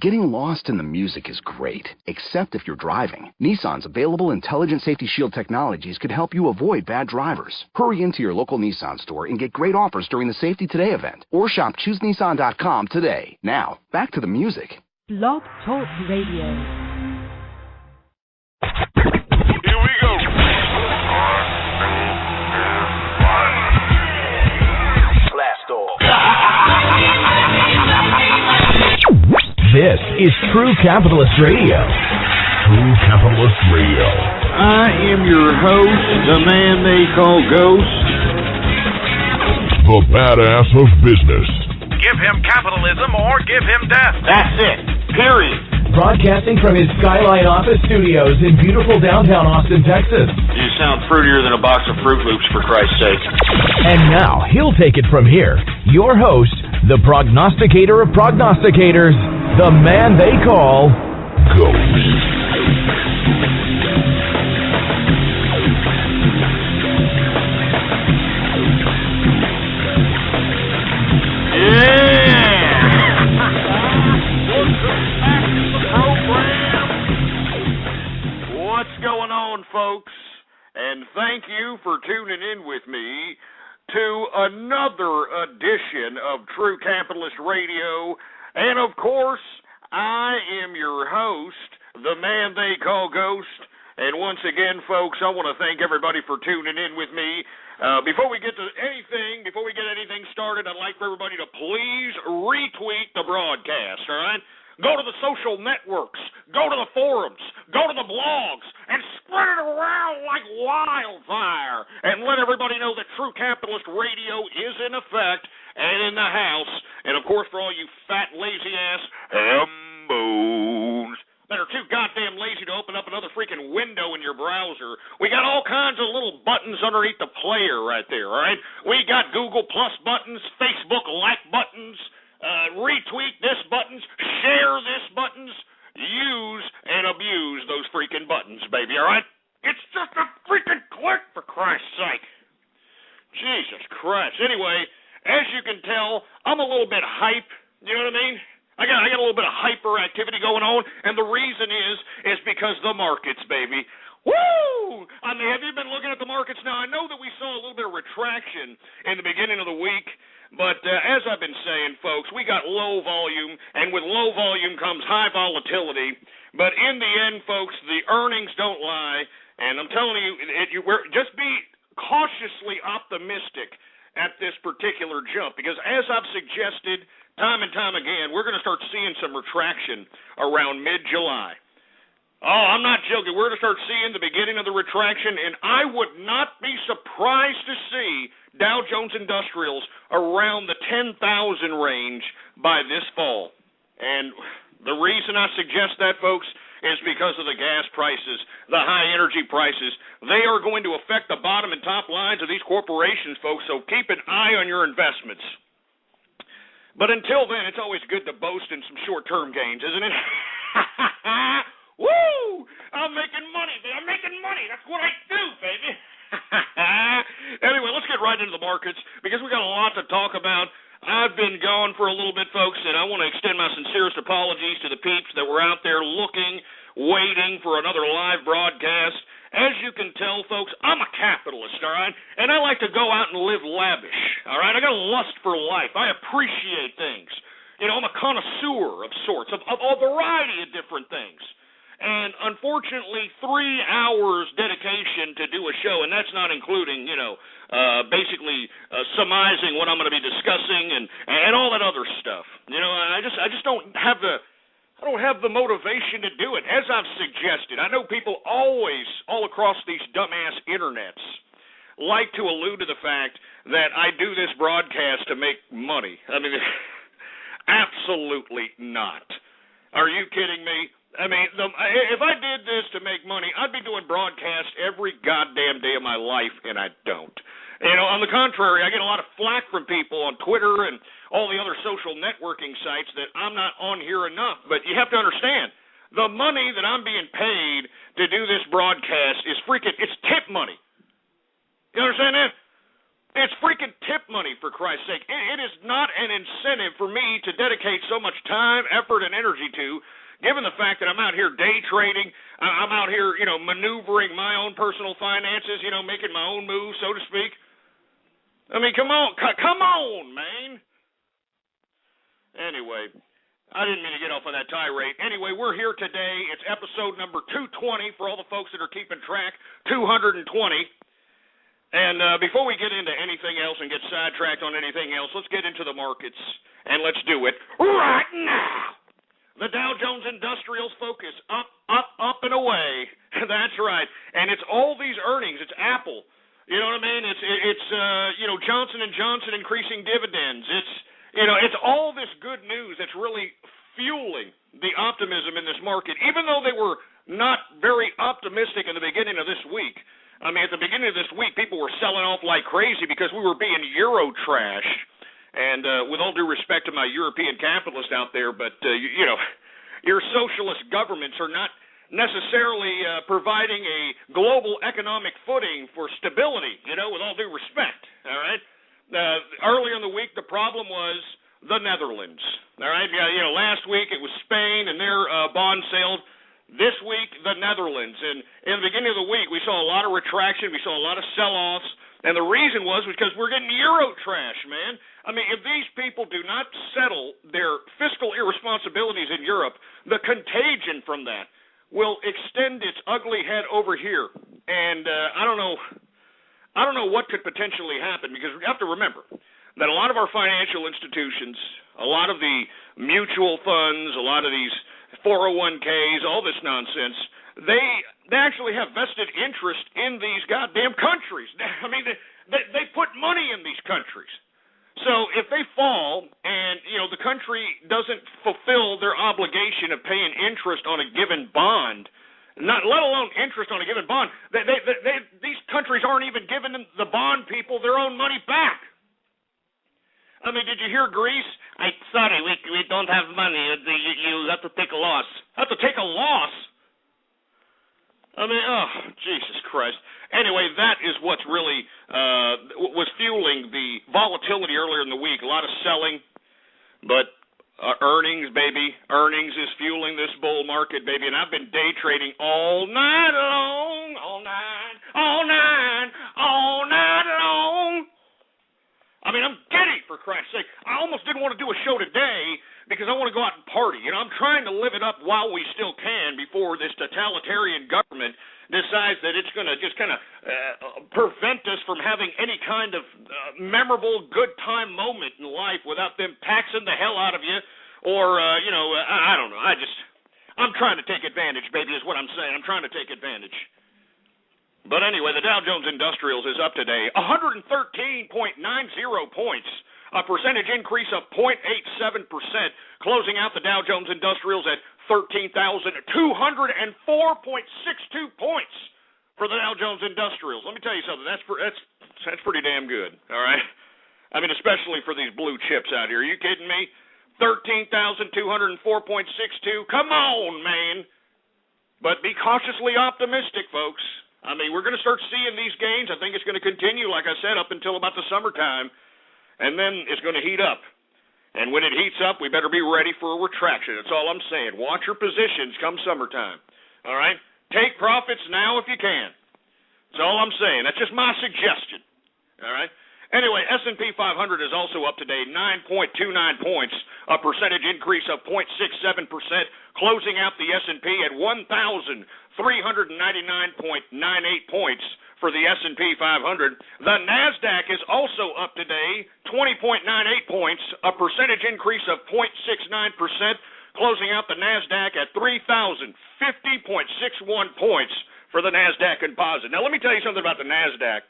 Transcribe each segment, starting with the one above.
Getting lost in the music is great, except if you're driving. Nissan's available Intelligent Safety Shield technologies could help you avoid bad drivers. Hurry into your local Nissan store and get great offers during the Safety Today event. Or shop ChooseNissan.com today. Now, back to the music. Blog Talk Radio. Here we go. Blast off. This is True Capitalist Radio. True Capitalist Radio. I am your host, the man they call Ghost. The badass of business. Give him capitalism or give him death. That's it. Period. Broadcasting from his Skyline office studios in beautiful downtown Austin, Texas. You sound fruitier than a box of Fruit Loops, for Christ's sake. And now, he'll take it from here. Your host, the prognosticator of prognosticators, the man they call Ghost. Folks, and thank you for tuning in with me to another edition of True Capitalist Radio. And of course, I am your host, the man they call Ghost. And once again, folks, I want to thank everybody for tuning in with me. Before we get anything started, I'd like for everybody to please retweet the broadcast, all right? Go to the social networks, go to the forums, go to the blogs, and spread it around like wildfire. And let everybody know that True Capitalist Radio is in effect and in the house. And, of course, for all you fat, lazy-ass hambos that are too goddamn lazy to open up another freaking window in your browser, we got all kinds of little buttons underneath the player right there, all right? We got Google Plus buttons, Facebook like buttons, retweet this buttons, share this buttons, use and abuse those freaking buttons, baby, all right? It's just a freaking click, for Christ's sake. Jesus Christ. Anyway, as you can tell, I'm a little bit hype, you know what I mean? I got a little bit of hyperactivity going on, and the reason is because the markets, baby. Woo! I mean, have you been looking at the markets now? I know that we saw a little bit of retraction in the beginning of the week, but as I've been saying, folks, we got low volume, and with low volume comes high volatility. But in the end, folks, the earnings don't lie, and I'm telling you, just be cautiously optimistic at this particular jump, because as I've suggested time and time again, we're going to start seeing some retraction around mid-July. Oh, I'm not joking. We're going to start seeing the beginning of the retraction, and I would not be surprised to see Dow Jones Industrials around the 10,000 range by this fall. And the reason I suggest that, folks, is because of the gas prices, the high energy prices. They are going to affect the bottom and top lines of these corporations, folks, so keep an eye on your investments. But until then, it's always good to boast in some short-term gains, isn't it? Woo! I'm making money, man. I'm making money. That's what I do, baby. Anyway, let's get right into the markets because we got a lot to talk about. I've been gone for a little bit, folks, and I want to extend my sincerest apologies to the peeps that were out there looking, waiting for another live broadcast. As you can tell, folks, I'm a capitalist, all right? And I like to go out and live lavish, all right? I got a lust for life. I appreciate things. You know, I'm a connoisseur of sorts, of a variety of different things. And unfortunately, 3 hours dedication to do a show, and that's not including, basically surmising what I'm going to be discussing and all that other stuff. You know, I just don't have the motivation to do it. As I've suggested, I know people always, all across these dumbass internets, like to allude to the fact that I do this broadcast to make money. I mean, absolutely not. Are you kidding me? I mean, if I did this to make money, I'd be doing broadcasts every goddamn day of my life, and I don't. You know, on the contrary, I get a lot of flack from people on Twitter and all the other social networking sites that I'm not on here enough. But you have to understand, the money that I'm being paid to do this broadcast is it's tip money. You understand that? It's freaking tip money, for Christ's sake. It is not an incentive for me to dedicate so much time, effort, and energy to, given the fact that I'm out here day trading, I'm out here, maneuvering my own personal finances, making my own moves, so to speak. I mean, come on, man. Anyway, I didn't mean to get off on that tirade. Anyway, we're here today. It's episode number 220 for all the folks that are keeping track, 220. And before we get into anything else and get sidetracked on anything else, let's get into the markets, and let's do it right now. The Dow Jones Industrials focus up, and away. That's right. And it's all these earnings. It's Apple. You know what I mean? It's Johnson & Johnson increasing dividends. It's all this good news that's really fueling the optimism in this market, even though they were not very optimistic in the beginning of this week. I mean, at the beginning of this week, people were selling off like crazy because we were being Euro trashed. And with all due respect to my European capitalists out there, but, your socialist governments are not necessarily providing a global economic footing for stability, with all due respect, all right? Earlier in the week, the problem was the Netherlands, all right? Last week it was Spain and their bond sales. This week, the Netherlands. And in the beginning of the week, we saw a lot of retraction. We saw a lot of sell-offs. And the reason was because we're getting Euro trash, man. I mean, if these people do not settle their fiscal irresponsibilities in Europe, the contagion from that will extend its ugly head over here. And I don't know what could potentially happen, because we have to remember that a lot of our financial institutions, a lot of the mutual funds, a lot of these 401ks, all this nonsense, they actually have vested interest in these goddamn countries. I mean, they put money in these countries. So if they fall and, the country doesn't fulfill their obligation of paying interest on a given bond, let alone interest on a given bond, these countries aren't even giving the bond people their own money back. I mean, did you hear Greece? Sorry, we don't have money. You have to take a loss. Have to take a loss? I mean, oh, Jesus Christ. Anyway, that is what's really was fueling the volatility earlier in the week. A lot of selling, but earnings, baby. Earnings is fueling this bull market, baby. And I've been day trading all night long. All night long. I mean, I'm giddy, for Christ's sake. I almost didn't want to do a show today because I want to go out and party. I'm trying to live it up while we still can before this totalitarian government decides that it's going to just kind of prevent us from having any kind of memorable good time moment in life without them taxing the hell out of you or, I don't know. I'm trying to take advantage, baby, is what I'm saying. I'm trying to take advantage. But anyway, the Dow Jones Industrials is up today, 113.90 points, a percentage increase of 0.87%, closing out the Dow Jones Industrials at 13,204.62 points for the Dow Jones Industrials. Let me tell you something, that's pretty damn good, all right? I mean, especially for these blue chips out here. Are you kidding me? 13,204.62, come on, man. But be cautiously optimistic, folks. I mean, we're going to start seeing these gains. I think it's going to continue, like I said, up until about the summertime, and then it's going to heat up. And when it heats up, we better be ready for a retraction. That's all I'm saying. Watch your positions come summertime, all right? Take profits now if you can. That's all I'm saying. That's just my suggestion, all right? Anyway, S&P 500 is also up today, 9.29 points, a percentage increase of 0.67%, closing out the S&P at 1,399.98 points for the S&P 500. The NASDAQ is also up today, 20.98 points, a percentage increase of 0.69%, closing out the NASDAQ at 3,050.61 points for the NASDAQ composite. Now, let me tell you something about the NASDAQ.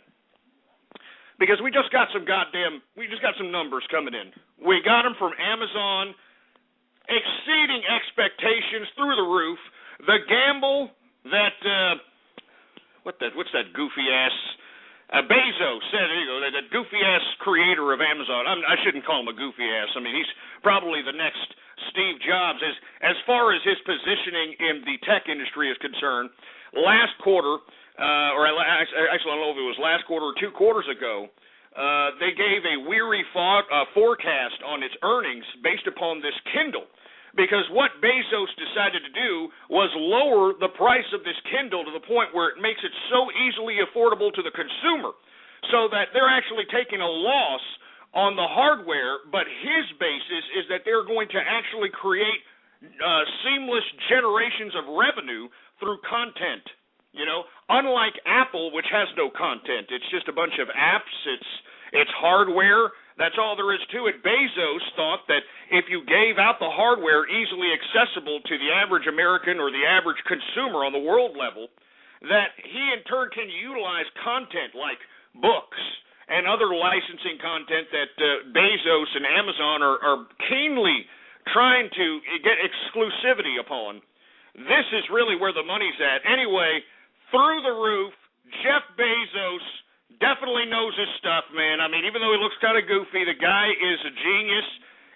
Because we just got some numbers coming in. We got them from Amazon, exceeding expectations through the roof. The gamble that, what's that goofy ass, Bezos said, there you go, that goofy ass creator of Amazon. I shouldn't call him a goofy ass. I mean, he's probably the next Steve Jobs. As far as his positioning in the tech industry is concerned, last quarter, actually, I don't know if it was last quarter or 2 quarters ago, they gave a weary forecast on its earnings based upon this Kindle. Because what Bezos decided to do was lower the price of this Kindle to the point where it makes it so easily affordable to the consumer, so that they're actually taking a loss on the hardware, but his basis is that they're going to actually create seamless generations of revenue through content. You know, unlike Apple, which has no content, it's just a bunch of apps, it's hardware. That's all there is to it. Bezos thought that if you gave out the hardware easily accessible to the average American or the average consumer on the world level, that he in turn can utilize content like books and other licensing content that Bezos and Amazon are keenly trying to get exclusivity upon. This is really where the money's at. Anyway, through the roof, Jeff Bezos definitely knows his stuff, man. I mean, even though he looks kind of goofy, the guy is a genius.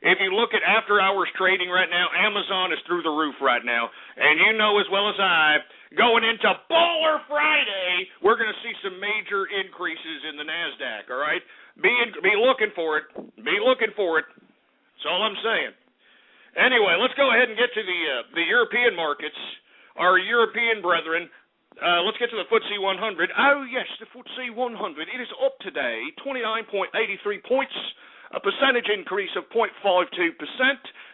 If you look at after-hours trading right now, Amazon is through the roof right now. And you know as well as I, going into Baller Friday, we're going to see some major increases in the NASDAQ, all right? Be looking for it. Be looking for it. That's all I'm saying. Anyway, let's go ahead and get to the European markets, our European brethren. Let's get to the FTSE 100. Oh, yes, the FTSE 100. It is up today, 29.83 points, a percentage increase of 0.52%,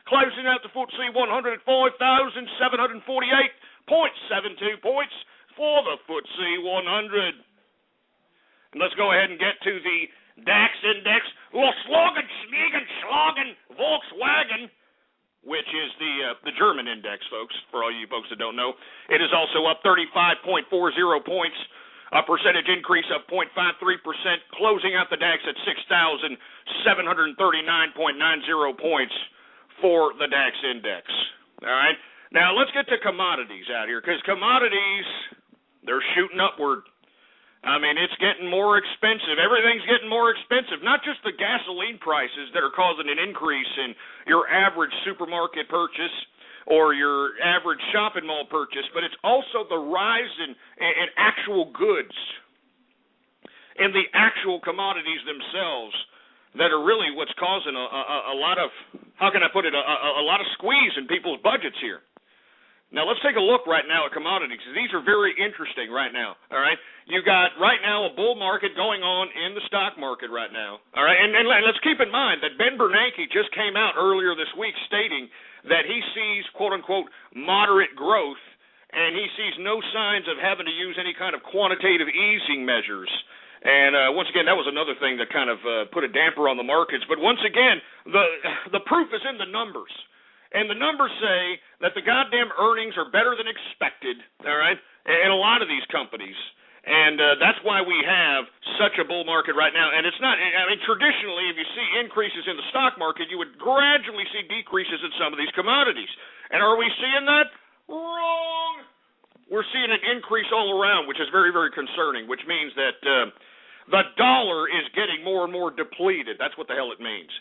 closing out the FTSE 100 at 5,748.72 points for the FTSE 100. And let's go ahead and get to the DAX index, Schlagen Volkswagen, which is the German index, folks, for all you folks that don't know. It is also up 35.40 points, a percentage increase of 0.53%, closing out the DAX at 6,739.90 points for the DAX index. All right? Now, let's get to commodities out here, because commodities, they're shooting upward. I mean, it's getting more expensive. Everything's getting more expensive. Not just the gasoline prices that are causing an increase in your average supermarket purchase or your average shopping mall purchase, but it's also the rise in actual goods and the actual commodities themselves that are really what's causing a lot of, how can I put it, a lot of squeeze in people's budgets here. Now, let's take a look right now at commodities. These are very interesting right now, all right? You got right now a bull market going on in the stock market right now, all right? And let's keep in mind that Ben Bernanke just came out earlier this week stating that he sees, quote-unquote, moderate growth, and he sees no signs of having to use any kind of quantitative easing measures. And once again, that was another thing that kind of put a damper on the markets. But once again, the proof is in the numbers. And the numbers say that the goddamn earnings are better than expected, all right, in a lot of these companies. And that's why we have such a bull market right now. And it's not, I mean, traditionally, if you see increases in the stock market, you would gradually see decreases in some of these commodities. And are we seeing that? Wrong. We're seeing an increase all around, which is very, very concerning, which means that the dollar is getting more and more depleted. That's what the hell it means.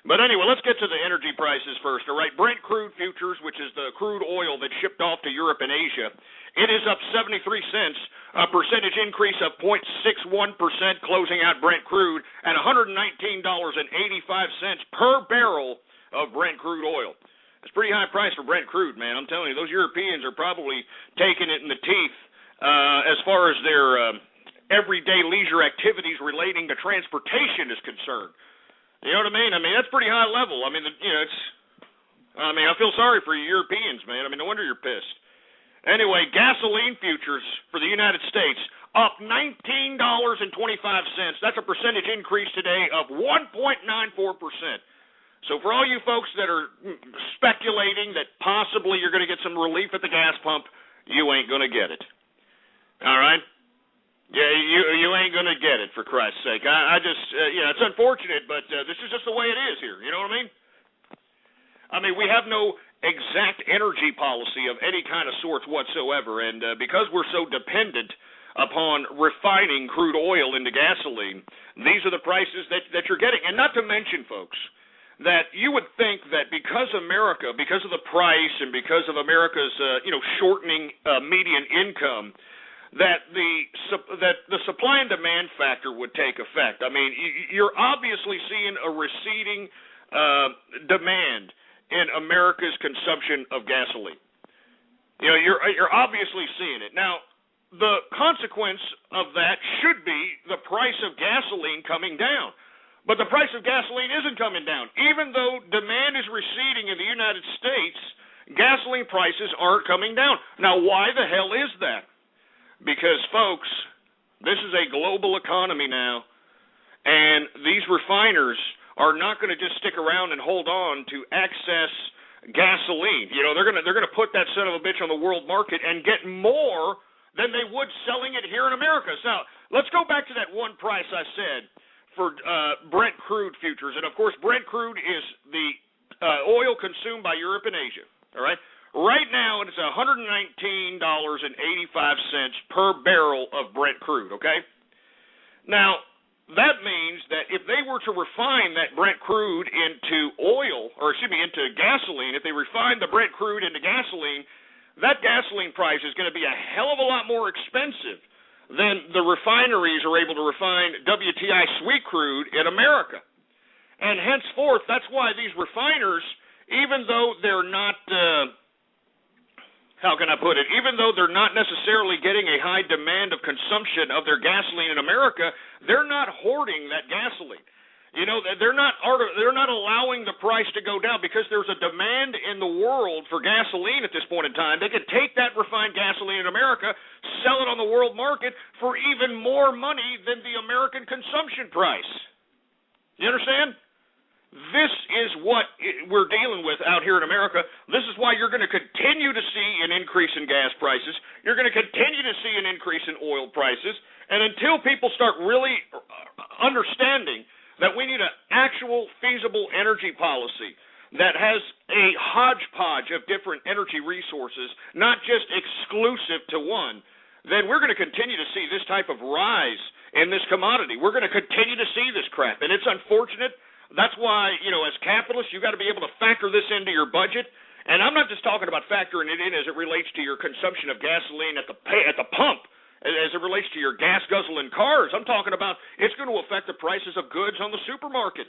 But anyway, let's get to the energy prices first, all right? Brent crude futures, which is the crude oil that's shipped off to Europe and Asia, it is up 73 cents, a percentage increase of 0.61%, closing out Brent crude at $119.85 per barrel of Brent crude oil. It's a pretty high price for Brent crude, man. I'm telling you, those Europeans are probably taking it in the teeth as far as their everyday leisure activities relating to transportation is concerned. You know what I mean? I mean, that's pretty high level. I mean, I feel sorry for you Europeans, man. I mean, no wonder you're pissed. Anyway, gasoline futures for the United States up $19.25. That's a percentage increase today of 1.94%. So for all you folks that are speculating that possibly you're going to get some relief at the gas pump, you ain't going to get it. All right? Yeah, you ain't going to get it, for Christ's sake. I just, it's unfortunate, but this is just the way it is here. You know what I mean? I mean, we have no exact energy policy of any kind of sorts whatsoever, and because we're so dependent upon refining crude oil into gasoline, these are the prices that you're getting. And not to mention, folks, that you would think that because America, because of the price and because of America's, shortening median income, that the supply and demand factor would take effect. I mean, you're obviously seeing a receding demand in America's consumption of gasoline. You know, you're obviously seeing it. Now, the consequence of that should be the price of gasoline coming down. But the price of gasoline isn't coming down. Even though demand is receding in the United States, gasoline prices aren't coming down. Now, why the hell is that? Because, folks, this is a global economy now, and these refiners are not going to just stick around and hold on to excess gasoline. You know, they're going to put that son of a bitch on the world market and get more than they would selling it here in America. So let's go back to that one price I said for Brent crude futures. And, of course, Brent crude is the oil consumed by Europe and Asia, all right? Right now, it's $119.85 per barrel of Brent crude, okay? Now, that means that if they were to refine that Brent crude into into gasoline, if they refine the Brent crude into gasoline, that gasoline price is going to be a hell of a lot more expensive than the refineries are able to refine WTI sweet crude in America. And henceforth, that's why these refiners, even though they're not... how can I put it? Even though they're not necessarily getting a high demand of consumption of their gasoline in America, they're not hoarding that gasoline. You know, they're not allowing the price to go down because there's a demand in the world for gasoline at this point in time. They could take that refined gasoline in America, sell it on the world market for even more money than the American consumption price. You understand? This is what we're dealing with out here in America. This is why you're going to continue to see an increase in gas prices. You're going to continue to see an increase in oil prices. And until people start really understanding that we need an actual feasible energy policy that has a hodgepodge of different energy resources, not just exclusive to one, then we're going to continue to see this type of rise in this commodity. We're going to continue to see this crap. And it's unfortunate. That's why, you know, as capitalists, you've got to be able to factor this into your budget. And I'm not just talking about factoring it in as it relates to your consumption of gasoline at the pump, as it relates to your gas-guzzling cars. I'm talking about it's going to affect the prices of goods on the supermarket.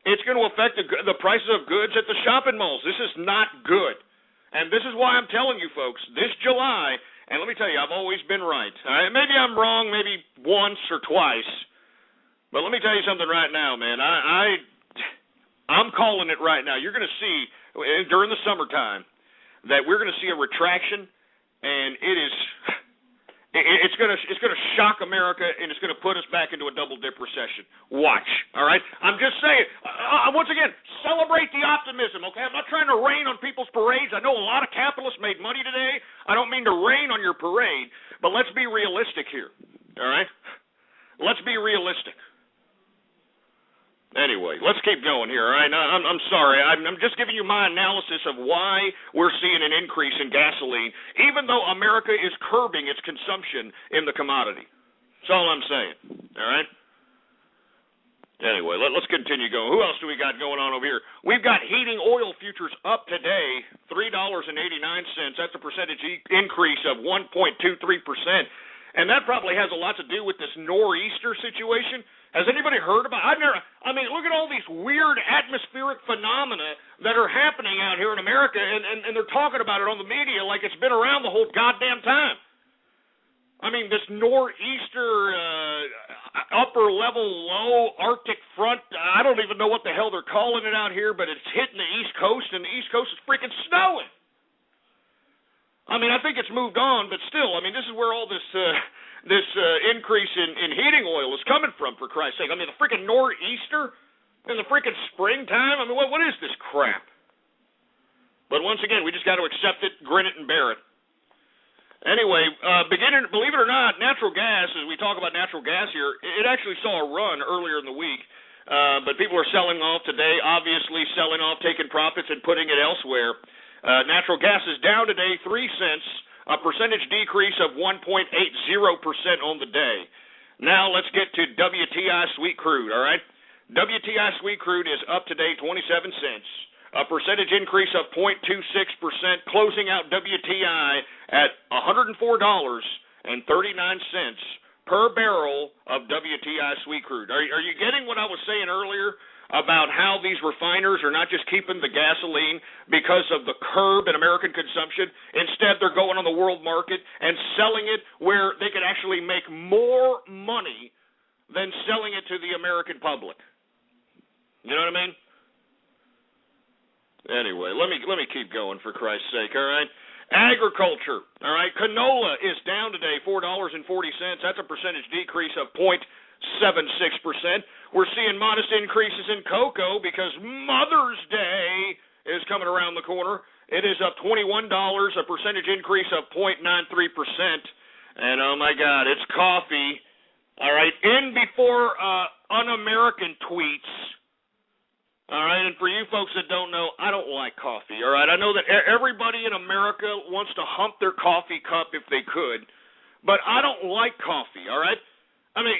It's going to affect the prices of goods at the shopping malls. This is not good. And this is why I'm telling you, folks, this July, and let me tell you, I've always been right. Maybe I'm wrong, maybe once or twice. But let me tell you something right now, man. I'm calling it right now. You're going to see during the summertime that we're going to see a retraction, and it's going to shock America, and it's going to put us back into a double-dip recession. Watch, all right? I'm just saying, once again, celebrate the optimism, okay? I'm not trying to rain on people's parades. I know a lot of capitalists made money today. I don't mean to rain on your parade, but let's be realistic here, all right? Let's be realistic. Anyway, let's keep going here, all right? I'm sorry. I'm just giving you my analysis of why we're seeing an increase in gasoline, even though America is curbing its consumption in the commodity. That's all I'm saying, all right? Anyway, let's continue going. Who else do we got going on over here? We've got heating oil futures up today, $3.89. That's a percentage increase of 1.23%. And that probably has a lot to do with this nor'easter situation. Has anybody heard about it? I mean, look at all these weird atmospheric phenomena that are happening out here in America, and they're talking about it on the media like it's been around the whole goddamn time. I mean, this nor'easter, upper-level, low Arctic front, I don't even know what the hell they're calling it out here, but it's hitting the East Coast, and the East Coast is freaking snowing. I mean, I think it's moved on, but still, I mean, this is where all this increase in heating oil is coming from, for Christ's sake. I mean, the freaking nor'easter in the freaking springtime? I mean, what is this crap? But once again, we just got to accept it, grin it, and bear it. Anyway, believe it or not, natural gas, as we talk about natural gas here, it actually saw a run earlier in the week, but people are selling off today, obviously selling off, taking profits, and putting it elsewhere. Natural gas is down today 3 cents, a percentage decrease of 1.80% on the day. Now let's get to WTI sweet crude, all right? WTI sweet crude is up today 27 cents, a percentage increase of 0.26%, closing out WTI at $104.86. per barrel of WTI sweet crude. Are you getting what I was saying earlier about how these refiners are not just keeping the gasoline because of the curb in American consumption? Instead, they're going on the world market and selling it where they could actually make more money than selling it to the American public. You know what I mean? Anyway, let me keep going for Christ's sake, all right? Agriculture, all right? Canola is down today, $4.40. That's a percentage decrease of 0.76%. We're seeing modest increases in cocoa because Mother's Day is coming around the corner. It is up $21, a percentage increase of 0.93%. And, oh, my God, it's coffee. All right, in before un-American tweets. All right, and for you folks that don't know, I don't like coffee. All right, I know that everybody in America wants to hump their coffee cup if they could, but I don't like coffee. All right, I mean,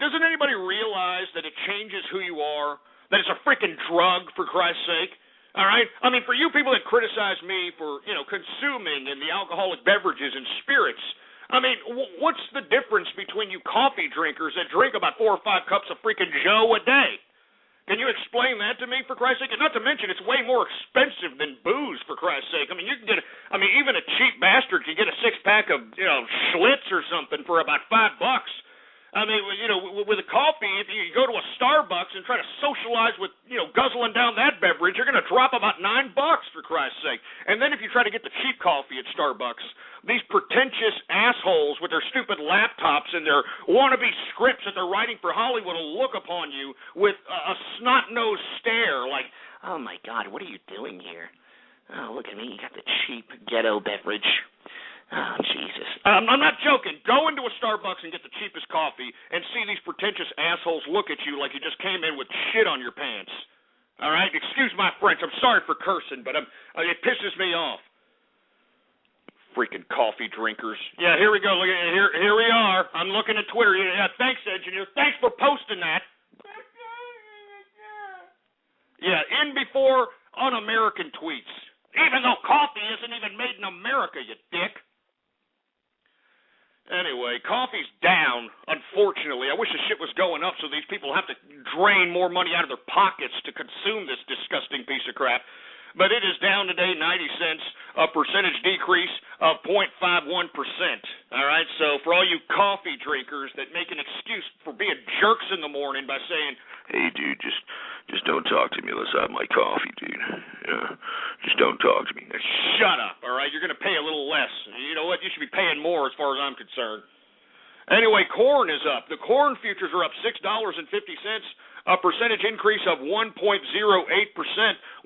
doesn't anybody realize that it changes who you are? That it's a freaking drug, for Christ's sake. All right, I mean, for you people that criticize me for consuming in the alcoholic beverages and spirits. I mean, what's the difference between you coffee drinkers that drink about 4 or 5 cups of freaking Joe a day? Can you explain that to me, for Christ's sake? And not to mention, it's way more expensive than booze, for Christ's sake. I mean, you can get, even a cheap bastard can get a 6-pack of, Schlitz or something for about $5. I mean, with a coffee, if you go to a Starbucks and try to socialize with, guzzling down that beverage, you're going to drop about $9, for Christ's sake. And then if you try to get the cheap coffee at Starbucks, these pretentious assholes with their stupid laptops and their wannabe scripts that they're writing for Hollywood will look upon you with a snot-nosed stare like, oh, my God, what are you doing here? Oh, look at me, you got the cheap ghetto beverage. Oh, Jesus. I'm not joking. Go into a Starbucks and get the cheapest coffee and see these pretentious assholes look at you like you just came in with shit on your pants. All right? Excuse my French. I'm sorry for cursing, but it pisses me off. Freaking coffee drinkers. Yeah, here we go. Look at here we are. I'm looking at Twitter. Yeah, thanks, engineer. Thanks for posting that. Yeah, in before un-American tweets. Even though coffee isn't even made in America, you dick. Anyway, coffee's down, unfortunately. I wish the shit was going up so these people have to drain more money out of their pockets to consume this disgusting piece of crap. But it is down today 90 cents, a percentage decrease of 0.51%. All right, so for all you coffee drinkers that make an excuse for being jerks in the morning by saying, hey, dude, just don't talk to me unless I have my coffee, dude. Yeah, just don't talk to me. Now, shut up, all right? You're going to pay a little less. You know what? You should be paying more as far as I'm concerned. Anyway, corn is up. The corn futures are up $6.50, a percentage increase of 1.08%.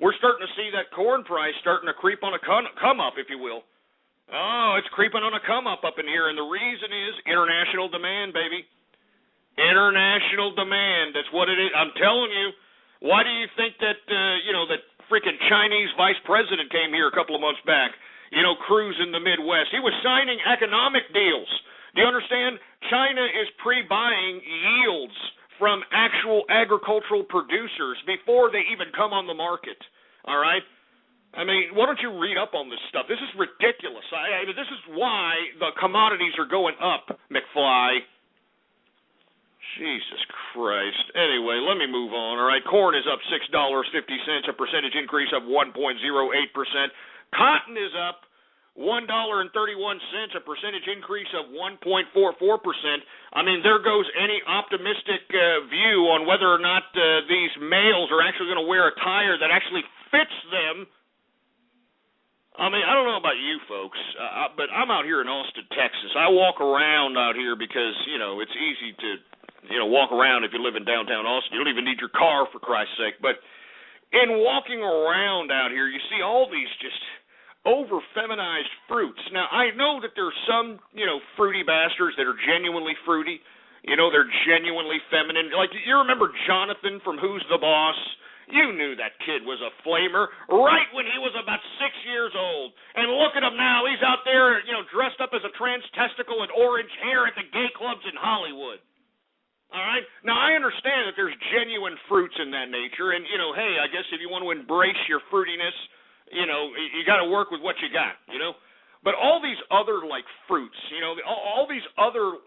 We're starting to see that corn price starting to creep on a come up, if you will. Oh, it's creeping on a come up in here, and the reason is international demand, baby. International demand. That's what it is. I'm telling you. Why do you think that, that freaking Chinese vice president came here a couple of months back, cruising the Midwest? He was signing economic deals. Do you understand? China is pre-buying yields from actual agricultural producers before they even come on the market. All right? I mean, why don't you read up on this stuff? This is ridiculous. This is why the commodities are going up, McFly. Jesus Christ. Anyway, let me move on. All right, corn is up $6.50, a percentage increase of 1.08%. Cotton is up $1.31, a percentage increase of 1.44%. I mean, there goes any optimistic view on whether or not these males are actually going to wear attire that actually fits them. I mean, I don't know about you folks, but I'm out here in Austin, Texas. I walk around out here because, it's easy to, walk around if you live in downtown Austin. You don't even need your car, for Christ's sake. But in walking around out here, you see all these just over-feminized fruits. Now, I know that there's some, fruity bastards that are genuinely fruity. They're genuinely feminine. Like, you remember Jonathan from Who's the Boss? You knew that kid was a flamer right when he was about 6 years old. And look at him now. He's out there, dressed up as a trans testicle and orange hair at the gay clubs in Hollywood. All right? Now, I understand that there's genuine fruits in that nature. And, hey, I guess if you want to embrace your fruitiness, you got to work with what you got, But all these other, like, fruits, all these other,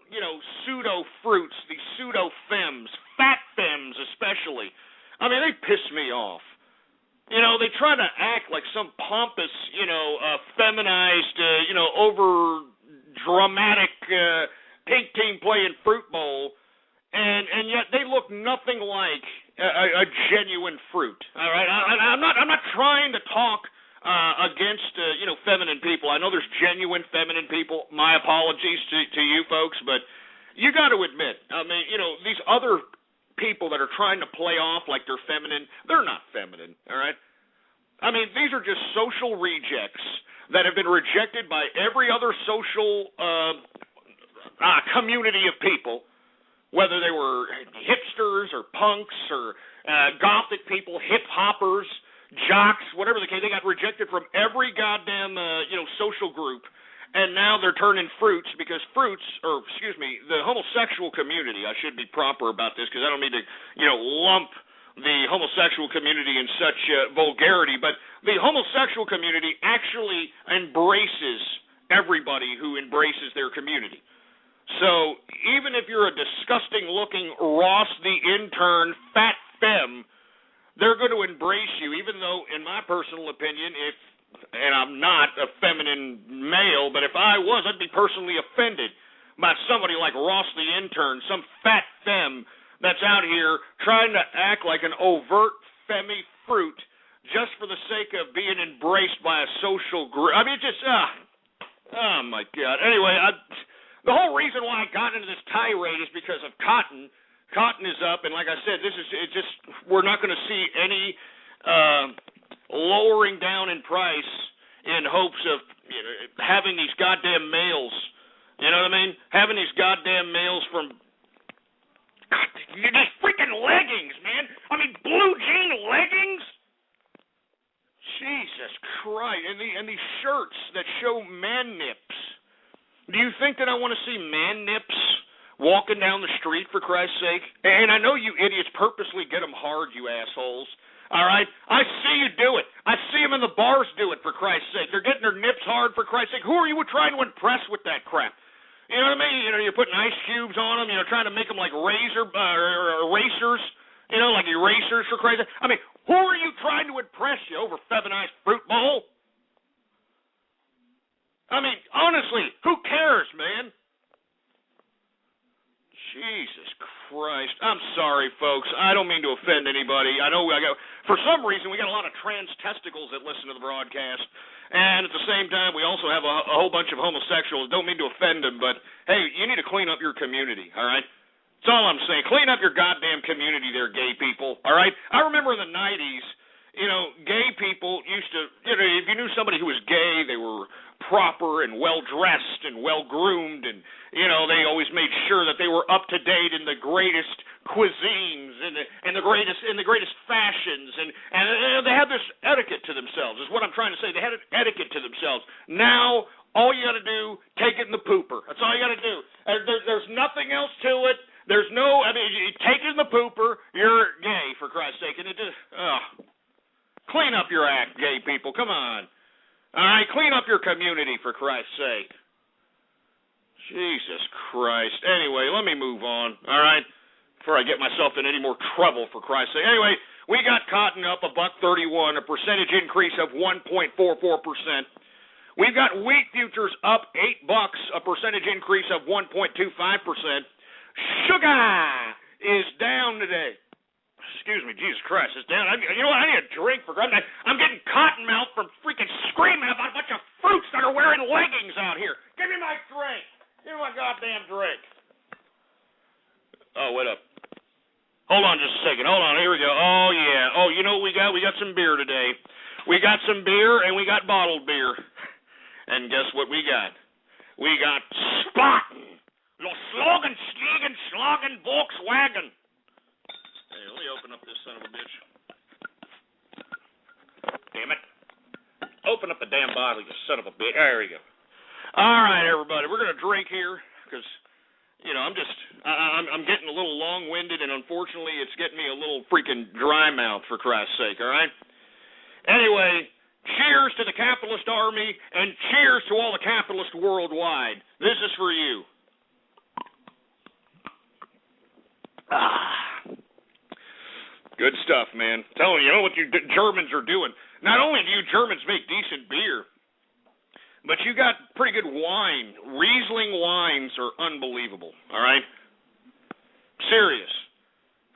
pseudo-fruits, these pseudo-femmes, fat femmes especially, I mean, they piss me off. They try to act like some pompous, feminized, over-dramatic pink team playing fruit bowl, and yet they look nothing like a genuine fruit. All right, I'm not trying to talk against feminine people. I know there's genuine feminine people. My apologies to you folks, but you got to admit, I mean, these other people that are trying to play off like they're feminine, they're not feminine. All right. I mean, these are just social rejects that have been rejected by every other social community of people, whether they were hipsters or punks or gothic people, hip-hoppers, jocks, whatever the case. They got rejected from every goddamn, social group, and now they're turning fruits because the homosexual community, I should be proper about this because I don't mean to, lump the homosexual community in such vulgarity, but the homosexual community actually embraces everybody who embraces their community. So even if you're a disgusting-looking Ross the intern fat femme, they're going to embrace you, even though, in my personal opinion, and I'm not a feminine male, but if I was, I'd be personally offended by somebody like Ross the intern, some fat femme that's out here trying to act like an overt femmy fruit just for the sake of being embraced by a social group. I mean, oh my God. Anyway, the whole reason why I got into this tirade is because of cotton. Cotton is up, and like I said, we're not going to see any lowering down in price in hopes of having these goddamn males. You know what I mean? Having these goddamn males from these freaking leggings, man. I mean, blue jean leggings? Jesus Christ. And these shirts that show man nips. Do you think that I want to see man nips walking down the street, for Christ's sake? And I know you idiots purposely get them hard, you assholes. All right? I see you do it. I see them in the bars do it, for Christ's sake. They're getting their nips hard, for Christ's sake. Who are you trying to impress with that crap? You know what I mean? You're putting ice cubes on them, trying to make them like erasers, like erasers, for Christ's sake. I mean, who are you trying to impress, you over feminized fruit bowl? I mean, honestly, who cares, man? Jesus Christ. I'm sorry, folks. I don't mean to offend anybody. I know for some reason, we got a lot of trans testicles that listen to the broadcast. And at the same time, we also have a whole bunch of homosexuals. Don't mean to offend them, but, hey, you need to clean up your community, all right? That's all I'm saying. Clean up your goddamn community there, gay people, all right? I remember in the 90s, gay people used to, if you knew somebody who was gay, they were proper and well-dressed and well-groomed, and, they always made sure that they were up-to-date in the greatest cuisines and the greatest fashions, and they had this etiquette to themselves, is what I'm trying to say. They had an etiquette to themselves. Now, all you got to do, take it in the pooper. That's all you got to do. There's nothing else to it. There's no, you take it in the pooper, you're gay, for Christ's sake. And it just, clean up your act, gay people. Come on. All right, clean up your community, for Christ's sake. Jesus Christ. Anyway, let me move on, all right, before I get myself in any more trouble, for Christ's sake. Anyway, we got cotton up $1.31, a percentage increase of 1.44%. We've got wheat futures up $8, a percentage increase of 1.25%. Sugar is down today. Excuse me, Jesus Christ, it's down. You know what? I need a drink, for God's sake. I'm getting cotton mouth from freaking screaming about a bunch of fruits that are wearing leggings out here. Give me my drink. Give me my goddamn drink. Oh, wait up. Hold on just a second. Hold on. Here we go. Oh, yeah. Oh, you know what we got? We got some beer today. We got some beer, and we got bottled beer. And guess what we got? We got Spaten. Los Slogan, Stiegen, Schlagen, Volkswagen. Hey, let me open up this son of a bitch. Damn it. Open up the damn bottle, you son of a bitch. There we go. All right, everybody. We're going to drink here because, I'm getting a little long-winded, and unfortunately it's getting me a little freaking dry mouth, for Christ's sake, all right? Anyway, Cheers to the capitalist army, and cheers to all the capitalists worldwide. This is for you. Good stuff, man. I'm telling you, what you Germans are doing. Not only do you Germans make decent beer, but you got pretty good wine. Riesling wines are unbelievable, all right? Serious.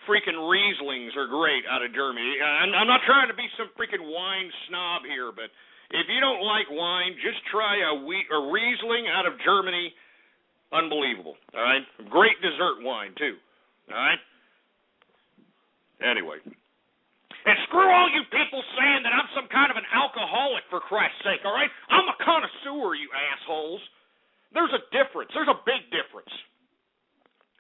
Freaking Rieslings are great out of Germany. I'm not trying to be some freaking wine snob here, but if you don't like wine, just try a Riesling out of Germany. Unbelievable, all right? Great dessert wine, too, all right? Anyway. And screw all you people saying that I'm some kind of an alcoholic, for Christ's sake, all right? I'm a connoisseur, you assholes. There's a difference. There's a big difference,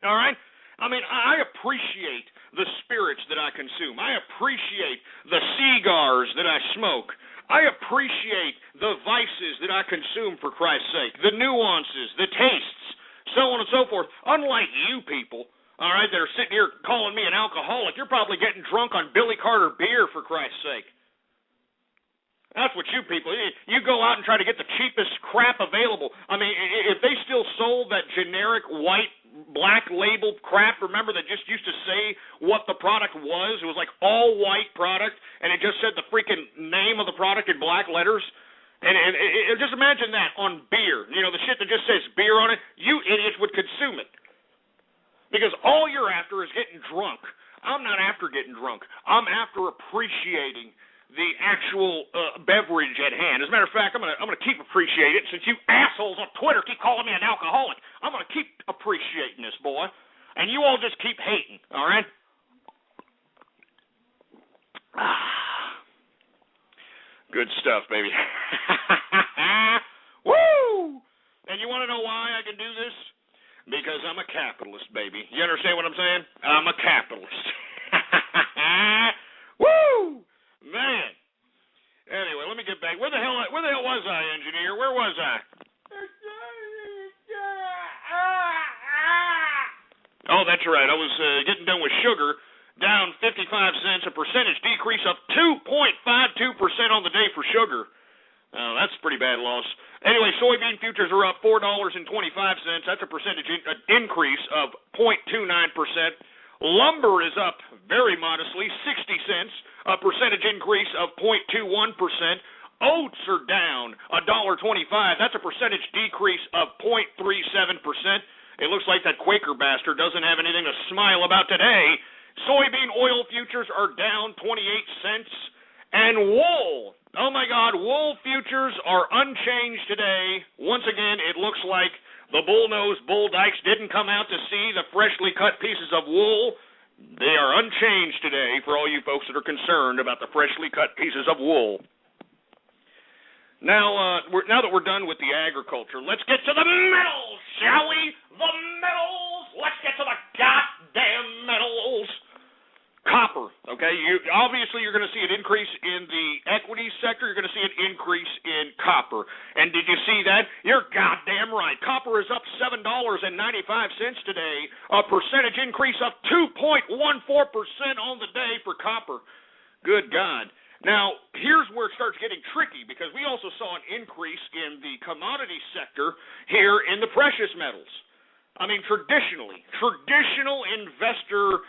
all right? I mean, I appreciate the spirits that I consume. I appreciate the cigars that I smoke. I appreciate the vices that I consume, for Christ's sake, the nuances, the tastes, so on and so forth. Unlike you people, all right, that are sitting here calling me an alcoholic, you're probably getting drunk on Billy Carter beer, for Christ's sake. That's what you people, you go out and try to get the cheapest crap available. I mean, if they still sold that generic white, black labeled crap, remember, that just used to say what the product was? It was like all white product, and it just said the freaking name of the product in black letters. And just imagine that on beer. You know, the shit that just says beer on it, you idiots would consume it. Because all you're after is getting drunk. I'm not after getting drunk. I'm after appreciating the actual beverage at hand. As a matter of fact, I'm gonna keep appreciating it, since you assholes on Twitter keep calling me an alcoholic. I'm gonna keep appreciating this, boy, and you all just keep hating. All right? Good stuff, baby. Woo! And you want to know why I can do this? Because I'm a capitalist, baby. You understand what I'm saying? I'm a capitalist. Woo! Man. Anyway, let me get back. Where the hell was I, engineer? Where was I? Oh, that's right. I was getting done with sugar, down 55 cents, a percentage decrease of 2.52% on the day for sugar. That's a pretty bad loss. Anyway, soybean futures are up $4.25. That's a percentage increase of 0.29%. Lumber is up very modestly, 60 cents, a percentage increase of 0.21%. Oats are down $1.25. That's a percentage decrease of 0.37%. It looks like that Quaker bastard doesn't have anything to smile about today. Soybean oil futures are down 28 cents. And wool, oh my God, wool futures are unchanged today. Once again, it looks like the bull-nosed bull dykes didn't come out to see the freshly cut pieces of wool. They are unchanged today for all you folks that are concerned about the freshly cut pieces of wool. Now, now that we're done with the agriculture, let's get to the metals, shall we? The metals! Let's get to the goddamn metals! Copper, okay? Obviously, you're going to see an increase in the equities sector. You're going to see an increase in copper. And did you see that? You're goddamn right. Copper is up $7.95 today, a percentage increase of 2.14% on the day for copper. Good God. Now, here's where it starts getting tricky, because we also saw an increase in the commodity sector here in the precious metals. I mean, traditional investor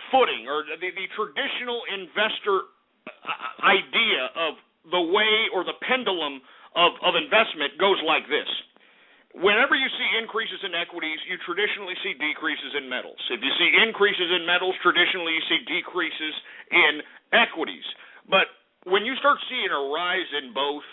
footing, or the traditional investor idea of the way or the pendulum of investment goes like this. Whenever you see increases in equities, you traditionally see decreases in metals. If you see increases in metals, traditionally you see decreases in equities. But when you start seeing a rise in both,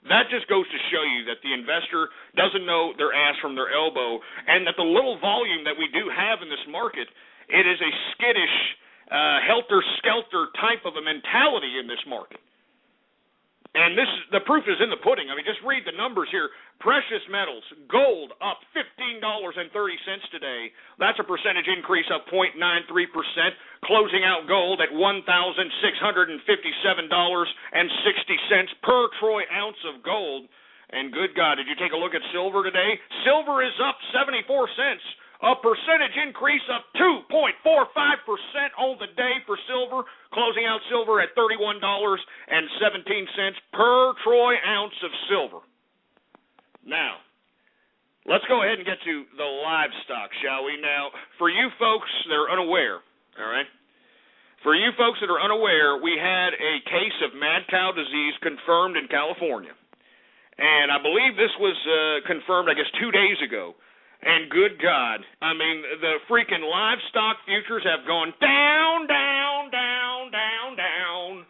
that just goes to show you that the investor doesn't know their ass from their elbow, and that the little volume that we do have in this market, it is a skittish, helter-skelter type of a mentality in this market. And the proof is in the pudding. I mean, just read the numbers here. Precious metals, gold up $15.30 today. That's a percentage increase of 0.93%, closing out gold at $1,657.60 per troy ounce of gold. And good God, did you take a look at silver today? Silver is up 74 cents. A percentage increase of 2.45% on the day for silver, closing out silver at $31.17 per troy ounce of silver. Now, let's go ahead and get to the livestock, shall we? Now, for you folks that are unaware, all right? For you folks that are unaware, we had a case of mad cow disease confirmed in California. And I believe this was confirmed, 2 days ago. And good God, I mean, the freaking livestock futures have gone down, down, down, down, down.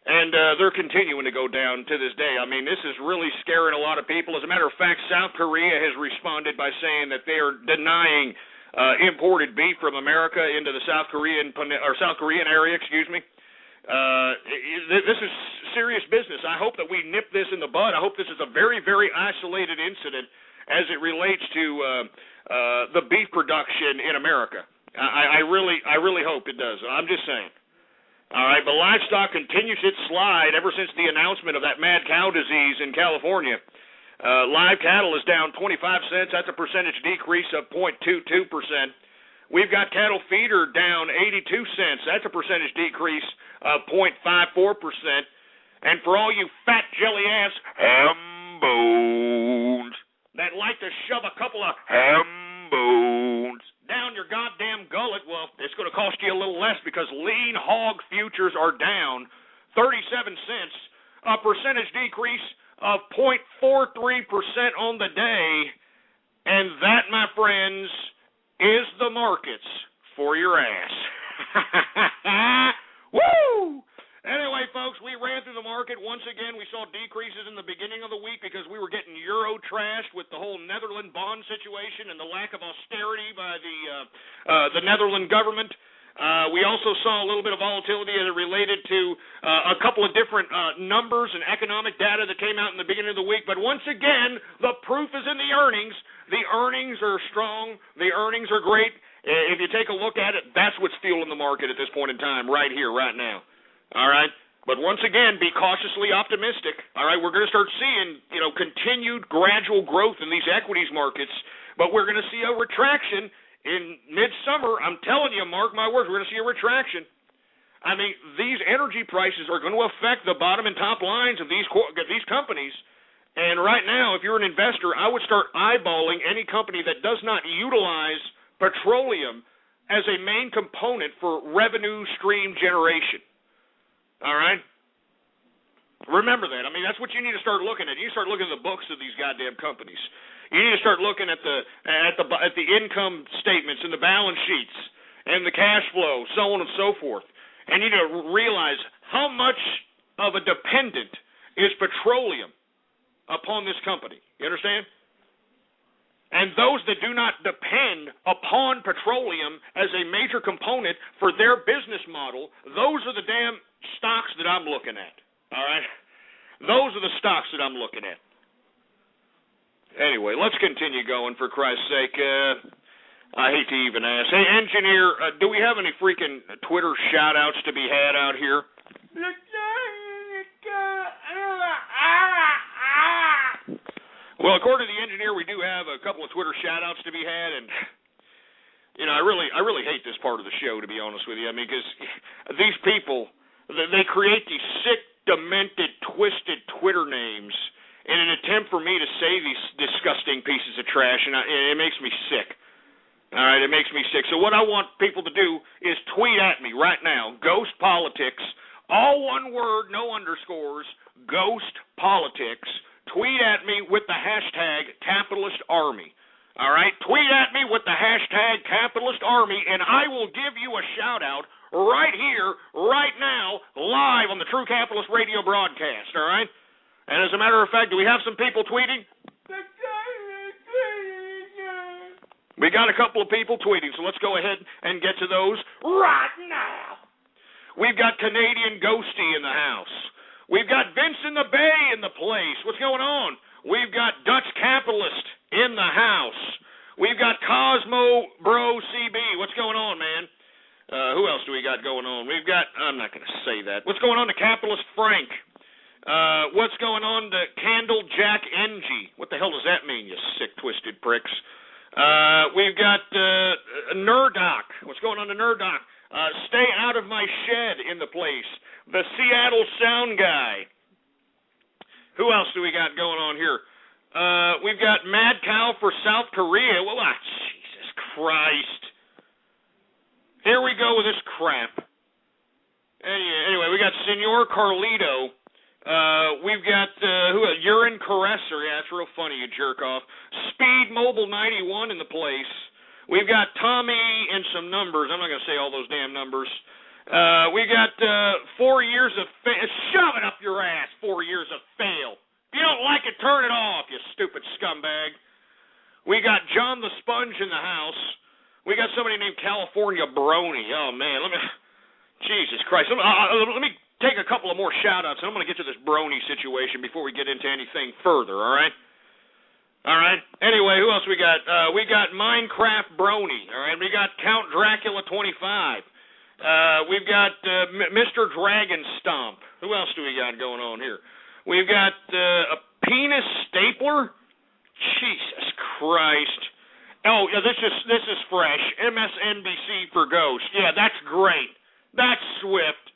And they're continuing to go down to this day. I mean, this is really scaring a lot of people. As a matter of fact, South Korea has responded by saying that they are denying imported beef from America into the South Korean area. This is serious business. I hope that we nip this in the bud. I hope this is a very, very isolated incident as it relates to the beef production in America. I really hope it does. I'm just saying. All right, but livestock continues its slide ever since the announcement of that mad cow disease in California. Live cattle is down 25 cents. That's a percentage decrease of 0.22%. We've got cattle feeder down 82 cents. That's a percentage decrease of 0.54%. And for all you fat jelly ass ham bones that like to shove a couple of ham bones down your goddamn gullet, well, it's going to cost you a little less because lean hog futures are down 37 cents, a percentage decrease of 0.43% on the day. And that, my friends, is the markets for your ass. Woo! Anyway, folks, we ran through the market. Once again, we saw decreases in the beginning of the week because we were getting euro trashed with the whole Netherlands bond situation and the lack of austerity by the Netherlands government. We also saw a little bit of volatility as it related to a couple of different numbers and economic data that came out in the beginning of the week. But once again, the proof is in the earnings. The earnings are strong. The earnings are great. If you take a look at it, that's what's fueling the market at this point in time, right here, right now. All right? But once again, be cautiously optimistic. All right? We're going to start seeing, continued gradual growth in these equities markets, but we're going to see a retraction in midsummer. I'm telling you, mark my words, we're going to see a retraction. I mean, these energy prices are going to affect the bottom and top lines of these companies. And right now, if you're an investor, I would start eyeballing any company that does not utilize petroleum as a main component for revenue stream generation. All right? Remember that. I mean, that's what you need to start looking at. You start looking at the books of these goddamn companies. You need to start looking at the income statements and the balance sheets and the cash flow, so on and so forth. And you need to realize how much of a dependent is petroleum upon this company. You understand? And those that do not depend upon petroleum as a major component for their business model, those are the damn stocks that I'm looking at. All right? Those are the stocks that I'm looking at. Anyway, let's continue going, for Christ's sake. I hate to even ask. Hey, engineer, do we have any freaking Twitter shout-outs to be had out here? Well, according to the engineer, we do have a couple of Twitter shout-outs to be had, and I really hate this part of the show, to be honest with you. I mean, because these people, they create these sick, demented, twisted Twitter names in an attempt for me to say these disgusting pieces of trash, and it makes me sick. All right, it makes me sick. So what I want people to do is tweet at me right now, Ghost Politics, all one word, no underscores, Ghost Politics. Tweet at me with the hashtag Capitalist Army. All right? Tweet at me with the hashtag Capitalist Army, and I will give you a shout-out right here, right now, live on the True Capitalist Radio broadcast. All right? And as a matter of fact, do we have some people tweeting? We got a couple of people tweeting, so let's go ahead and get to those right now. We've got Canadian Ghosty in the house. We've got Vince in the Bay in the place. What's going on? We've got Dutch Capitalist in the house. We've got Cosmo Bro CB. What's going on, man? Who else do we got going on? We've got, I'm not going to say that. What's going on to Capitalist Frank? What's going on to Candle Jack NG? What the hell does that mean, you sick, twisted pricks? We've got Nerdoc. What's going on to Nerdoc? Stay out of my shed in the place. The Seattle Sound Guy. Who else do we got going on here? We've got Mad Cow for South Korea. Well, Jesus Christ. Here we go with this crap. Anyway, we got Senor Carlito. We've got Urine Caresser. Yeah, that's real funny, you jerk off. Speed Mobile 91 in the place. We've got Tommy and some numbers. I'm not going to say all those damn numbers. We got 4 years of fail. Shove it up your ass, 4 years of fail. If you don't like it, turn it off, you stupid scumbag. We got John the Sponge in the house. We got somebody named California Brony. Oh, man. Jesus Christ. Let me take a couple of more shout-outs, and I'm going to get to this Brony situation before we get into anything further, all right? All right. Anyway, who else we got? We got Minecraft Brony. All right. We got Count Dracula 25. We've got Mr. Dragon Stomp. Who else do we got going on here? We've got a penis stapler. Jesus Christ. Oh, yeah, this is fresh. MSNBC for Ghost. Yeah, that's great. That's swift.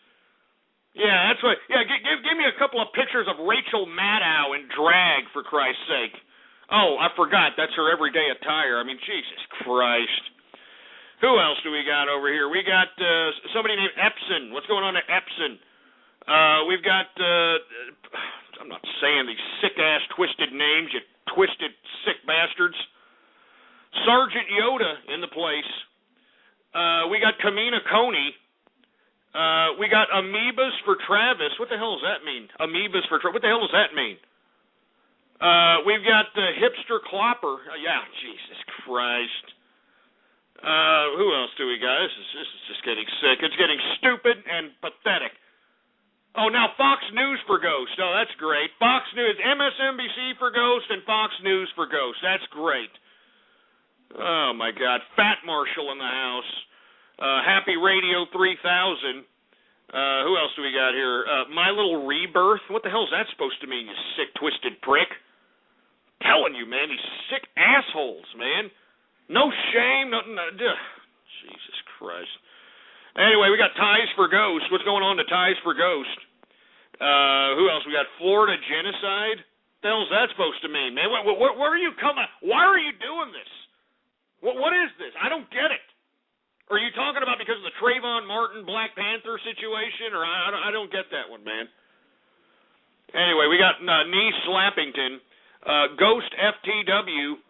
Yeah, that's what. Yeah, give me a couple of pictures of Rachel Maddow in drag, for Christ's sake. Oh, I forgot. That's her everyday attire. I mean, Jesus Christ. Who else do we got over here? We got somebody named Epson. What's going on at Epson? We've got, I'm not saying these sick-ass twisted names, you twisted sick bastards. Sergeant Yoda in the place. We got Kamina Coney. We got Amoebas for Travis. What the hell does that mean? Amoebas for Travis. What the hell does that mean? We've got Hipster Clopper. Yeah, Jesus Christ. Who else do we got? This is just getting sick. It's getting stupid and pathetic. Oh, now Fox News for Ghost. Oh, that's great. Fox News, MSNBC for Ghost, and Fox News for Ghost. That's great. Oh, my God. Fat Marshall in the house. Happy Radio 3000. Who else do we got here? My Little Rebirth. What the hell is that supposed to mean, you sick, twisted prick? Telling you, man, these sick assholes, man. No shame, nothing. Jesus Christ. Anyway, we got Ties for Ghost. What's going on to Ties for Ghost? Who else? We got Florida Genocide. What the hell is that supposed to mean, man? Where are you coming? Why are you doing this? What is this? I don't get it. Are you talking about because of the Trayvon Martin Black Panther situation? Or I don't get that one, man. Anyway, we got Nee Slappington, Ghost FTW,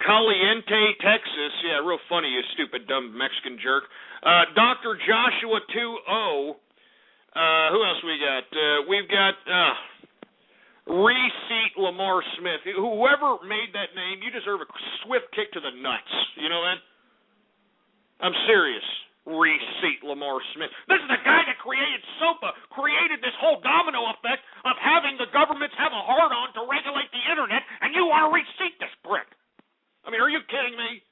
Caliente, Texas. Yeah, real funny, you stupid, dumb Mexican jerk. Dr. Joshua 2-0. Who else we got? We've got Reseat Lamar Smith. Whoever made that name, you deserve a swift kick to the nuts. You know that? I'm serious. Reseat Lamar Smith. This is the guy that created SOPA, created this whole domino effect of having the governments have a hard-on to regulate the internet, and you want to reseat this prick. I mean, are you kidding me?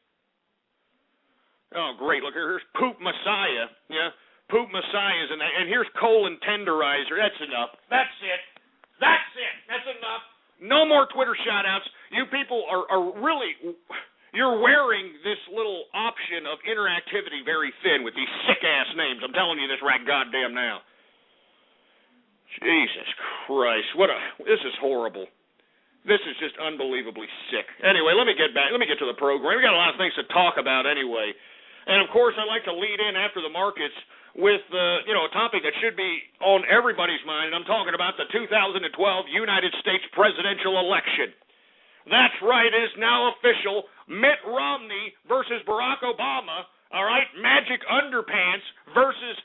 Oh, great. Look, here's Poop Messiah. Yeah, Poop Messiah's in that. And here's Colon Tenderizer. That's enough. That's it. That's it. That's enough. No more Twitter shout-outs. You people are really... You're wearing this little option of interactivity very thin with these sick-ass names. I'm telling you this right goddamn now. Jesus Christ. This is horrible. This is just unbelievably sick. Anyway, let me get to the program. We got a lot of things to talk about anyway. And, of course, I'd like to lead in after the markets with, a topic that should be on everybody's mind, and I'm talking about the 2012 United States presidential election. That's right, it is now official. Mitt Romney versus Barack Obama, all right? Magic Underpants versus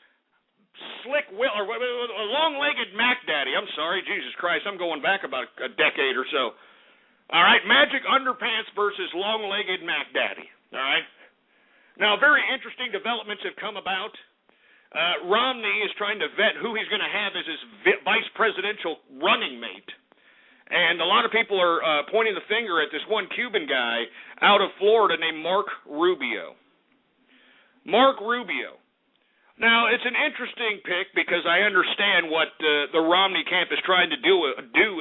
long-legged Mac Daddy. I'm sorry, Jesus Christ, I'm going back about a decade or so. All right, Magic Underpants versus long-legged Mac Daddy, all right? Now, very interesting developments have come about. Romney is trying to vet who he's going to have as his vice presidential running mate. And a lot of people are pointing the finger at this one Cuban guy out of Florida named Mark Rubio. Mark Rubio. Now, it's an interesting pick because I understand what the Romney camp is trying to do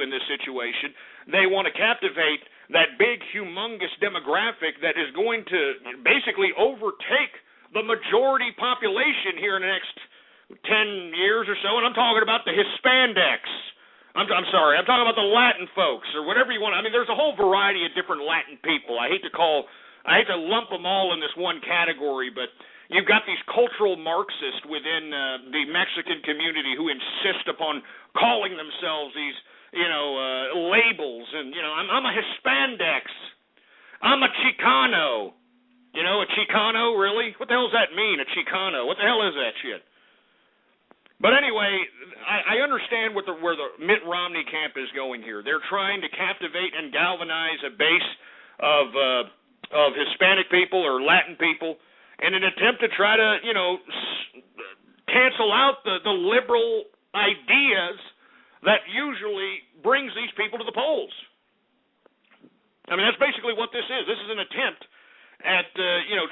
in this situation. They want to captivate that big, humongous demographic that is going to basically overtake the majority population here in the next 10 years or so, and I'm talking about the Hispanics. I'm sorry, I'm talking about the Latin folks or whatever you want. I mean, there's a whole variety of different Latin people. I hate to lump them all in this one category, but you've got these cultural Marxists within the Mexican community who insist upon calling themselves these, labels. And, I'm a Hispanic. I'm a Chicano. A Chicano, really? What the hell does that mean, a Chicano? What the hell is that shit? But anyway, I understand where the Mitt Romney camp is going here. They're trying to captivate and galvanize a base of Hispanic people or Latin people in an attempt to try to, cancel out the liberal ideas that usually brings these people to the polls. I mean, that's basically what this is. This is an attempt at,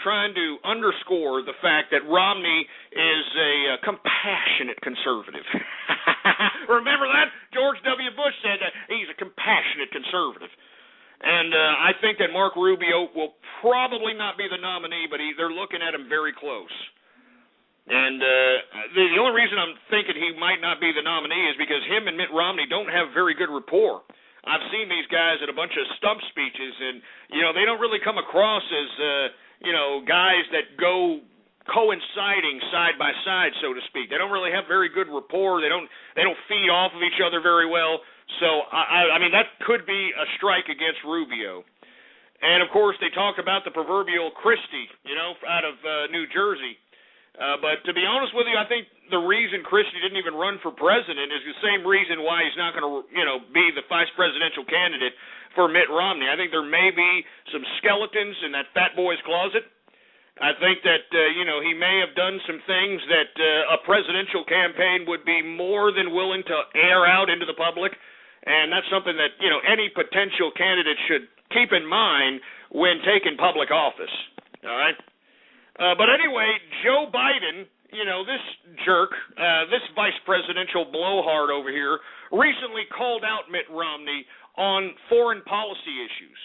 trying to underscore the fact that Romney is a compassionate conservative. Remember that? George W. Bush said that he's a compassionate conservative. And I think that Marco Rubio will probably not be the nominee, but they're looking at him very close. And the only reason I'm thinking he might not be the nominee is because him and Mitt Romney don't have very good rapport. I've seen these guys at a bunch of stump speeches, and, they don't really come across as, guys that go coinciding side by side, so to speak. They don't really have very good rapport. They don't feed off of each other very well. So, I mean, that could be a strike against Rubio. And, of course, they talk about the proverbial Christie, out of New Jersey. But to be honest with you, I think the reason Christie didn't even run for president is the same reason why he's not going to, be the vice presidential candidate for Mitt Romney. I think there may be some skeletons in that fat boy's closet. I think that, he may have done some things that a presidential campaign would be more than willing to air out into the public. And that's something that, any potential candidate should keep in mind when taking public office. All right? But anyway, Joe Biden, this jerk, this vice presidential blowhard over here, recently called out Mitt Romney on foreign policy issues.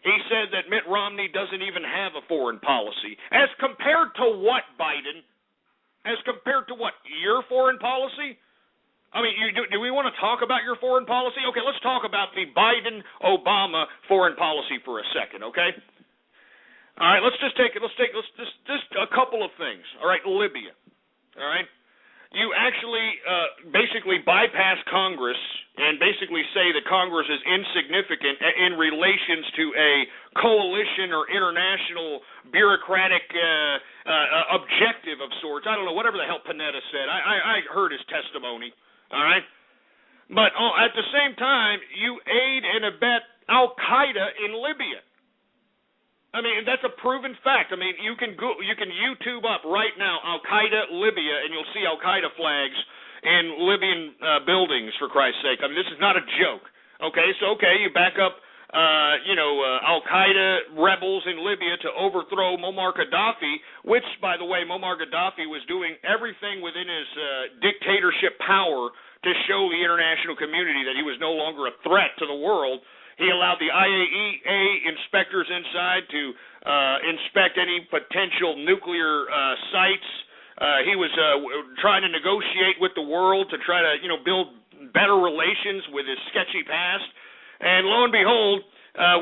He said that Mitt Romney doesn't even have a foreign policy. As compared to what, Biden? As compared to what? Your foreign policy? I mean, do we want to talk about your foreign policy? Okay, let's talk about the Biden-Obama foreign policy for a second, okay? All right, let's just a couple of things. All right, Libya. All right, you actually basically bypass Congress and basically say that Congress is insignificant in relations to a coalition or international bureaucratic objective of sorts. I don't know, whatever the hell Panetta said. I heard his testimony. All right, but at the same time, you aid and abet Al Qaeda in Libya. I mean, that's a proven fact. I mean, you can YouTube up right now Al Qaeda Libya, and you'll see Al Qaeda flags in Libyan buildings. For Christ's sake, I mean, this is not a joke. Okay, so you back up, Al Qaeda rebels in Libya to overthrow Muammar Gaddafi, which, by the way, Muammar Gaddafi was doing everything within his dictatorship power to show the international community that he was no longer a threat to the world. He allowed the IAEA inspectors inside to inspect any potential nuclear sites. He was trying to negotiate with the world to try to, build better relations with his sketchy past. And lo and behold,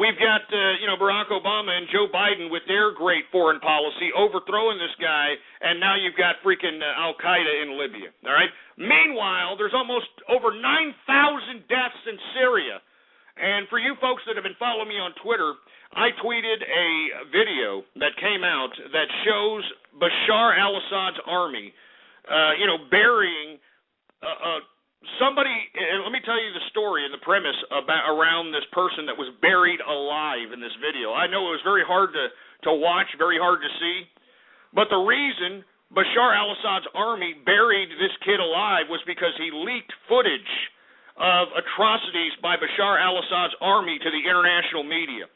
we've got, Barack Obama and Joe Biden with their great foreign policy overthrowing this guy, and now you've got freaking Al-Qaeda in Libya, all right? Meanwhile, there's almost over 9,000 deaths in Syria. And for you folks that have been following me on Twitter, I tweeted a video that came out that shows Bashar al-Assad's army, burying somebody. And let me tell you the story and the premise around this person that was buried alive in this video. I know it was very hard to watch, very hard to see, but the reason Bashar al-Assad's army buried this kid alive was because he leaked footage of atrocities by Bashar al-Assad's army to the international media.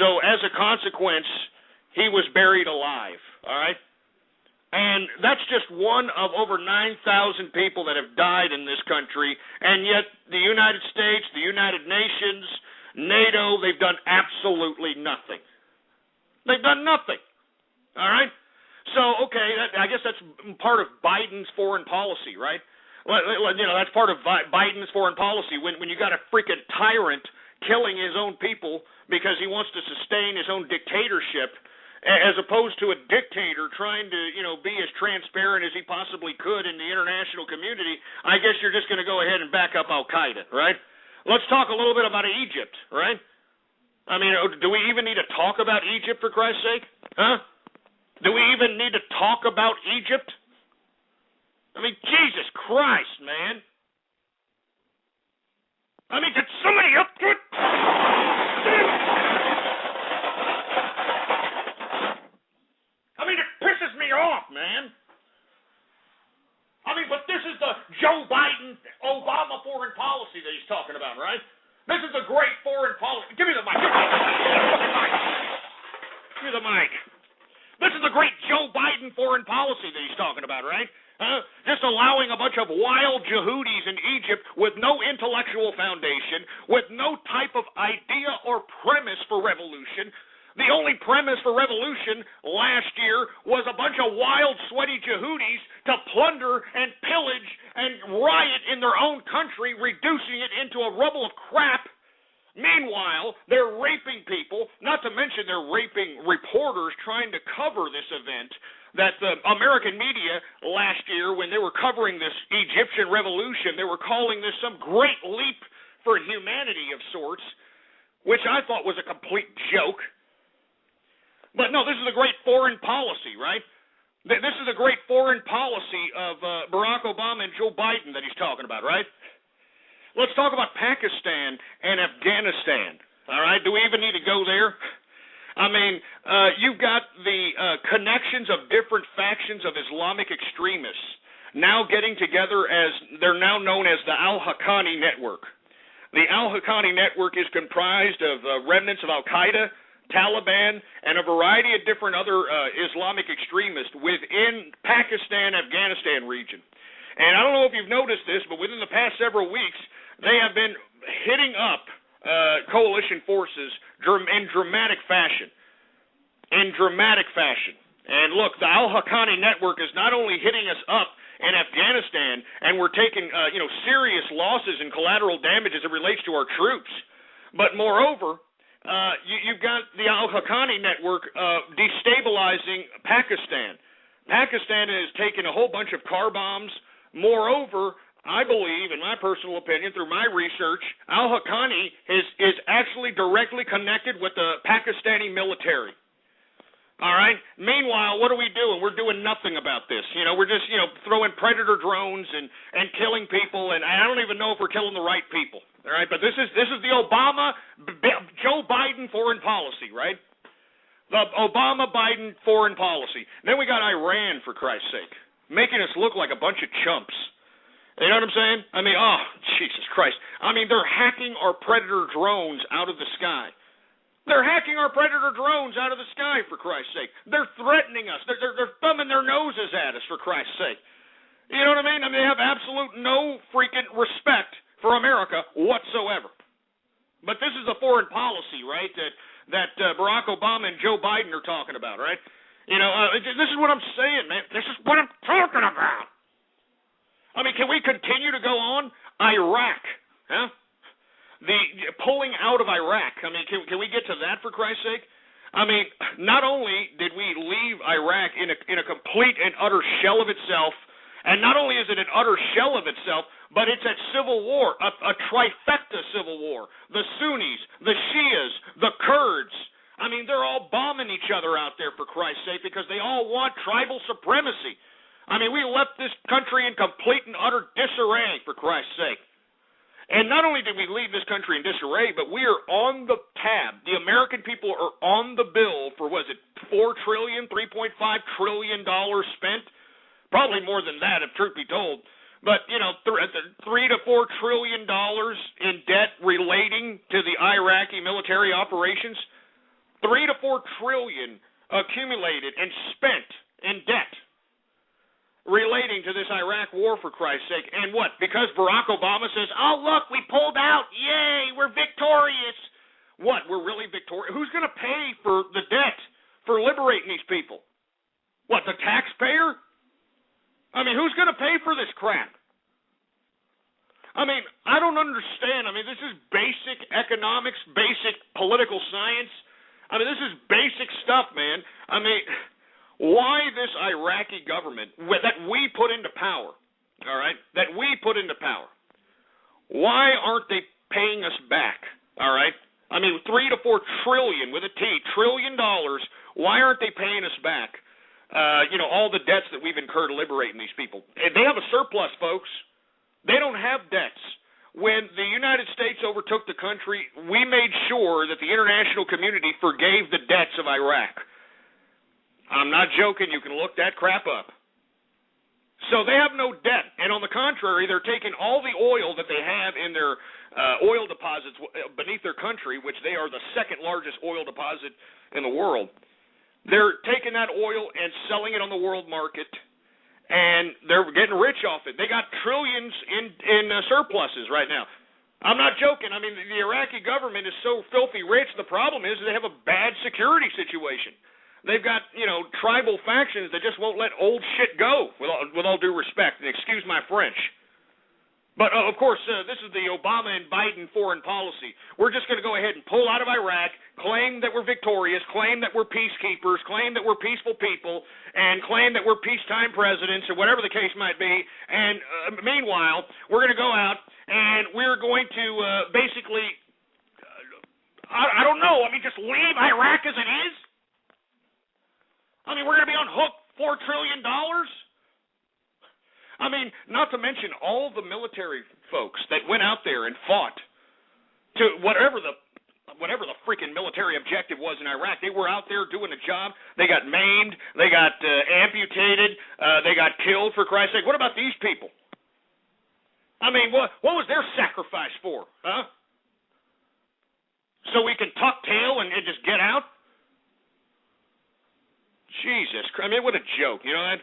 So as a consequence, he was buried alive, all right? And that's just one of over 9,000 people that have died in this country, and yet the United States, the United Nations, NATO, they've done absolutely nothing. They've done nothing. All right? So, okay, I guess that's part of Biden's foreign policy, right? You know, that's part of Biden's foreign policy. When you got a freaking tyrant killing his own people because he wants to sustain his own dictatorship, as opposed to a dictator trying to, you know, be as transparent as he possibly could in the international community, I guess you're just going to go ahead and back up Al-Qaeda, right? Let's talk a little bit about Egypt, right? I mean, do we even need to talk about Egypt, for Christ's sake? Huh? Do we even need to talk about Egypt? I mean, Jesus Christ, man. I mean, could somebody up to it? I mean, it pisses me off, man. I mean, but this is the Joe Biden, Obama foreign policy that he's talking about, right? This is a great foreign policy. Give me the mic. Give me the mic. This is the great Joe Biden foreign policy that he's talking about, right? Just allowing a bunch of wild Yehudis in Egypt with no intellectual foundation, with no type of idea or premise for revolution. The only premise for revolution last year was a bunch of wild, sweaty Yehudis to plunder and pillage and riot in their own country, reducing it into a rubble of crap. Meanwhile, they're raping people, not to mention they're raping reporters trying to cover this event that the American media last year, when they were covering this Egyptian revolution, they were calling this some great leap for humanity of sorts, which I thought was a complete joke. But no, this is a great foreign policy, right? This is a great foreign policy of Barack Obama and Joe Biden that he's talking about, right? Let's talk about Pakistan and Afghanistan, all right? Do we even need to go there? I mean, you've got the connections of different factions of Islamic extremists now getting together as they're now known as the Al-Haqqani Network. The Al-Haqqani Network is comprised of remnants of Al-Qaeda, Taliban, and a variety of different other Islamic extremists within Pakistan, Afghanistan region. And I don't know if you've noticed this, but within the past several weeks, they have been hitting up coalition forces in dramatic fashion. And look, the Al-Haqqani Network is not only hitting us up in Afghanistan, and we're taking serious losses and collateral damage as it relates to our troops, but moreover, you've got the Al-Haqqani Network destabilizing Pakistan. Pakistan has taken a whole bunch of car bombs. Moreover, I believe, in my personal opinion, through my research, Al-Haqqani is actually directly connected with the Pakistani military. All right? Meanwhile, what are we doing? We're doing nothing about this. We're just, throwing predator drones and killing people, and I don't even know if we're killing the right people. All right? But this is the Obama, Joe Biden foreign policy, right? The Obama-Biden foreign policy. Then we got Iran, for Christ's sake, making us look like a bunch of chumps. You know what I'm saying? I mean, oh, Jesus Christ. I mean, they're hacking our predator drones out of the sky. They're hacking our predator drones out of the sky, for Christ's sake. They're threatening us. They're thumbing their noses at us, for Christ's sake. You know what I mean? I mean, they have absolute no freaking respect for America whatsoever. But this is the foreign policy, right, that Barack Obama and Joe Biden are talking about, right? This is what I'm saying, man. This is what I'm talking about. I mean, can we continue to go on? Iraq, huh? The pulling out of Iraq. I mean, can we get to that, for Christ's sake? I mean, not only did we leave Iraq in a complete and utter shell of itself, and not only is it an utter shell of itself, but it's at civil war, a trifecta civil war. The Sunnis, the Shias, the Kurds. I mean, they're all bombing each other out there, for Christ's sake, because they all want tribal supremacy. I mean, we left this country in complete and utter disarray, for Christ's sake. And not only did we leave this country in disarray, but we are on the tab. The American people are on the bill for, was it $4 trillion, $3.5 trillion spent? Probably more than that, if truth be told. But, $3 to $4 trillion in debt relating to the Iraqi military operations. $3 to $4 trillion accumulated and spent in debt. relating to this Iraq war, for Christ's sake. And what? Because Barack Obama says, oh, look, we pulled out. Yay, we're victorious. What? We're really victorious? Who's going to pay for the debt for liberating these people? What, the taxpayer? I mean, who's going to pay for this crap? I mean, I don't understand. I mean, this is basic economics, basic political science. I mean, this is basic stuff, man. I mean, why this Iraqi government that we put into power, all right, that we put into power, why aren't they paying us back, all right? I mean, $3 to $4 trillion, with a T, trillion dollars, why aren't they paying us back, all the debts that we've incurred liberating these people? They have a surplus, folks. They don't have debts. When the United States overtook the country, we made sure that the international community forgave the debts of Iraq. I'm not joking. You can look that crap up. So they have no debt. And on the contrary, they're taking all the oil that they have in their oil deposits beneath their country, which they are the second largest oil deposit in the world. They're taking that oil and selling it on the world market, and they're getting rich off it. They got trillions in surpluses right now. I'm not joking. I mean, the Iraqi government is so filthy rich. The problem is they have a bad security situation. They've got, tribal factions that just won't let old shit go, with all due respect, and excuse my French. But, of course, this is the Obama and Biden foreign policy. We're just going to go ahead and pull out of Iraq, claim that we're victorious, claim that we're peacekeepers, claim that we're peaceful people, and claim that we're peacetime presidents, or whatever the case might be. And meanwhile, we're going to go out, and we're going to basically, I don't know, just leave Iraq as it is? I mean, we're going to be on hook $4 trillion? I mean, not to mention all the military folks that went out there and fought to whatever the freaking military objective was in Iraq. They were out there doing a job. They got maimed. They got amputated. They got killed, for Christ's sake. What about these people? I mean, what was their sacrifice for, huh? So we can tuck tail and just get out? Jesus Christ. I mean, what a joke. You know that?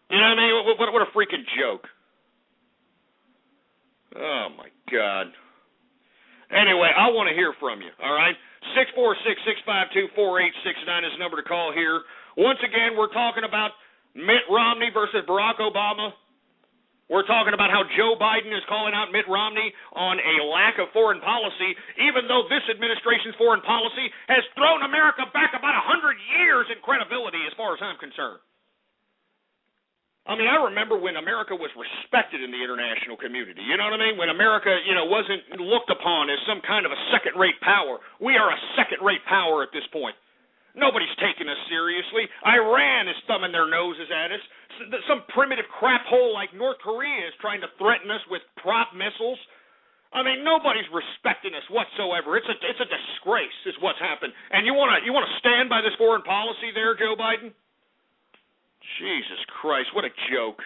You know what I mean? What a freaking joke. Oh, my God. Anyway, I want to hear from you, all right? 646-652-4869 is the number to call here. Once again, we're talking about Mitt Romney versus Barack Obama. We're talking about how Joe Biden is calling out Mitt Romney on a lack of foreign policy, even though this administration's foreign policy has thrown America back about 100 years in credibility as far as I'm concerned. I mean, I remember when America was respected in the international community. You know what I mean? When America, wasn't looked upon as some kind of a second-rate power. We are a second-rate power at this point. Nobody's taking us seriously. Iran is thumbing their noses at us. Some primitive crap hole like North Korea is trying to threaten us with prop missiles. I mean, nobody's respecting us whatsoever. It's a disgrace is what's happened. And you want to stand by this foreign policy there, Joe Biden? Jesus Christ, what a joke.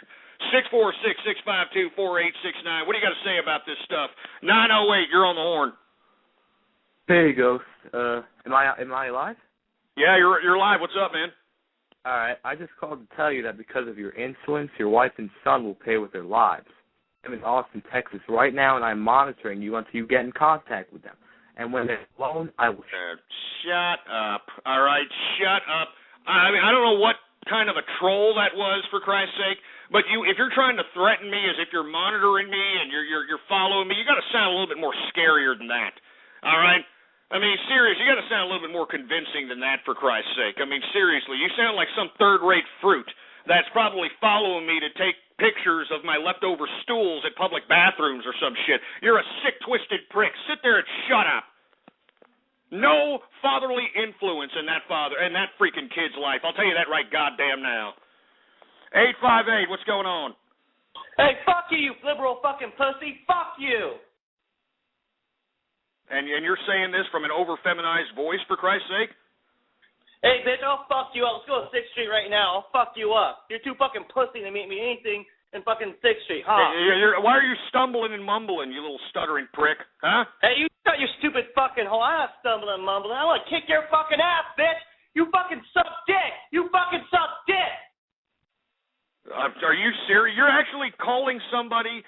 646-652-4869. What do you got to say about this stuff? 908, you're on the horn. There you go. Am I live? Yeah, you're live. What's up, man? All right. I just called to tell you that because of your influence, your wife and son will pay with their lives. I'm in Austin, Texas right now, and I'm monitoring you until you get in contact with them. And when they're alone, I will... Shut up. All right, shut up. I mean, I don't know what kind of a troll that was, for Christ's sake, but if you're trying to threaten me as if you're monitoring me and you're following me, you got to sound a little bit more scarier than that. All right? I mean, seriously, you got to sound a little bit more convincing than that, for Christ's sake. I mean, seriously, you sound like some third-rate fruit that's probably following me to take pictures of my leftover stools at public bathrooms or some shit. You're a sick, twisted prick. Sit there and shut up. No fatherly influence in that freaking kid's life. I'll tell you that right goddamn now. 858, what's going on? Hey, fuck you, you liberal fucking pussy. Fuck you. And you're saying this from an over-feminized voice, for Christ's sake? Hey, bitch, I'll fuck you up. Let's go to 6th Street right now. I'll fuck you up. You're too fucking pussy to make me anything in fucking 6th Street, huh? Hey, why are you stumbling and mumbling, you little stuttering prick, huh? Hey, you got your stupid fucking hole. I'm not stumbling and mumbling. I want to kick your fucking ass, bitch. You fucking suck dick. You fucking suck dick. calling somebody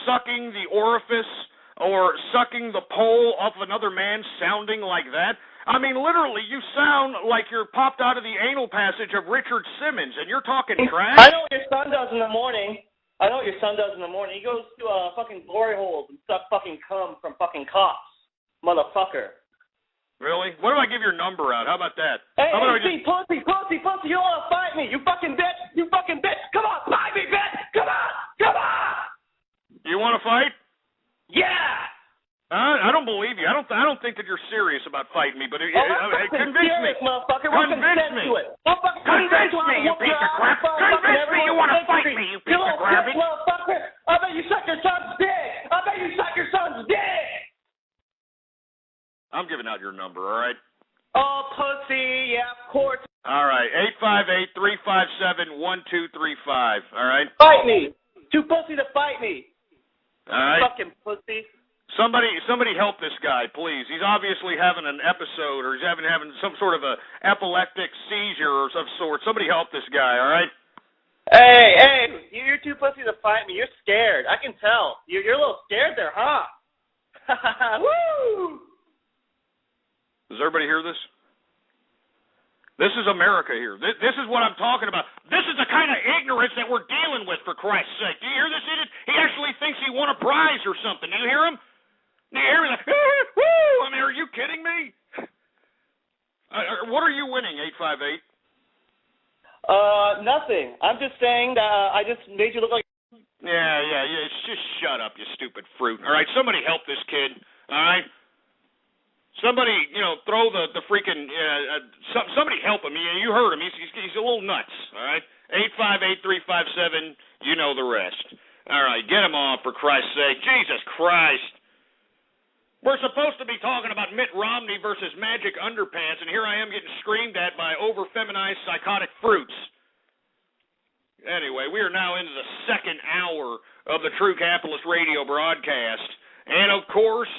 sucking the orifice or sucking the pole off of another man sounding like that? I mean, literally, you sound like you're popped out of the anal passage of Richard Simmons, and you're talking trash? I know what your son does in the morning. He goes to fucking glory holes and sucks fucking cum from fucking cops. Motherfucker. Really? What if I give your number out? How about that? Hey, How about pussy, you want to fight me? You fucking bitch! Come on, fight me, bitch! Come on! You want to fight? Yeah! I don't believe you. I don't think that you're serious about fighting me, but convince me. Motherfucker. Convince me. Convince me, you piece of crap. Convince me you want to fight me, you piece of garbage. Motherfucker. I bet you suck your son's dick. I'm giving out your number, all right? Oh, pussy. Yeah, of course. All right, 858-357-1235, all right? Fight me. Too pussy to fight me. All right. Fucking pussy. Somebody help this guy, please. He's obviously having an episode, or he's having some sort of a epileptic seizure of sorts. Somebody help this guy, all right? Hey, you're too pussy to fight me. You're scared. I can tell. You're a little scared there, huh? Woo! Does everybody hear this? This is America here. This is what I'm talking about. This is the kind of ignorance that we're dealing with, for Christ's sake. Do you hear this idiot? He actually thinks he won a prize or something. Do you hear him? Do you hear me? Like, woo! I mean, are you kidding me? What are you winning, 858? Nothing. I'm just saying that I just made you look like... Yeah. Just shut up, you stupid fruit. All right, somebody help this kid. All right? Somebody, throw the freaking, somebody help him. You heard him. He's a little nuts, all right? 858-357, you know the rest. All right, get him off, for Christ's sake. Jesus Christ. We're supposed to be talking about Mitt Romney versus Magic Underpants, and here I am getting screamed at by over-feminized psychotic fruits. Anyway, we are now into the second hour of the True Capitalist Radio broadcast. And, of course,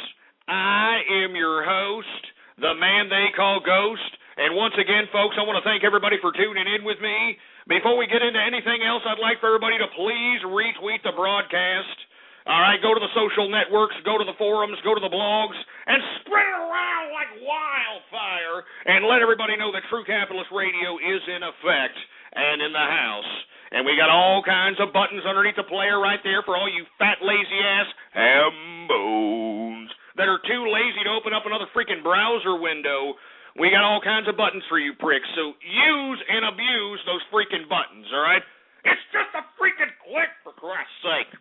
I am your host, the man they call Ghost. And once again, folks, I want to thank everybody for tuning in with me. Before we get into anything else, I'd like for everybody to please retweet the broadcast. All right, go to the social networks, go to the forums, go to the blogs, and spread it around like wildfire, and let everybody know that True Capitalist Radio is in effect and in the house. And we got all kinds of buttons underneath the player right there for all you fat, lazy-ass hambos that are too lazy to open up another freaking browser window. We got all kinds of buttons for you pricks, so use and abuse those freaking buttons, all right? It's just a freaking click, for Christ's sake.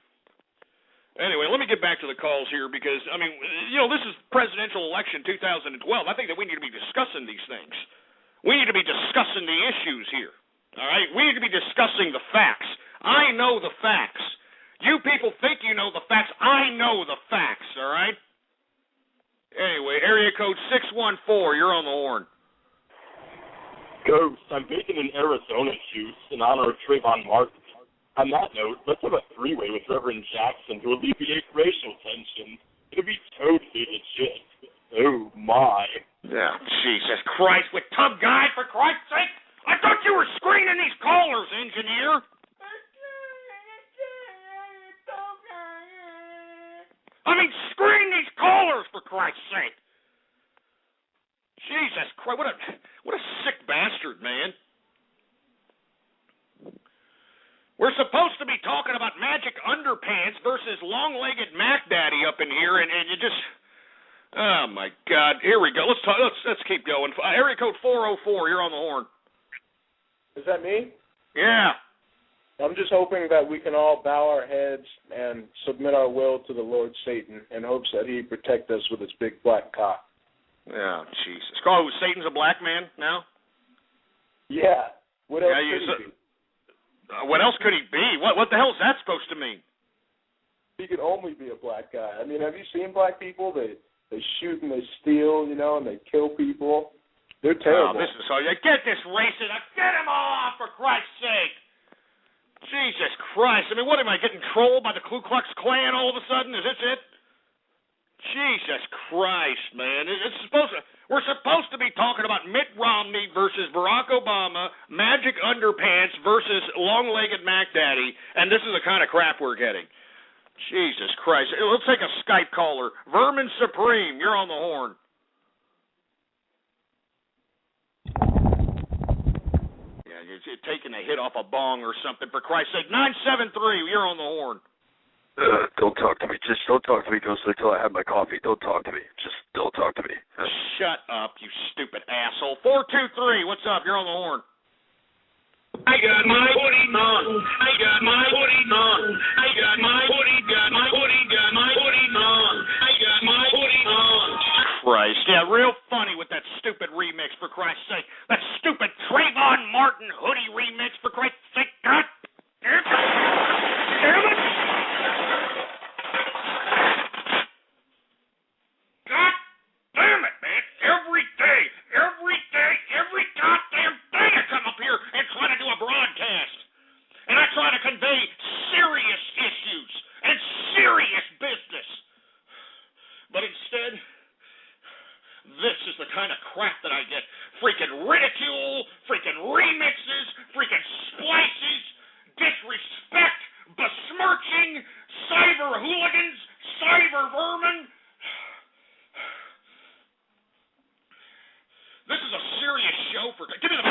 Anyway, let me get back to the calls here because, I mean, this is presidential election 2012. I think that we need to be discussing these things. We need to be discussing the issues here, all right? We need to be discussing the facts. I know the facts. You people think you know the facts. I know the facts, all right? Anyway, area code 614, you're on the horn. Ghost, I'm baking an Arizona juice in honor of Trayvon Martin. On that note, let's have a three-way with Reverend Jackson to alleviate racial tension. It'll be totally legit. Oh, my. Yeah, Jesus Christ, with Tub Guy, for Christ's sake! I thought you were screening these callers, engineer! I mean, screen these callers, for Christ's sake! Jesus Christ, what a sick bastard, man. We're supposed to be talking about Magic Underpants versus Long-Legged Mac Daddy up in here, and you just... Oh, my God. Here we go. Let's keep going. Area code 404, you're on the horn. Is that me? Yeah. I'm just hoping that we can all bow our heads and submit our will to the Lord Satan in hopes that he protect us with his big black cock. Oh, Jesus. Oh, Satan's a black man now? Yeah. What else could he be? What else could he be? What the hell is that supposed to mean? He could only be a black guy. I mean, have you seen black people? They shoot and they steal, and they kill people. They're terrible. Oh, this is so. Get this racist. Get him off, for Christ's sake. Jesus Christ. I mean, what am I, getting trolled by the Ku Klux Klan all of a sudden? Is this it? Jesus Christ, man. We're supposed to be talking about Mitt Romney versus Barack Obama, Magic Underpants versus Long-Legged Mac Daddy, and this is the kind of crap we're getting. Jesus Christ. Let's take a Skype caller. Vermin Supreme, you're on the horn. Yeah, you're taking a hit off a bong or something, for Christ's sake. 973, you're on the horn. Don't talk to me. Just don't talk to me, Ghostly, until I have my coffee. Don't talk to me. Just don't talk to me. Shut up, you stupid asshole. 423, what's up? You're on the horn. I got my hoodie on. I got my hoodie on. I got my hoodie, got my hoodie, got my hoodie on. I got my hoodie on. Christ, yeah, real funny with that stupid remix, for Christ's sake. That stupid Trayvon Martin hoodie remix, for Christ's sake. God damn it! God damn it, man. Every goddamn day I come up here and try to do a broadcast. And I try to convey serious issues and serious business. But instead, this is the kind of crap that I get. Freaking ridicule, freaking remixes, freaking splices, disrespect, besmirching, cyber hooligans, cyber vermin. This is a serious show for... Give me the...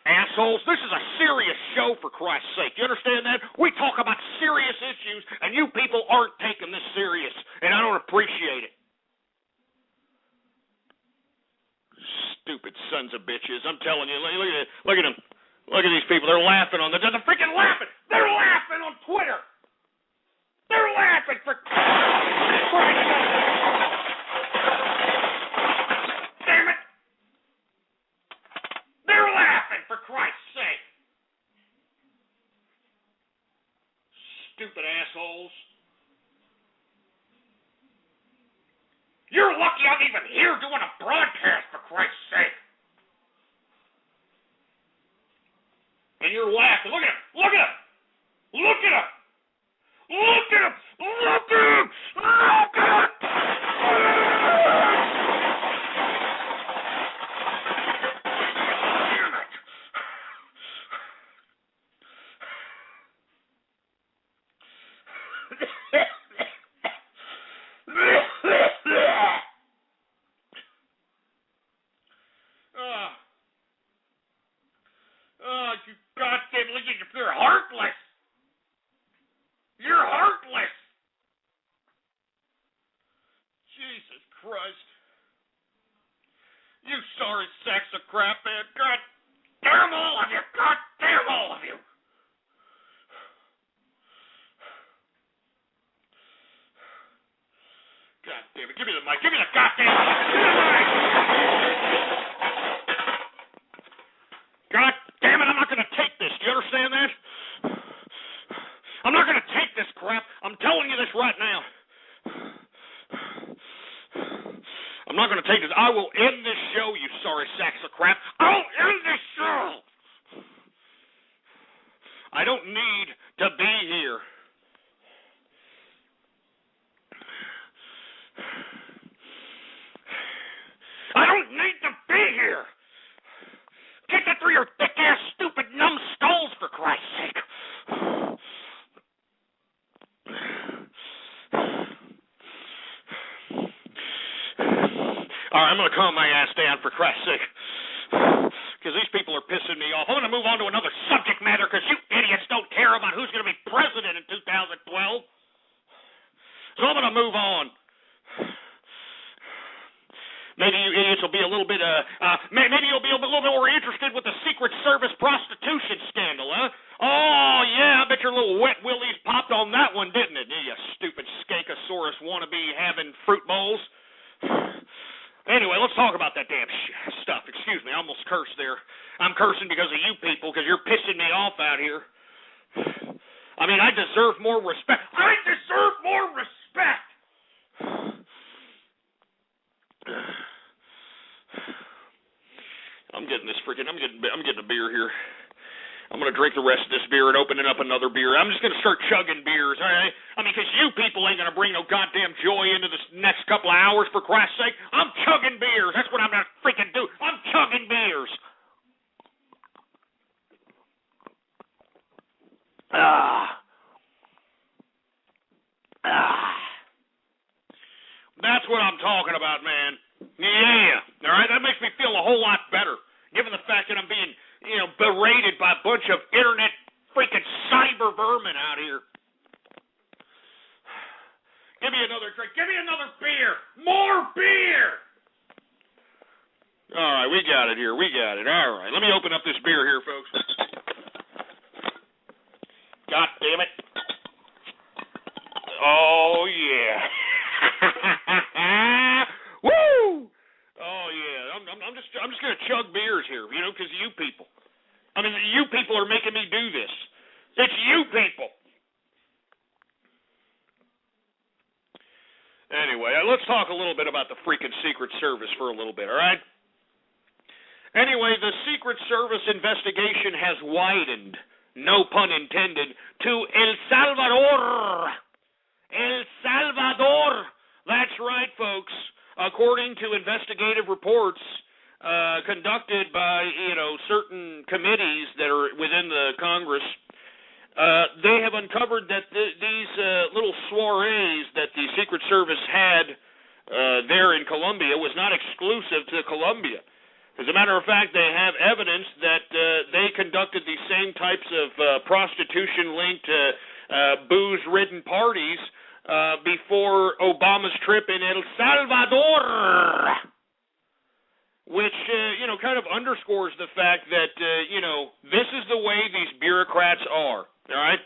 Assholes, this is a serious show, for Christ's sake. You understand that? We talk about serious issues, and you people aren't taking this serious, and I don't appreciate it. Stupid sons of bitches. I'm telling you, look at them. Look at these people. They're laughing on the... They're freaking laughing. They're laughing on Twitter. They're laughing for... Damn it! They're laughing, for Christ's sake! Stupid assholes. You're lucky I'm even here doing a broadcast, for Christ's sake. And you're laughing. Look at him! Look at him! Look at him! Look at him! Look at him! Look at him! You goddamn, you're heartless. You're heartless. Jesus Christ. You sorry sacks of crap, man. God damn all of you. God damn all of you. God damn it. Give me the mic. Give me the goddamn mic. Give me the mic. God damn it. I'm not going to take this. Do you understand that? I'm not going to take this crap. I'm telling you this right now. I'm not going to take this. I will end this show, you sorry sacks of crap. I'll end this show. I don't need to be here. I don't need to be here. Get that through your thick-ass, stupid, numbskulls, for Christ's sake. All right, I'm going to calm my ass down, for Christ's sake, because these people are pissing me off. I'm going to move on to another subject matter, because you idiots don't care about who's going to be president in 2012. So I'm going to move on. Maybe you idiots will be a little bit, maybe you'll be a little bit more interested with the Secret Service prostitution scandal, huh? Oh, yeah, I bet your little wet willies popped on that one, didn't it? You stupid Skankosaurus wannabe having fruit bowls. Anyway, let's talk about that damn stuff. Excuse me, I almost cursed there. I'm cursing because of you people, because you're pissing me off out here. I mean, I deserve more respect. I deserve more respect! I'm getting a beer here. I'm going to drink the rest of this beer and open it up another beer. I'm just going to start chugging beers, all right? I mean, because you people ain't going to bring no goddamn joy into this next couple of hours, for Christ's sake. I'm chugging beers. That's what I'm going to freaking do. I'm chugging beers. That's what I'm talking about, man. Yeah, all right? That makes me feel a whole lot better, given the fact that I'm being, berated by a bunch of internet freaking cyber vermin out here. Give me another drink. Give me another beer. More beer. All right, we got it here. We got it. All right, let me open up this beer here, folks. God damn it. Oh, yeah. Woo! Oh, yeah. I'm just going to chug beers here, because you people. I mean, you people are making me do this. It's you people. Anyway, let's talk a little bit about the freaking Secret Service for a little bit, all right? Anyway, the Secret Service investigation has widened, no pun intended, to El Salvador. El Salvador. That's right, folks. According to investigative reports conducted by, certain committees that are within the Congress, they have uncovered that these little soirees that the Secret Service had there in Colombia was not exclusive to Colombia. As a matter of fact, they have evidence that they conducted the same types of prostitution-linked, booze-ridden parties before Obama's trip in El Salvador, which, kind of underscores the fact that, this is the way these bureaucrats are, all right?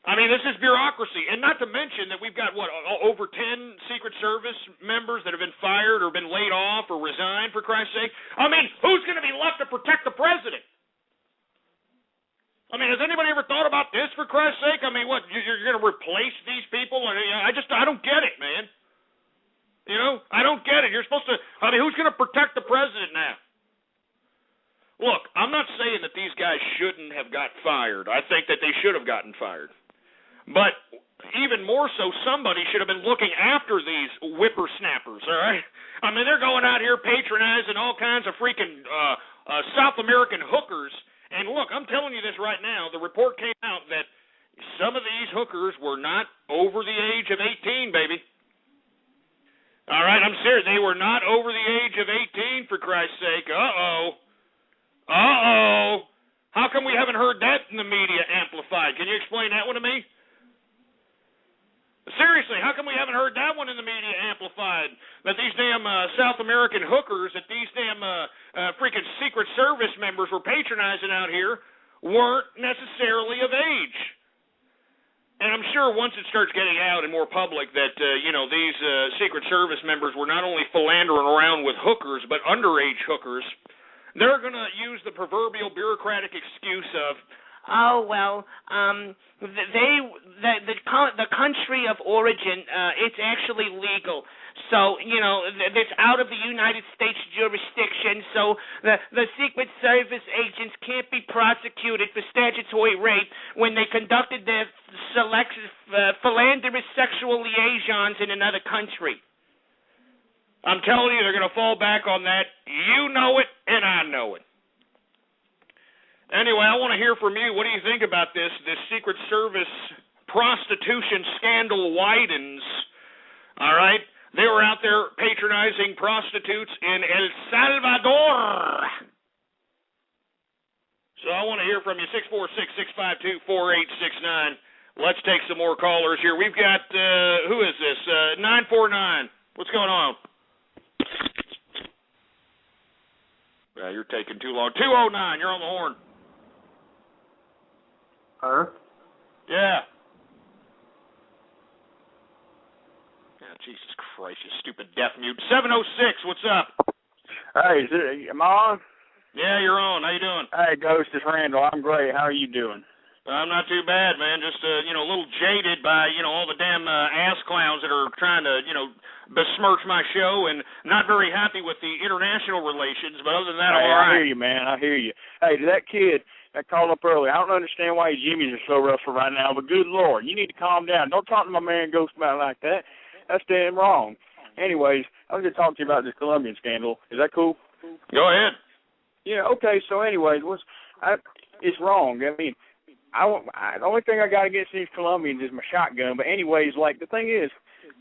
I mean, this is bureaucracy, and not to mention that we've got, over 10 Secret Service members that have been fired or been laid off or resigned, for Christ's sake. I mean, who's going to be left to protect the president? I mean, has anybody ever thought about this, for Christ's sake? I mean, what, you're going to replace these people? I don't get it, man. I don't get it. You're supposed to, who's going to protect the president now? Look, I'm not saying that these guys shouldn't have got fired. I think that they should have gotten fired. But even more so, somebody should have been looking after these whippersnappers, all right? I mean, they're going out here patronizing all kinds of freaking South American hookers. And look, I'm telling you this right now. The report came out that some of these hookers were not over the age of 18, baby. All right, I'm serious. They were not over the age of 18, for Christ's sake. Uh-oh. How come we haven't heard that in the media amplified? Can you explain that one to me? Seriously, how come we haven't heard that one in the media amplified? That these damn South American hookers, that these damn freaking Secret Service members were patronizing out here weren't necessarily of age. And I'm sure once it starts getting out and more public that, these Secret Service members were not only philandering around with hookers, but underage hookers, they're going to use the proverbial bureaucratic excuse of, the country of origin, it's actually legal. So, it's out of the United States jurisdiction, so the Secret Service agents can't be prosecuted for statutory rape when they conducted their philanderous sexual liaisons in another country. I'm telling you, they're going to fall back on that. You know it, and I know it. Anyway, I want to hear from you. What do you think about this? This Secret Service prostitution scandal widens. All right? They were out there patronizing prostitutes in El Salvador. So I want to hear from you. 646-652-4869. Let's take some more callers here. We've got, who is this? 949. What's going on? You're taking too long. 209, you're on the horn. Yeah. Oh, Jesus Christ, you stupid deaf mute. 706, what's up? Hey, am I on? Yeah, you're on. How you doing? Hey, Ghost, it's Randall. I'm great. How are you doing? I'm not too bad, man. Just, a little jaded by, all the damn ass clowns that are trying to, besmirch my show, and not very happy with the international relations, but other than that, I'm all right. I hear you, man. I hear you. Hey, to that kid, that called up earlier. I don't understand why your jimmies are so rough for right now, but good Lord, you need to calm down. Don't talk to my man Ghost about it like that. That's damn wrong. Anyways, I was going to talk to you about this Colombian scandal. Is that cool? Go ahead. Yeah, okay, so anyways, it's wrong. I mean, the only thing I got against these Colombians is my shotgun, but anyways, like, the thing is,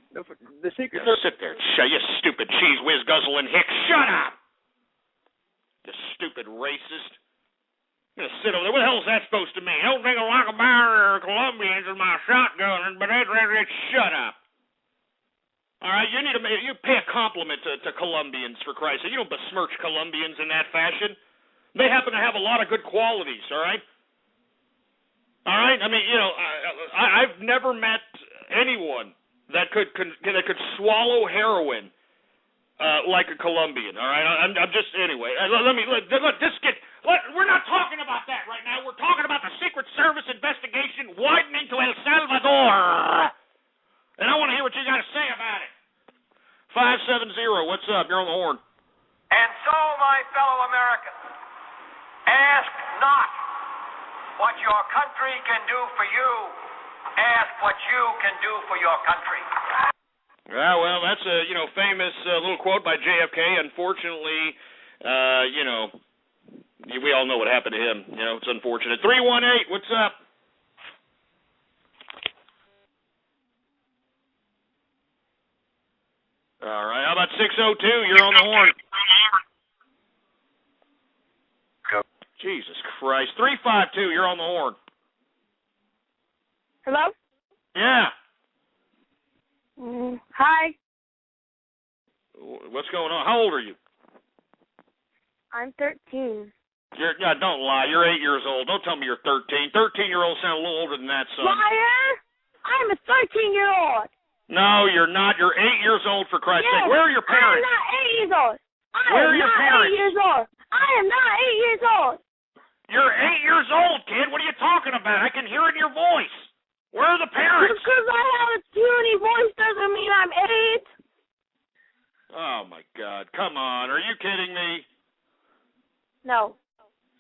the Secret Service... Sit there, you stupid cheese whiz guzzling hick. Shut up! You stupid racist. I'm going to sit over there. What the hell is that supposed to mean? I don't think I like about Colombians with my shotgun, but shut up. All right, you pay a compliment to Colombians, for Christ's sake. You don't besmirch Colombians in that fashion. They happen to have a lot of good qualities, all right? All right? I mean, I've never met anyone that could swallow heroin like a Colombian, all right? I'm just, anyway, we're not talking about that right now. We're talking about the Secret Service investigation widening to El Salvador. And I want to hear what you got to say about it. 570, what's up? You're on the horn. And so, my fellow Americans, ask not what your country can do for you. Ask what you can do for your country. Yeah, well, that's a famous little quote by JFK. Unfortunately, we all know what happened to him. It's unfortunate. 318, what's up? All right, how about 602? You're on the horn. Yep. Jesus Christ. 352, you're on the horn. Hello? Yeah. Hi. What's going on? How old are you? I'm 13. Don't lie. You're 8 years old. Don't tell me you're 13. 13-year-olds sound a little older than that, son. Liar! I'm a 13-year-old. No, you're not. You're 8 years old, for Christ's sake. Where are your parents? I'm not 8 years old. Where are your parents? 8 years old. I am not 8 years old. You're 8 years old, kid. What are you talking about? I can hear it in your voice. Where are the parents? Because I have a puny voice doesn't mean I'm 8. Oh, my God. Come on. Are you kidding me? No.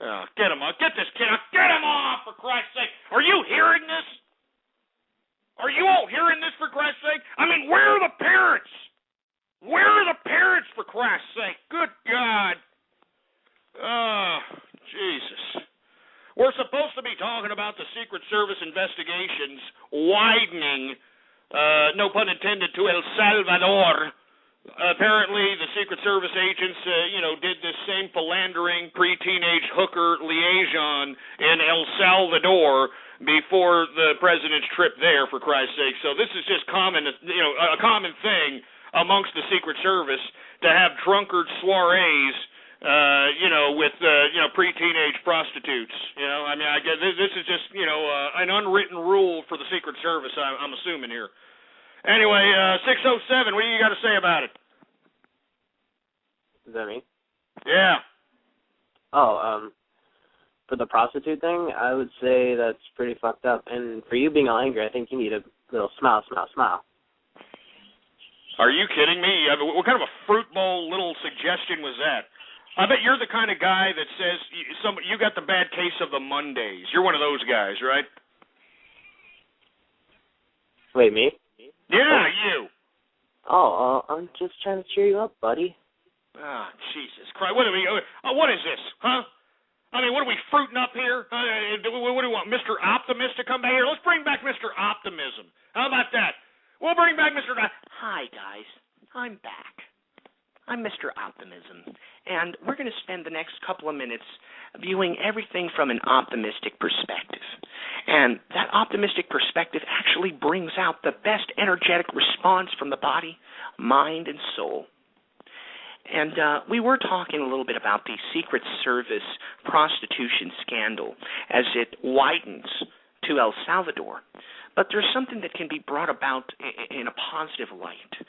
Oh, get him off. Get this kid off. Get him off, for Christ's sake. Are you hearing this? Are you all hearing this, for Christ's sake? I mean, where are the parents? Where are the parents, for Christ's sake? Good God. Oh, Jesus. We're supposed to be talking about the Secret Service investigations widening, no pun intended, to El Salvador. Apparently, the Secret Service agents, did this same philandering pre-teenage hooker liaison in El Salvador before the president's trip there, for Christ's sake. So this is just common, a common thing amongst the Secret Service to have drunkard soirees, with pre-teenage prostitutes. I mean, I guess this is just an unwritten rule for the Secret Service. I'm assuming here. Anyway, 607. What do you got to say about it? Is that me? Yeah. Oh, for the prostitute thing, I would say that's pretty fucked up. And for you being all angry, I think you need a little smile. Are you kidding me? I mean, what kind of a fruit bowl little suggestion was that? I bet you're the kind of guy that says you got the bad case of the Mondays. You're one of those guys, right? Wait, me? Yeah, you. Oh, I'm just trying to cheer you up, buddy. Ah, Jesus Christ. What is this, huh? I mean, what are we fruiting up here? What do we want, Mr. Optimist to come back here? Let's bring back Mr. Optimism. How about that? We'll bring back Mr. Hi, guys. I'm back. I'm Mr. Optimism, and we're going to spend the next couple of minutes viewing everything from an optimistic perspective. And that optimistic perspective actually brings out the best energetic response from the body, mind, and soul. And we were talking a little bit about the Secret Service prostitution scandal as it widens to El Salvador. But there's something that can be brought about in a positive light.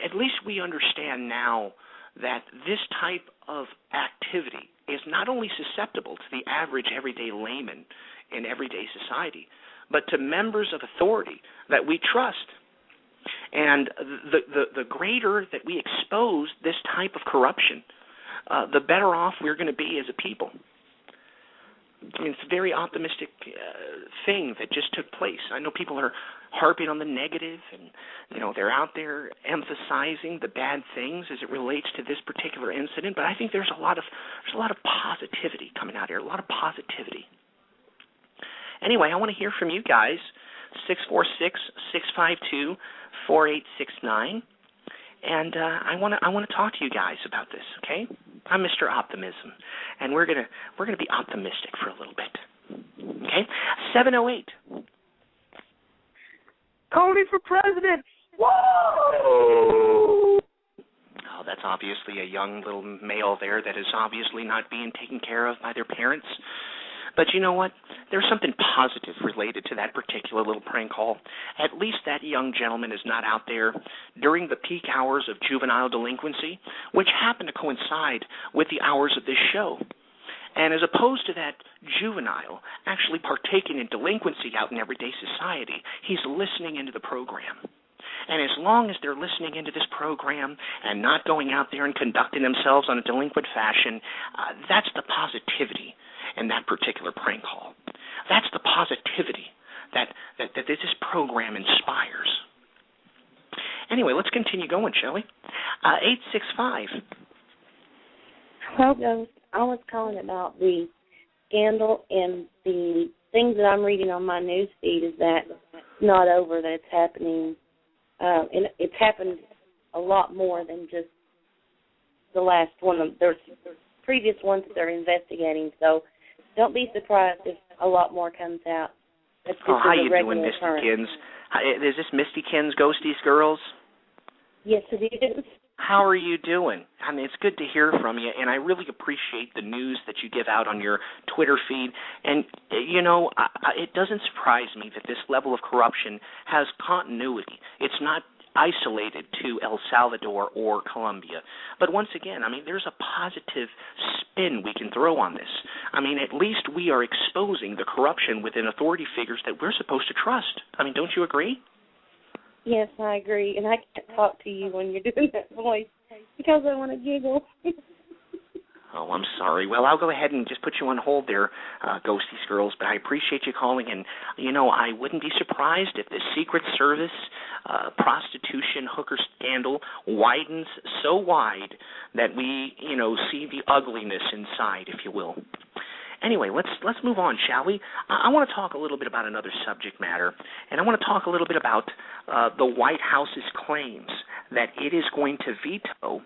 At least we understand now that this type of activity is not only susceptible to the average everyday layman in everyday society, but to members of authority that we trust. And the greater that we expose this type of corruption, the better off we're going to be as a people. I mean, it's a very optimistic thing that just took place. I know people are harping on the negative, and they're out there emphasizing the bad things as it relates to this particular incident. But I think there's a lot of positivity coming out here. A lot of positivity. Anyway, I want to hear from you guys. 646-652-4869. And I want to talk to you guys about this, okay? I'm Mr. Optimism, and we're gonna be optimistic for a little bit, okay? 708. Tony for president. Whoa! Oh, that's obviously a young little male there that is obviously not being taken care of by their parents. But you know what? There's something positive related to that particular little prank call. At least that young gentleman is not out there during the peak hours of juvenile delinquency, which happen to coincide with the hours of this show. And as opposed to that juvenile actually partaking in delinquency out in everyday society, he's listening into the program. And as long as they're listening into this program and not going out there and conducting themselves on a delinquent fashion, that's the positivity in that particular prank call. That's the positivity that this program inspires. Anyway, let's continue going, shall we? 865. Well, I was calling about the scandal, and the things that I'm reading on my news feed is that it's not over, that it's happening. And it's happened a lot more than just the last one. There's previous ones that they're investigating, so don't be surprised if a lot more comes out. How you doing, Misty Kins? Is this Misty Kins, Ghosties Girls? Yes, it is. How are you doing? I mean, it's good to hear from you, and I really appreciate the news that you give out on your Twitter feed. And, it doesn't surprise me that this level of corruption has continuity. It's not isolated to El Salvador or Colombia. But once again, I mean, there's a positive spin we can throw on this. I mean, at least we are exposing the corruption within authority figures that we're supposed to trust. I mean, don't you agree? Yes, I agree. And I can't talk to you when you're doing that voice because I want to giggle. Oh, I'm sorry. Well, I'll go ahead and just put you on hold there, Ghosties Girls, but I appreciate you calling. And, I wouldn't be surprised if the Secret Service prostitution hooker scandal widens so wide that we, see the ugliness inside, if you will. Anyway, let's move on, shall we? I want to talk a little bit about another subject matter, and I want to talk a little bit about the White House's claims that it is going to veto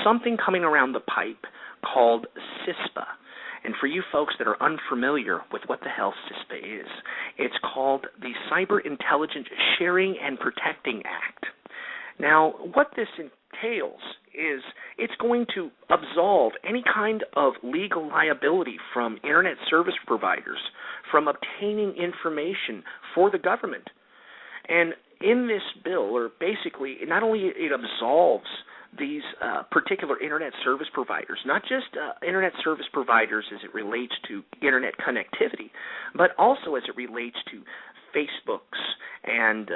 something coming around the pipe called CISPA. And for you folks that are unfamiliar with what the hell CISPA is, it's called the Cyber Intelligence Sharing and Protecting Act. Now, what this entails is it's going to absolve any kind of legal liability from Internet service providers from obtaining information for the government. And in this bill, or basically, not only it absolves these particular Internet service providers, not just Internet service providers as it relates to Internet connectivity, but also as it relates to Facebooks and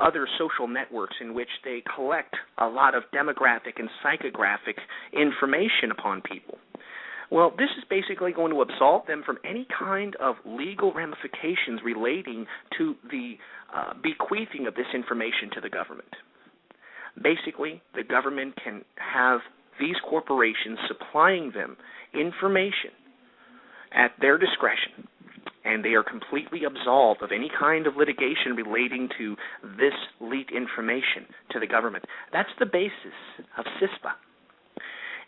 other social networks in which they collect a lot of demographic and psychographic information upon people. Well, this is basically going to absolve them from any kind of legal ramifications relating to the bequeathing of this information to the government. Basically, the government can have these corporations supplying them information at their discretion, and they are completely absolved of any kind of litigation relating to this leaked information to the government. That's the basis of CISPA.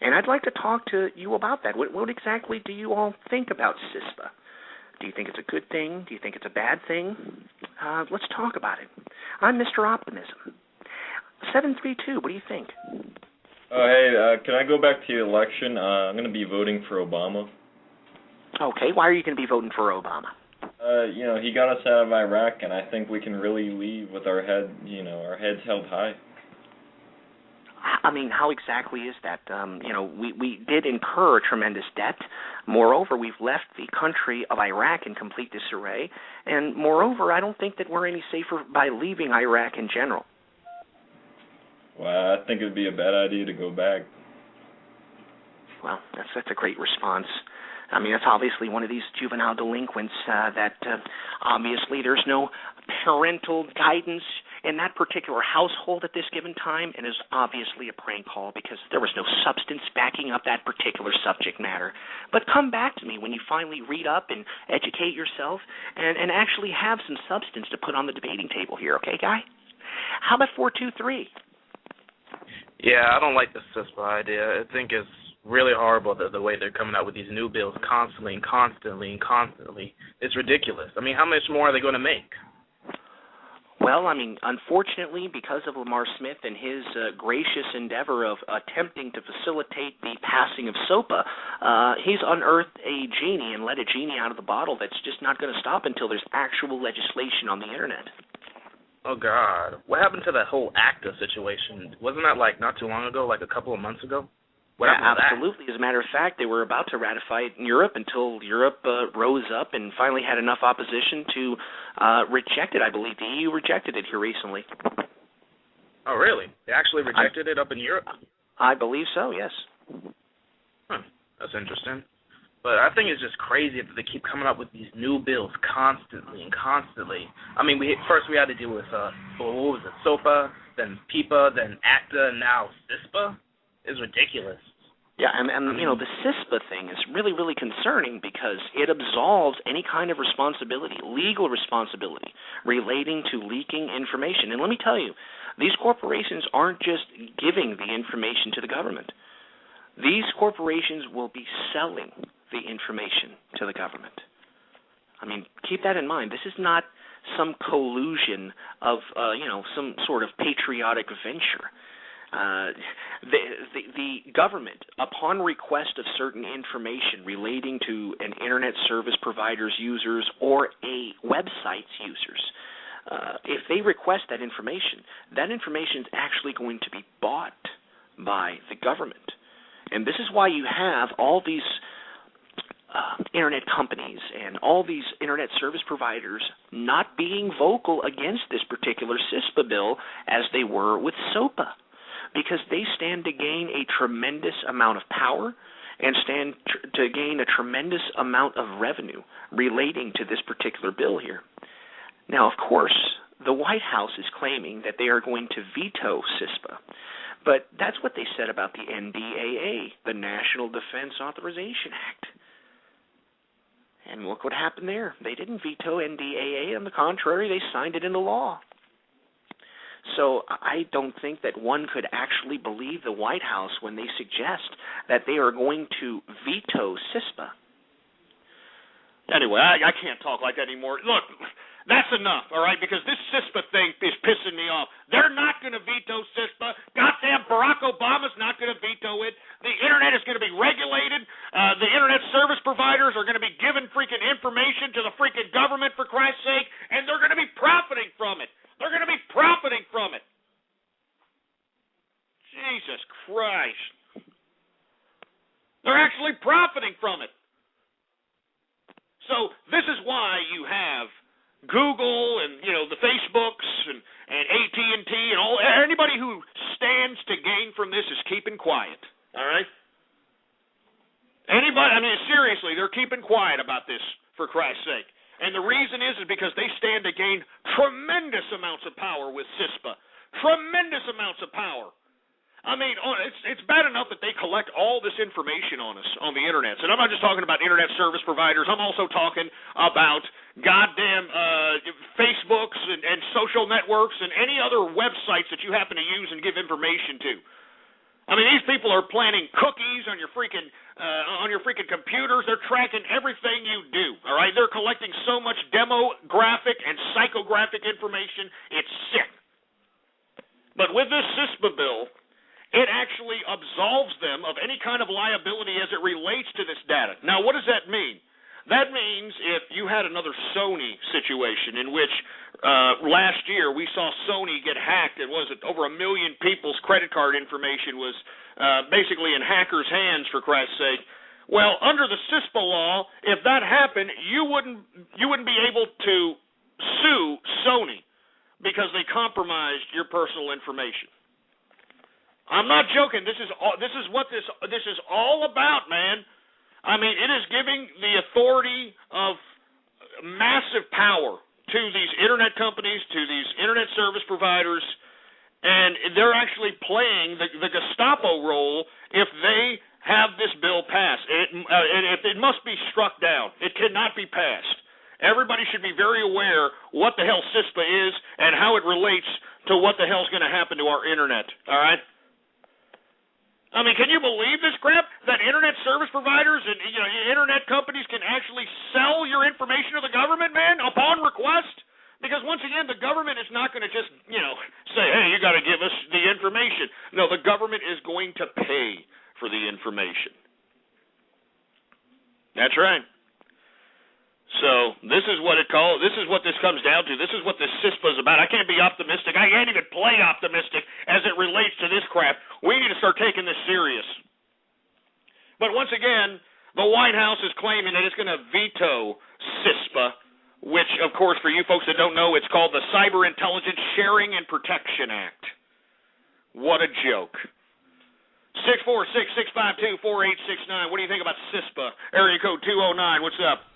And I'd like to talk to you about that. What exactly do you all think about CISPA? Do you think it's a good thing? Do you think it's a bad thing? Let's talk about it. I'm Mr. Optimism. 732, what do you think? Can I go back to the election? I'm going to be voting for Obama. Okay, why are you going to be voting for Obama? He got us out of Iraq, and I think we can really leave with our heads held high. I mean, how exactly is that? We did incur a tremendous debt. Moreover, we've left the country of Iraq in complete disarray. And moreover, I don't think that we're any safer by leaving Iraq in general. Well, I think it would be a bad idea to go back. Well, that's a great response. I mean, it's obviously one of these juvenile delinquents that obviously there's no parental guidance in that particular household at this given time, and is obviously a prank call because there was no substance backing up that particular subject matter. But come back to me when you finally read up and educate yourself and actually have some substance to put on the debating table here, okay, Guy? How about 423? Yeah, I don't like the CISPA idea. I think it's really horrible the way they're coming out with these new bills constantly and constantly and constantly. It's ridiculous. I mean, how much more are they going to make? Well, I mean, unfortunately, because of Lamar Smith and his gracious endeavor of attempting to facilitate the passing of SOPA, he's unearthed a genie and let a genie out of the bottle that's just not going to stop until there's actual legislation on the Internet. Oh, God. What happened to that whole ACTA situation? Wasn't that, like, not too long ago, like a couple of months ago? What Yeah, absolutely. As a matter of fact, they were about to ratify it in Europe until Europe rose up and finally had enough opposition to reject it. I believe the EU rejected it here recently. Oh, really? They actually rejected it up in Europe? I believe so, yes. Huh. That's interesting. But I think it's just crazy that they keep coming up with these new bills constantly and constantly. I mean, first we had to deal with, what was it, SOPA, then PIPA, then ACTA, and now CISPA? It's ridiculous. Yeah, and you know, the CISPA thing is really, really concerning because it absolves any kind of responsibility, legal responsibility, relating to leaking information. And let me tell you, these corporations aren't just giving the information to the government. These corporations will be selling the information to the government. I mean, keep that in mind. This is not some collusion of, some sort of patriotic venture. The government, upon request of certain information relating to an Internet service provider's users or a website's users, if they request that information is actually going to be bought by the government. And this is why you have all these Internet companies and all these Internet service providers not being vocal against this particular CISPA bill as they were with SOPA, because they stand to gain a tremendous amount of power and stand to gain a tremendous amount of revenue relating to this particular bill here. Now, of course, the White House is claiming that they are going to veto CISPA, but that's what they said about the NDAA, the National Defense Authorization Act. And look what happened there. They didn't veto NDAA. On the contrary, they signed it into law. So I don't think that one could actually believe the White House when they suggest that they are going to veto CISPA. Anyway, I can't talk like that anymore. Look, that's enough, all right, because this CISPA thing is pissing me off. They're not going to veto CISPA. Goddamn Barack Obama's not going to veto it. The Internet is going to be regulated. The Internet service providers are going to be giving freaking information to the freaking government, for Christ's sake, and they're going to be profiting from it. They're going to be profiting from it. Jesus Christ. They're actually profiting from it. So this is why you have Google and, the Facebooks and AT&T and all, anybody who stands to gain from this is keeping quiet, all right? Seriously, they're keeping quiet about this, for Christ's sake. And the reason is because they stand to gain tremendous amounts of power with CISPA. Tremendous amounts of power. I mean, it's bad enough that they collect all this information on us on the Internet. And I'm not just talking about Internet service providers. I'm also talking about goddamn Facebooks and social networks and any other websites that you happen to use and give information to. I mean, these people are planting cookies on your freaking computers. They're tracking everything you do. All right, they're collecting so much demographic and psychographic information. It's sick. But with this CISPA bill, it actually absolves them of any kind of liability as it relates to this data. Now, what does that mean? That means if you had another Sony situation in which last year we saw Sony get hacked, and was it over 1 million people's credit card information was basically in hackers' hands, for Christ's sake. Well, under the CISPA law, if that happened, you wouldn't be able to sue Sony because they compromised your personal information. I'm not joking. This is what this is all about, man. I mean, it is giving the authority of massive power to these internet companies, to these internet service providers, and they're actually playing the Gestapo role if they have this bill passed. It must be struck down. It cannot be passed. Everybody should be very aware what the hell CISPA is and how it relates to what the hell's going to happen to our internet, all right? I mean, can you believe this crap? That internet service providers and internet companies can actually sell your information to the government, man, upon request? Because once again, the government is not going to just, say, hey, you got to give us the information. No, the government is going to pay for the information. That's right. So this is what this is what this comes down to. This is what this CISPA is about. I can't be optimistic. I can't even play optimistic as it relates to this crap. We need to start taking this serious. But once again, the White House is claiming that it's going to veto CISPA, which, of course, for you folks that don't know, it's called the Cyber Intelligence Sharing and Protection Act. What a joke. 646-652-4869. What do you think about CISPA? Area code 209. What's up?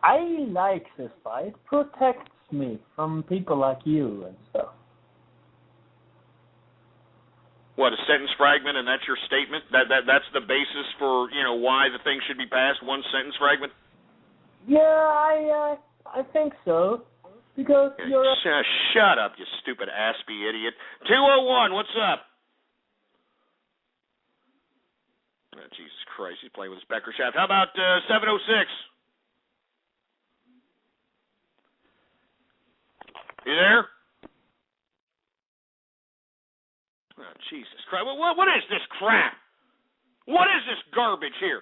I like CISPA. It protects me from people like you and stuff. What, a sentence fragment, and that's your statement? That's the basis for, why the thing should be passed, one sentence fragment? Yeah, I think so. Because you're Shut up, you stupid aspie idiot. 201, what's up? Oh, Jesus Christ, he's playing with his Becker shaft. How about 706? You there? Oh, Jesus Christ. What is this crap? What is this garbage here?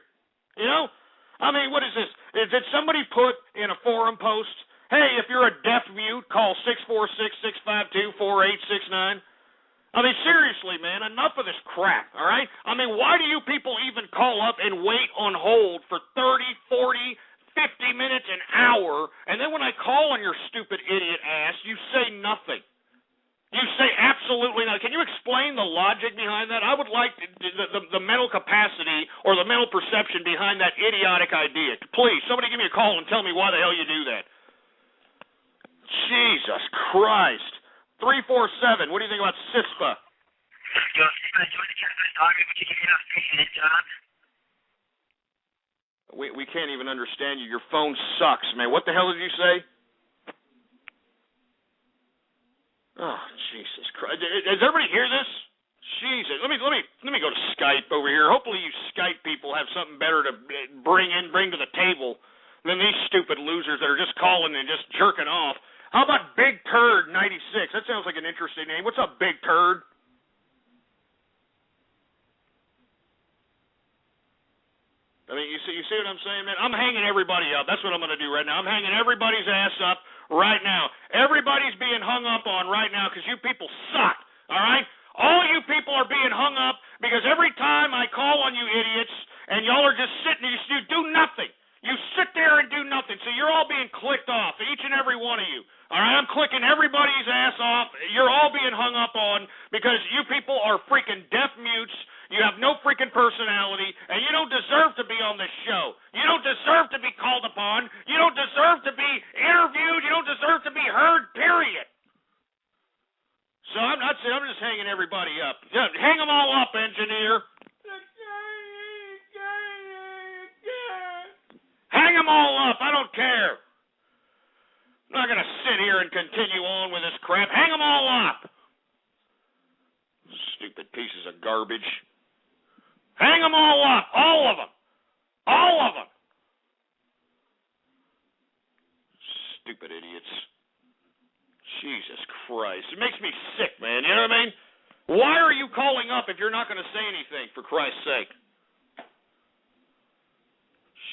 I mean, what is this? Did somebody put in a forum post, hey, if you're a deaf mute, call 646-652-4869? I mean, seriously, man, enough of this crap, all right? I mean, why do you people even call up and wait on hold for 30, 40, 50 minutes, an hour, and then when I call on your stupid idiot ass, you say nothing? You say absolutely nothing. Can you explain the logic behind that? I would like the mental capacity or the mental perception behind that idiotic idea. Please, somebody give me a call and tell me why the hell you do that. Jesus Christ. 347, what do you think about CISPA? We can't even understand you. Your phone sucks, man. What the hell did you say? Oh, Jesus Christ. Does everybody hear this? Jesus. Let me go to Skype over here. Hopefully you Skype people have something better to bring to the table than these stupid losers that are just calling and just jerking off. How about Big Turd 96? That sounds like an interesting name. What's up, Big Turd? I mean, you see what I'm saying, man? I'm hanging everybody up. That's what I'm going to do right now. I'm hanging everybody's ass up right now. Everybody's being hung up on right now because you people suck, all right? All you people are being hung up because every time I call on you idiots and y'all are just sitting there, you do nothing. You sit there and do nothing, so you're all being clicked off, each and every one of you. All right, I'm clicking everybody's ass off. You're all being hung up on because you people are freaking deaf mutes. You have no freaking personality, and you don't deserve to be on this show. You don't deserve to be called upon. You don't deserve to be interviewed. You don't deserve to be heard, period. So I'm just hanging everybody up. Hang them all up, engineer. Hang them all up. I don't care. I'm not going to sit here and continue on with this crap. Hang them all up. Stupid pieces of garbage. Hang them all up. All of them. All of them. Stupid idiots. Jesus Christ. It makes me sick, man. You know what I mean? Why are you calling up if you're not going to say anything, for Christ's sake?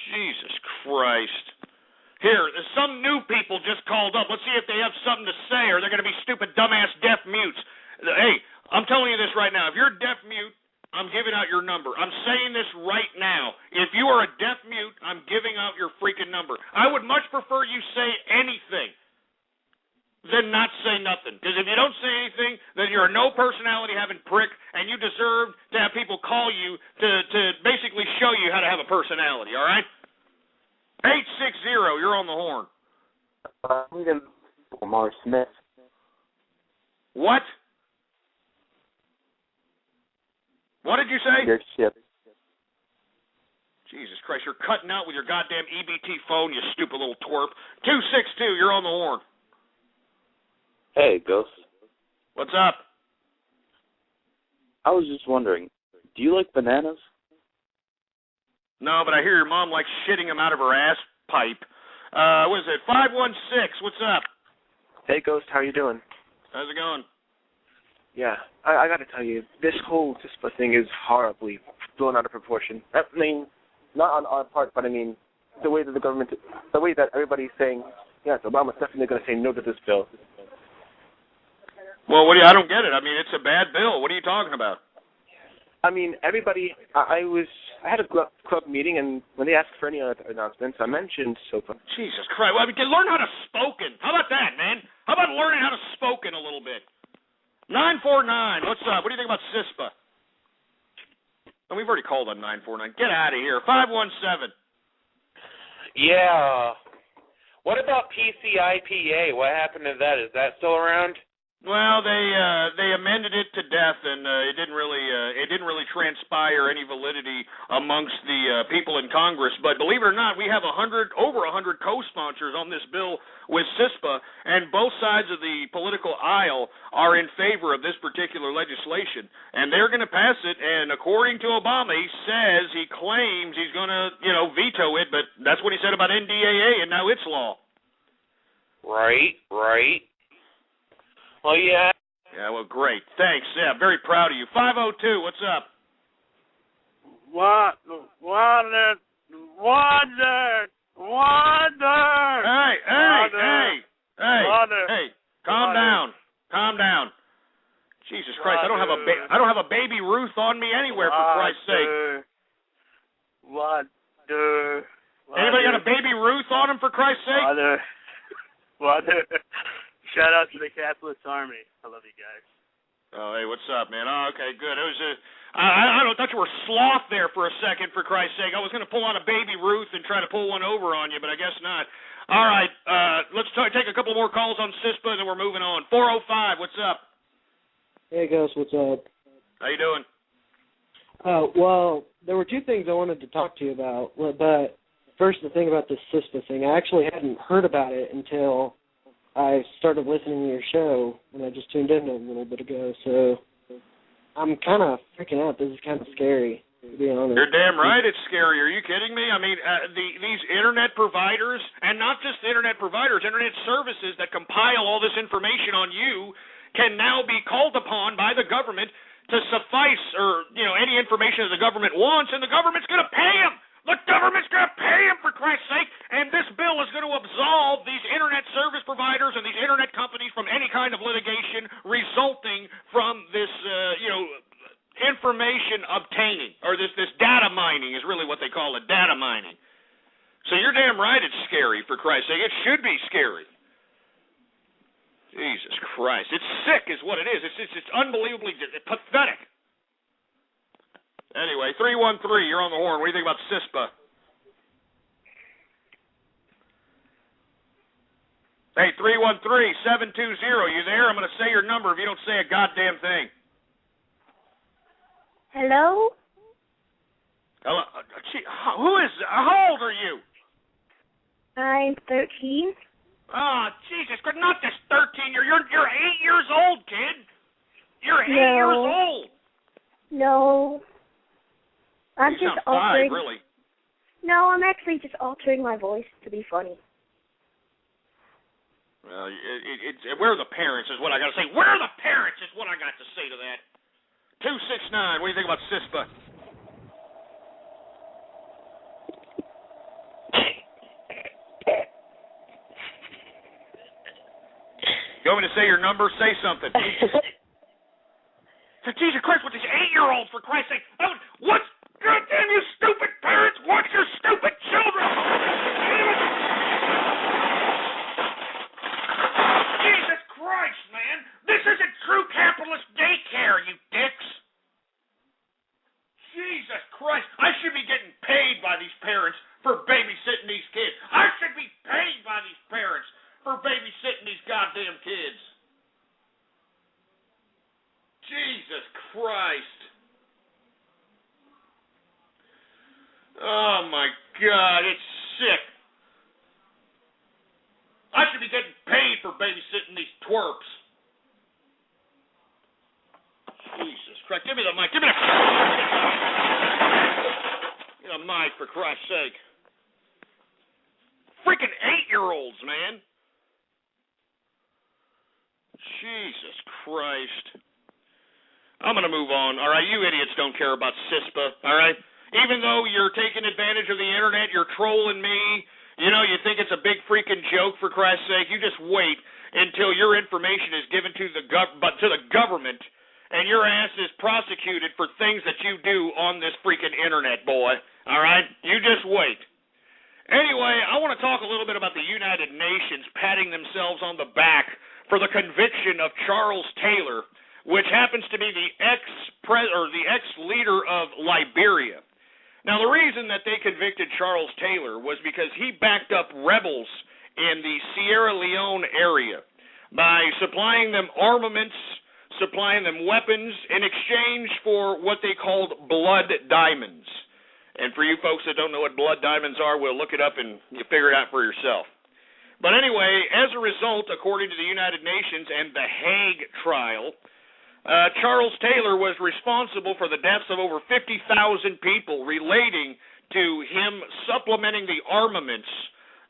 Jesus Christ. Here, some new people just called up. Let's see if they have something to say, or they're going to be stupid, dumbass, deaf mutes. Hey, I'm telling you this right now. If you're a deaf mute, I'm giving out your number. I'm saying this right now. If you are a deaf mute, I'm giving out your freaking number. I would much prefer you say anything then not say nothing. Because if you don't say anything, then you're a no-personality-having prick, and you deserve to have people call you to basically show you how to have a personality, all right? 860, you're on the horn. Omar Smith. What? What did you say? Your ship. Jesus Christ, you're cutting out with your goddamn EBT phone, you stupid little twerp. 262, you're on the horn. Hey, Ghost. What's up? I was just wondering, do you like bananas? No, but I hear your mom likes shitting them out of her ass pipe. What is it, 516, what's up? Hey, Ghost, how you doing? How's it going? Yeah, I got to tell you, this whole CISPA thing is horribly blown out of proportion. I mean, not on our part, but I mean, the way that the way that everybody's saying, yes, Obama's definitely going to say no to this bill. Well, I don't get it. I mean, it's a bad bill. What are you talking about? I mean, everybody, I had a club meeting, and when they asked for any other announcements, I mentioned SOPA. Jesus Christ. Well, I mean, learn how to spoken. How about that, man? How about learning how to spoken a little bit? 949, what's up? What do you think about CISPA? Oh, we've already called on 949. Get out of here. 517. Yeah. What about PCIPA? What happened to that? Is that still around? Well, they amended it to death, and it didn't really transpire any validity amongst the people in Congress. But believe it or not, we have over 100 co-sponsors on this bill with CISPA, and both sides of the political aisle are in favor of this particular legislation, and they're going to pass it. And according to Obama, he claims he's going to veto it, but that's what he said about NDAA, and now it's law. Right. Well, yeah. Yeah, well, great. Thanks. Yeah, very proud of you. 502, what's up? Water. Hey, calm down. Jesus Christ, I don't have a baby Ruth on me anywhere, for Christ's sake. Anybody got a baby Ruth on him, for Christ's sake? Water. Shout out to the Capitalist Army. I love you guys. Oh, hey, what's up, man? Oh, okay, good. It was I thought you were sloth there for a second, for Christ's sake. I was going to pull out a baby Ruth and try to pull one over on you, but I guess not. All right, let's take a couple more calls on CISPA, and then we're moving on. 405, what's up? Hey, Gus, what's up? How you doing? Well, there were two things I wanted to talk to you about, but first, the thing about this CISPA thing, I actually hadn't heard about it until I started listening to your show, and I just tuned in a little bit ago, so I'm kind of freaking out. This is kind of scary, to be honest. You're damn right it's scary. Are you kidding me? I mean, these Internet providers, and not just Internet providers, Internet services that compile all this information on you can now be called upon by the government to suffice any information that the government wants, and the government's going to pay them. The government's going to pay them, for Christ's sake, and this bill is going to absolve these Internet service providers and these Internet companies from any kind of litigation resulting from this, information obtaining, or this data mining is really what they call it, data mining. So you're damn right it's scary, for Christ's sake. It should be scary. Jesus Christ. It's sick is what it is. It's unbelievably pathetic. Anyway, 313, you're on the horn. What do you think about CISPA? Hey, 313-720, you there? I'm going to say your number if you don't say a goddamn thing. Hello? Hello? How old are you? I'm 13. Oh, Jesus, not just 13. You're 8 years old, kid. You're 8 years old. No. I'm you just sound 5, altering. Really. No, I'm actually just altering my voice to be funny. Well, where are the parents is what I got to say. Where are the parents is what I got to say to that. 269, what do you think about CISPA? You want me to say your number? Say something. Jesus Christ, with these 8-year-olds, for Christ's sake. What? Goddamn you stupid parents! Watch your stupid children! Jesus daycare, you dicks. Jesus Christ. I should be getting paid by these parents for babysitting these kids. I should be paid by these parents for babysitting these goddamn kids. Jesus Christ. Oh, my God. It's sick. I should be getting paid for babysitting these twerps. Jesus Christ. Give me the mic. Give me the mic, for Christ's sake. Freaking 8-year-olds, man. Jesus Christ. I'm going to move on. All right, you idiots don't care about CISPA, all right? Even though you're taking advantage of the internet, you're trolling me, you know, you think it's a big freaking joke, for Christ's sake. You just wait until your information is given to the government and your ass is prosecuted for things that you do on this freaking internet, boy. All right? You just wait. Anyway, I want to talk a little bit about the United Nations patting themselves on the back for the conviction of Charles Taylor, which happens to be the ex-leader of Liberia. Now, the reason that they convicted Charles Taylor was because he backed up rebels in the Sierra Leone area by supplying them armaments, supplying them weapons in exchange for what they called blood diamonds. And for you folks that don't know what blood diamonds are, we'll look it up and you figure it out for yourself. But anyway, as a result, according to the United Nations and the Hague trial, Charles Taylor was responsible for the deaths of over 50,000 people relating to him supplementing the armaments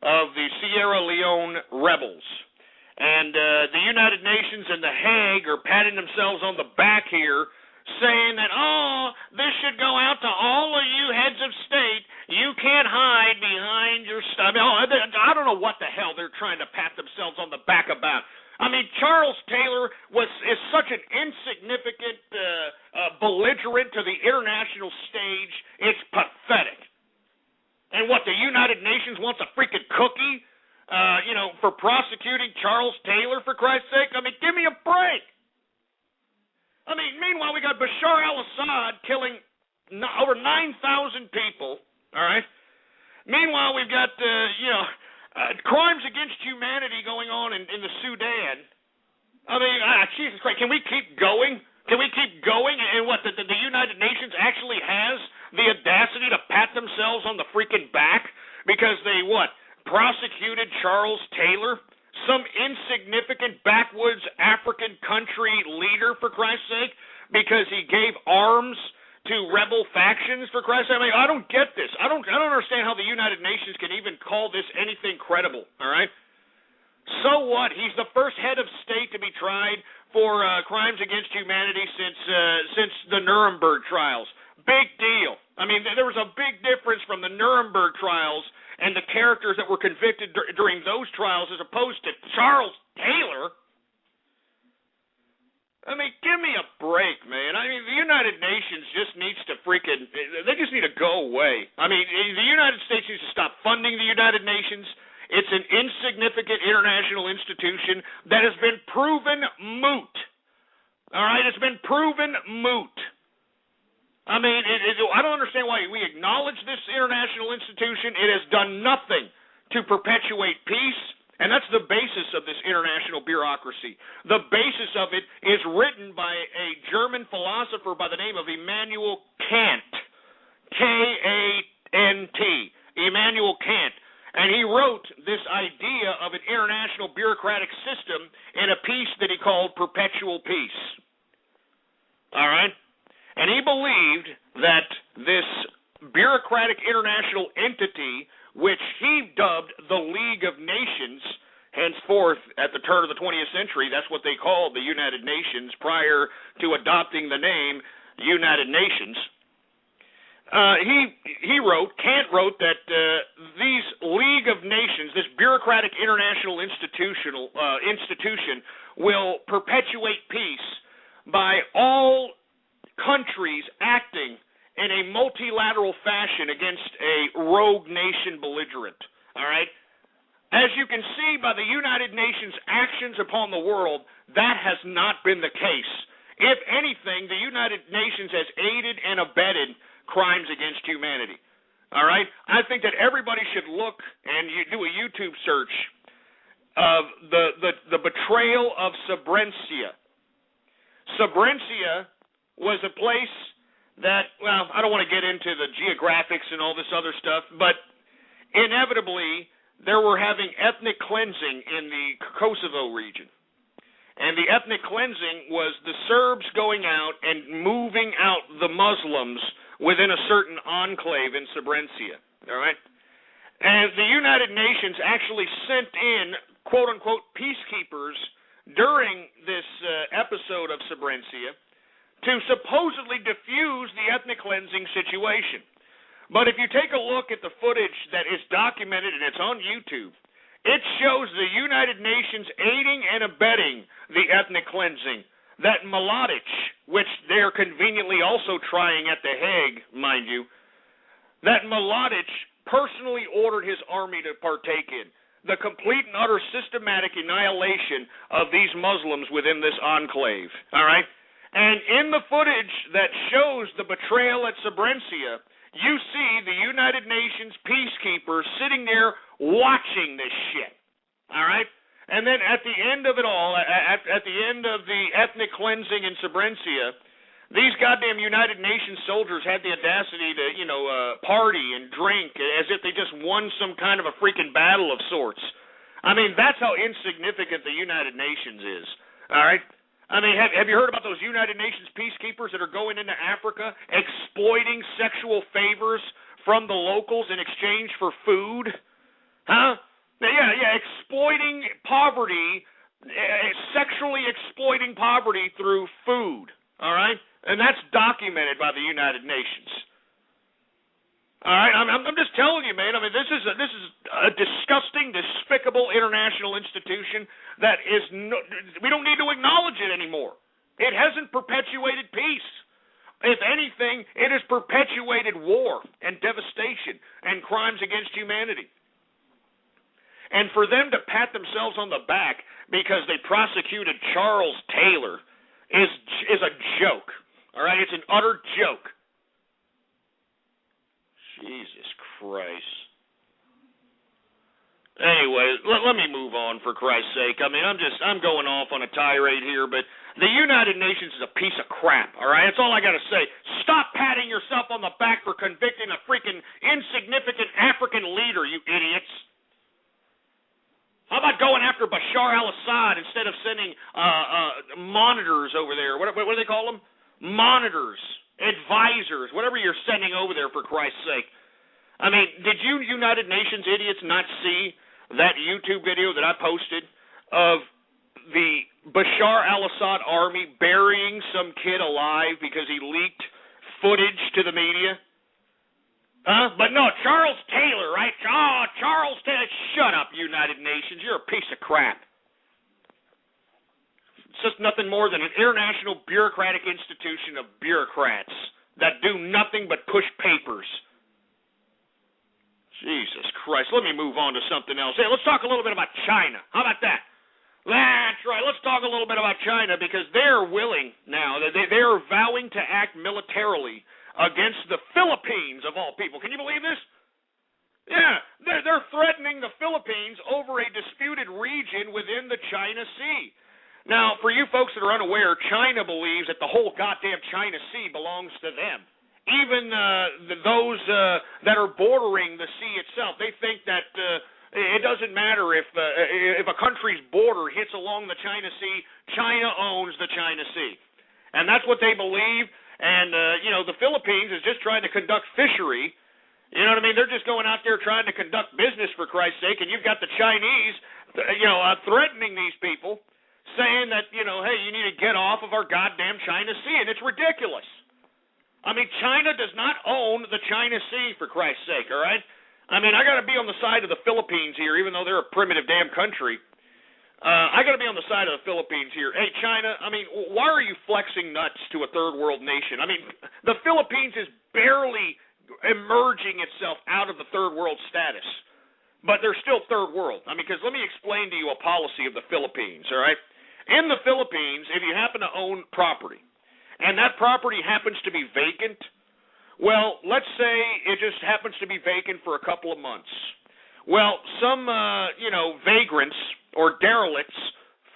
of the Sierra Leone rebels. And the United Nations and the Hague are patting themselves on the back here, saying that, oh, this should go out to all of you heads of state. You can't hide behind your stuff. I don't know what the hell they're trying to pat themselves on the back about. I mean, Charles Taylor is such an insignificant belligerent to the international stage. It's pathetic. And what, the United Nations wants a freaking cookie, for prosecuting Charles Taylor, for Christ's sake? I mean, give me a break. I mean, meanwhile, we got Bashar al-Assad killing over 9,000 people, all right? Meanwhile, we've got, crimes against humanity going on in the Sudan. I mean, Jesus Christ, can we keep going? Can we keep going? And what, the United Nations actually has the audacity to pat themselves on the freaking back because they, prosecuted Charles Taylor, some insignificant backwoods African country leader, for Christ's sake, because he gave arms to rebel factions, for Christ's sake? I mean, I don't get this. I don't understand how the United Nations can even call this anything credible, all right? So what? He's the first head of state to be tried for crimes against humanity since the Nuremberg trials. Big deal. I mean, there was a big difference from the Nuremberg trials and the characters that were convicted during those trials as opposed to Charles Taylor. I mean, give me a break, man. I mean, the United Nations just needs to they just need to go away. I mean, the United States needs to stop funding the United Nations. It's an insignificant international institution that has been proven moot. All right? It's been proven moot. I mean, I don't understand why we acknowledge this international institution. It has done nothing to perpetuate peace, and that's the basis of this international bureaucracy. The basis of it is written by a German philosopher by the name of Immanuel Kant, K-A-N-T, Immanuel Kant. And he wrote this idea of an international bureaucratic system in a piece that he called Perpetual Peace. All right? And he believed that this bureaucratic international entity, which he dubbed the League of Nations, henceforth at the turn of the 20th century, that's what they called the United Nations prior to adopting the name United Nations. Kant wrote that these League of Nations, this bureaucratic international institution, will perpetuate peace by all countries acting in a multilateral fashion against a rogue nation belligerent. All right? As you can see by the United Nations' actions upon the world, that has not been the case. If saying the United Nations has aided and abetted crimes against humanity. All right? I think that everybody should look and you do a YouTube search of the betrayal of Srebrenica. Srebrenica was a place that, well, I don't want to get into the geographics and all this other stuff, but inevitably they were having ethnic cleansing in the Kosovo region. And the ethnic cleansing was the Serbs going out and moving out the Muslims within a certain enclave in Srebrenica. All right? And the United Nations actually sent in, quote-unquote, peacekeepers during this episode of Srebrenica to supposedly diffuse the ethnic cleansing situation. But if you take a look at the footage that is documented, and it's on YouTube, it shows the United Nations aiding and abetting the ethnic cleansing. That Mladic, which they're conveniently also trying at The Hague, mind you, that Mladic personally ordered his army to partake in the complete and utter systematic annihilation of these Muslims within this enclave. All right? And in the footage that shows the betrayal at Srebrenica, you see the United Nations peacekeepers sitting there watching this shit. All right? And then at the end of it all, at the end of the ethnic cleansing in Srebrenica, these goddamn United Nations soldiers had the audacity to, party and drink as if they just won some kind of a freaking battle of sorts. I mean, that's how insignificant the United Nations is. All right? I mean, have you heard about those United Nations peacekeepers that are going into Africa, exploiting sexual favors from the locals in exchange for food? Huh? Yeah, exploiting poverty, sexually exploiting poverty through food, all right? And that's documented by the United Nations. All right, I'm just telling you, man. I mean, this is a disgusting, despicable international institution that is we don't need to acknowledge it anymore. It hasn't perpetuated peace. If anything, it has perpetuated war and devastation and crimes against humanity. And for them to pat themselves on the back because they prosecuted Charles Taylor is a joke. All right, it's an utter joke. Jesus Christ. Anyway, let me move on for Christ's sake. I mean, I'm going off on a tirade here, but the United Nations is a piece of crap, all right? That's all I got to say. Stop patting yourself on the back for convicting a freaking insignificant African leader, you idiots. How about going after Bashar al-Assad instead of sending monitors over there? What do they call them? Monitors, advisors, whatever you're sending over there, for Christ's sake. I mean, did you United Nations idiots not see that YouTube video that I posted of the Bashar al-Assad army burying some kid alive because he leaked footage to the media? Huh? But no, Charles Taylor, right? Oh, Charles Taylor. Shut up, United Nations. You're a piece of crap. It's just nothing more than an international bureaucratic institution of bureaucrats that do nothing but push papers. Jesus Christ. Let me move on to something else. Hey, let's talk a little bit about China. How about that? That's right. Let's talk a little bit about China because they're willing now. They're vowing to act militarily against the Philippines, of all people. Can you believe this? Yeah, they're threatening the Philippines over a disputed region within the China Sea. Now, for you folks that are unaware, China believes that the whole goddamn China Sea belongs to them. Even those that are bordering the sea itself, they think that it doesn't matter if a country's border hits along the China Sea, China owns the China Sea. And that's what they believe. And, the Philippines is just trying to conduct fishery. You know what I mean? They're just going out there trying to conduct business, for Christ's sake. And you've got the Chinese, threatening these people, saying that, hey, you need to get off of our goddamn China Sea. And it's ridiculous. I mean, China does not own the China Sea, for Christ's sake, all right? I mean, I got to be on the side of the Philippines here, even though they're a primitive damn country. I got to be on the side of the Philippines here. Hey, China, I mean, why are you flexing nuts to a third world nation? I mean, the Philippines is barely emerging itself out of the third world status, but they're still third world. I mean, because let me explain to you a policy of the Philippines, all right? In the Philippines, if you happen to own property, and that property happens to be vacant, well, let's say it just happens to be vacant for a couple of months. Well, some, vagrants or derelicts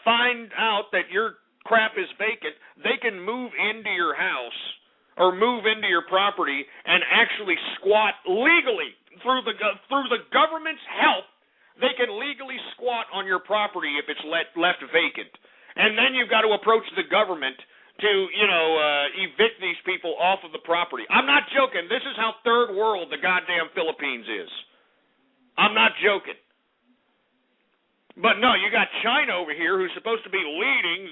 find out that your crap is vacant. They can move into your house or move into your property and actually squat legally through the government's help. They can legally squat on your property if it's left vacant. And then you've got to approach the government to, evict these people off of the property. I'm not joking. This is how third world the goddamn Philippines is. I'm not joking. But no, you got China over here who's supposed to be leading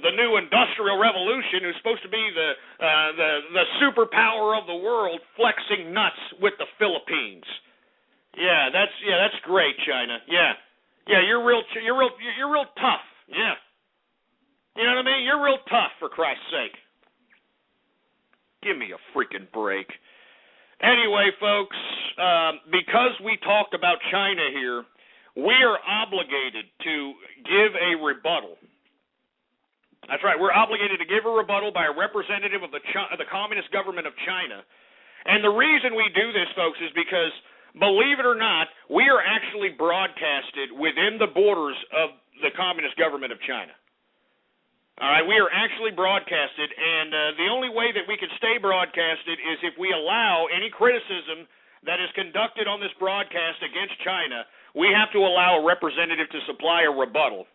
the new industrial revolution, who's supposed to be the superpower of the world, flexing nuts with the Philippines. Yeah, that's great, China. Yeah, you're real tough. Yeah. You know what I mean? You're real tough, for Christ's sake. Give me a freaking break. Anyway, folks, because we talked about China here, we are obligated to give a rebuttal. That's right. We're obligated to give a rebuttal by a representative of the Communist government of China. And the reason we do this, folks, is because, believe it or not, we are actually broadcasted within the borders of the Communist government of China. All right, we are actually broadcasted, and the only way that we can stay broadcasted is if we allow any criticism that is conducted on this broadcast against China. We have to allow a representative to supply a rebuttal.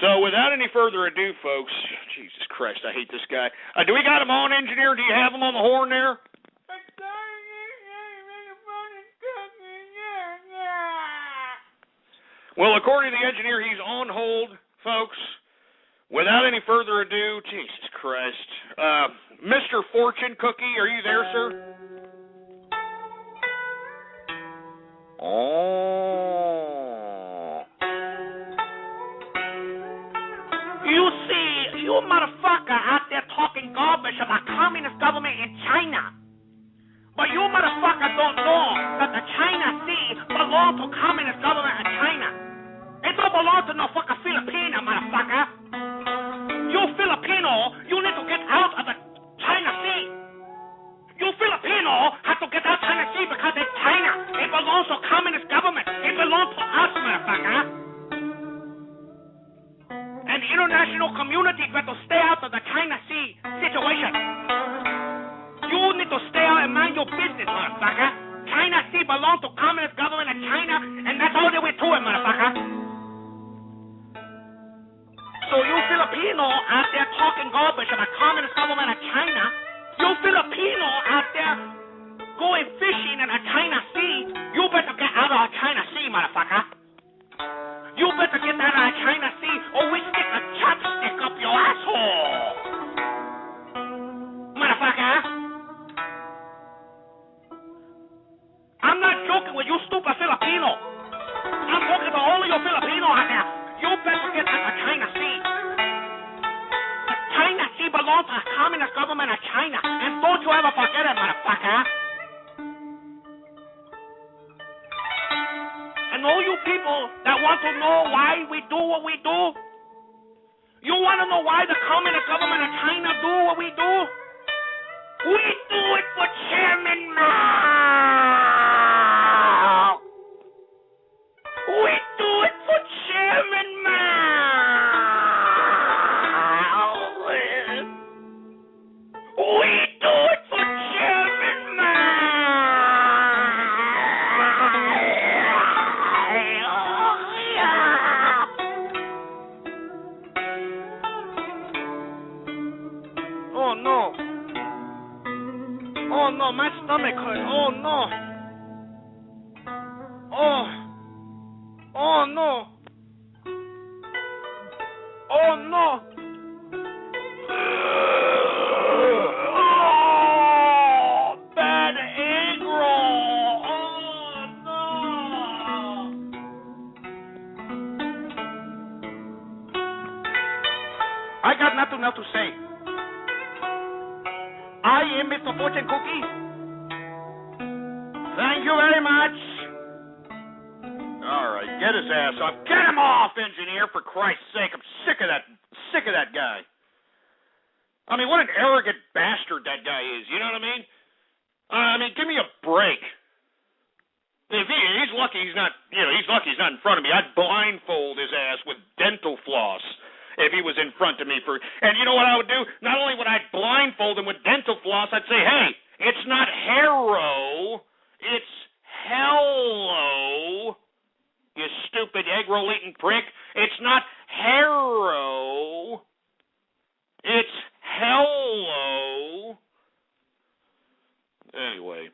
So without any further ado, folks, Jesus Christ, I hate this guy. Do we got him on, engineer? Do you have him on the horn there? Well, according to the engineer, he's on hold, folks. Without any further ado, Jesus Christ. Mr. Fortune Cookie, are you there, sir? Oh. You see, you motherfucker out there talking garbage about communist government in China. But you motherfucker don't know that the China Sea belongs to communist government in China. It don't belong to no fucking Filipino, motherfucker. You Filipino, you need to get out of the China Sea. You Filipino have to get out of China Sea because it's China. It belongs to communist government. It belongs to us, motherfucker. And the international community got to stay out of the China Sea situation. You need to stay out and mind your business, motherfucker. China Sea belongs to communist government in China, and that's all there is to it, motherfucker. So you Filipino out there talking garbage about communist government of China, you Filipino out there going fishing in the China Sea, you better get out of the China Sea, motherfucker. You better get out of the China Sea or we stick a chopstick up your asshole. Motherfucker. I'm not joking with you stupid Filipino. I'm talking to all of you Filipino out there. You better get out of China Sea. The China Sea belongs to the communist government of China. And don't you ever forget it, motherfucker. And all you people that want to know why we do what we do, you want to know why the communist government of China do what we do? We do it for Chairman Mao. We do it for Chairman Mao. We do it for Chairman Mao. Oh no. Oh no, my stomach hurt. Oh no. Oh. Oh no. Oh no. Oh, bad egg roll. Oh no. I got nothing else to say. I am Mr. Fortune Cookie. Thank you very much. All right, get his ass off. Get him off, engineer, for Christ's sake. I'm sick of that guy. I mean, what an arrogant bastard that guy is. You know what I mean? Give me a break. If he's lucky he's not, he's lucky he's not in front of me. I'd blindfold his ass with dental floss if he was in front of me. And you know what I would do? Not only would I blindfold him with dental floss, I'd say, hey, it's not hero, it's hello, you stupid egg-roll-eating prick. It's not hero, it's hello. Anyway.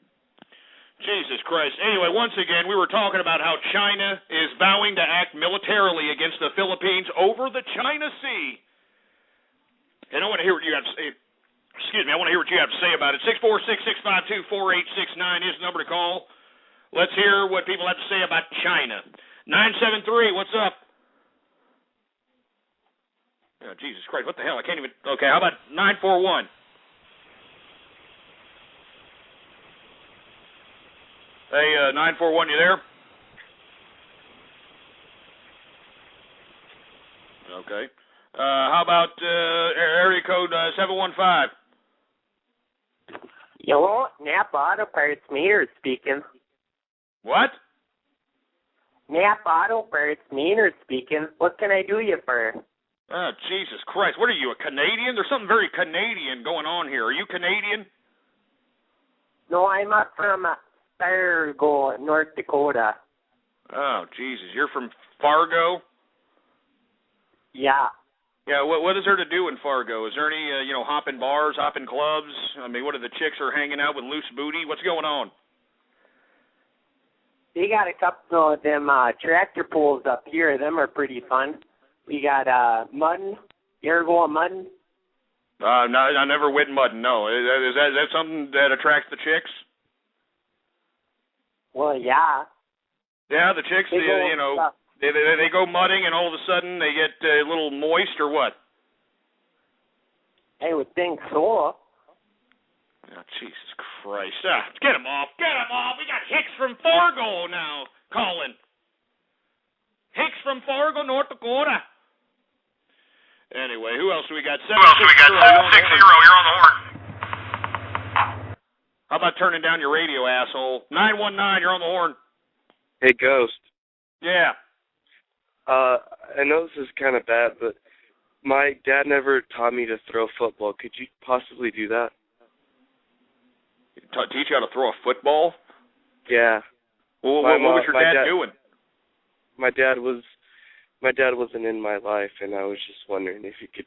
Jesus Christ. Anyway, once again, we were talking about how China is vowing to act militarily against the Philippines over the China Sea. And I want to hear what you have to say. Excuse me, I want to hear what you have to say about it. 646-652-4869 is the number to call. Let's hear what people have to say about China. 973, what's up? Oh, Jesus Christ, what the hell? I can't even... Okay, how about 941? Hey, 941, you there? Okay. How about area code 715? Hello, Napa Auto Parts Maynard speaking. What? Napa Auto Parts Maynard speaking. What can I do you for? Oh, Jesus Christ. What are you, a Canadian? There's something very Canadian going on here. Are you Canadian? No, I'm up from Fargo, North Dakota. Oh, Jesus. You're from Fargo? Yeah. Yeah, what is there to do in Fargo? Is there any, hopping bars, hopping clubs? I mean, what are the chicks are hanging out with loose booty? What's going on? They got a couple of them tractor pulls up here. Them are pretty fun. We got mudding. You ever go on mudding? No, I never went mudding, no. Is that something that attracts the chicks? Well, yeah. Yeah, the chicks, they go mudding and all of a sudden they get a little moist or what? I would think so. Oh, Jesus Christ. Get him off. Get him off. We got Hicks from Fargo now calling. Hicks from Fargo, North Dakota. Anyway, who else do we got? 760, you're on the horn. How about turning down your radio, asshole? 919, you're on the horn. Hey, Ghost. Yeah. I know this is kind of bad, but my dad never taught me to throw football. Could you possibly do that? Teach you how to throw a football? Yeah. Well, what was your dad doing? My dad wasn't in my life, and I was just wondering if you could,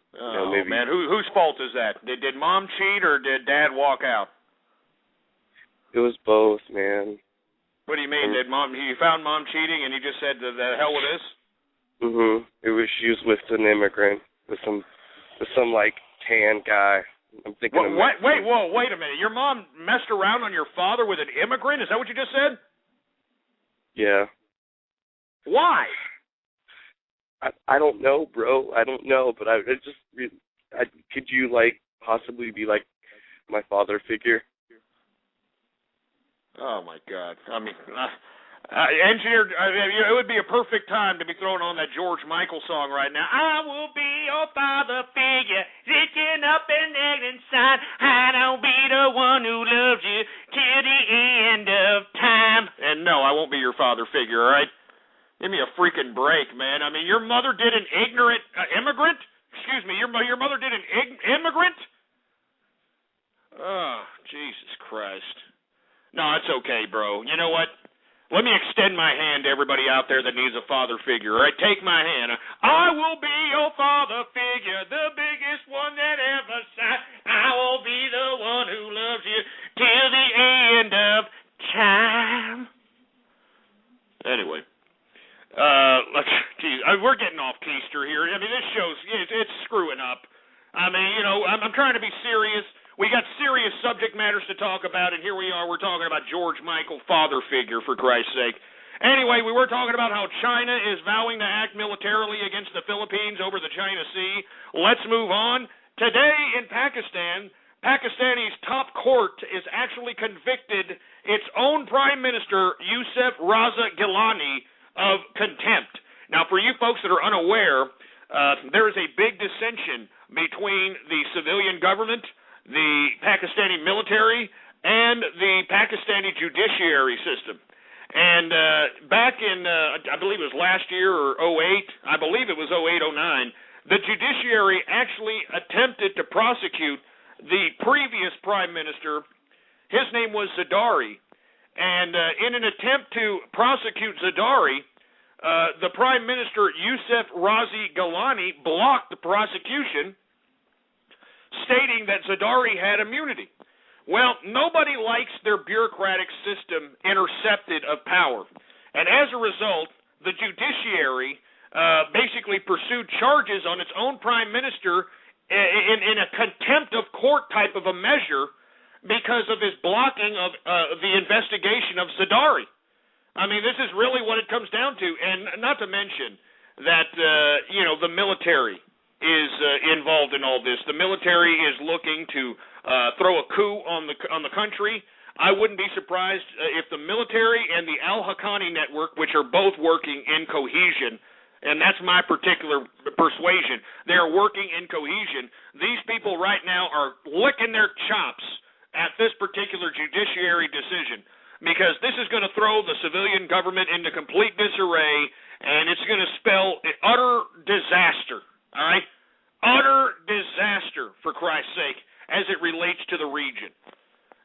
maybe. Man, whose fault is that? Did Mom cheat or did Dad walk out? It was both, man. What do you mean? You found Mom cheating, and you just said, the hell with this? She was with an immigrant, with some like tan guy. I'm thinking. Wait a minute. Your mom messed around on your father with an immigrant? Is that what you just said? Yeah. Why? I don't know, bro. I don't know, but could you possibly be like my father figure? Oh my God! I mean, engineer, it would be a perfect time to be throwing on that George Michael song right now. I will be your father figure, sticking up an egg inside. I will be the one who loves you till the end of time. And no, I won't be your father figure. All right? Give me a freaking break, man. I mean, your mother did an ignorant immigrant? Excuse me, your mother did an immigrant? Oh, Jesus Christ. No, it's okay, bro. You know what? Let me extend my hand to everybody out there that needs a father figure, all right? Take my hand. I will be your father figure, the biggest one that ever sighed. I will be the one who loves you till the end of time. Anyway. We're getting off keister here. I mean, this show's, it's screwing up. I mean, I'm trying to be serious. We got serious subject matters to talk about, and here we are. We're talking about George Michael, father figure, for Christ's sake. Anyway, we were talking about how China is vowing to act militarily against the Philippines over the China Sea. Let's move on. Today in Pakistan, Pakistani's top court is actually convicted its own Prime Minister, Yusuf Raza Gilani, of contempt. Now, for you folks that are unaware, there is a big dissension between the civilian government, the Pakistani military, and the Pakistani judiciary system. And back in, I believe it was last year or 08, I believe it was 08-09, the judiciary actually attempted to prosecute the previous prime minister. His name was Zardari. And in an attempt to prosecute Zardari, the Prime Minister, Yousef Razi Gilani, blocked the prosecution, stating that Zardari had immunity. Well, nobody likes their bureaucratic system intercepted of power. And as a result, the judiciary basically pursued charges on its own Prime Minister in a contempt of court type of a measure because of his blocking of the investigation of Zardari. I mean, this is really what it comes down to, and not to mention that the military is involved in all this. The military is looking to throw a coup on the country. I wouldn't be surprised if the military and the Al-Haqqani network, which are both working in cohesion, and that's my particular persuasion, they're working in cohesion. These people right now are licking their chops at this particular judiciary decision, because this is going to throw the civilian government into complete disarray, and it's going to spell utter disaster, all right? Utter disaster, for Christ's sake, as it relates to the region.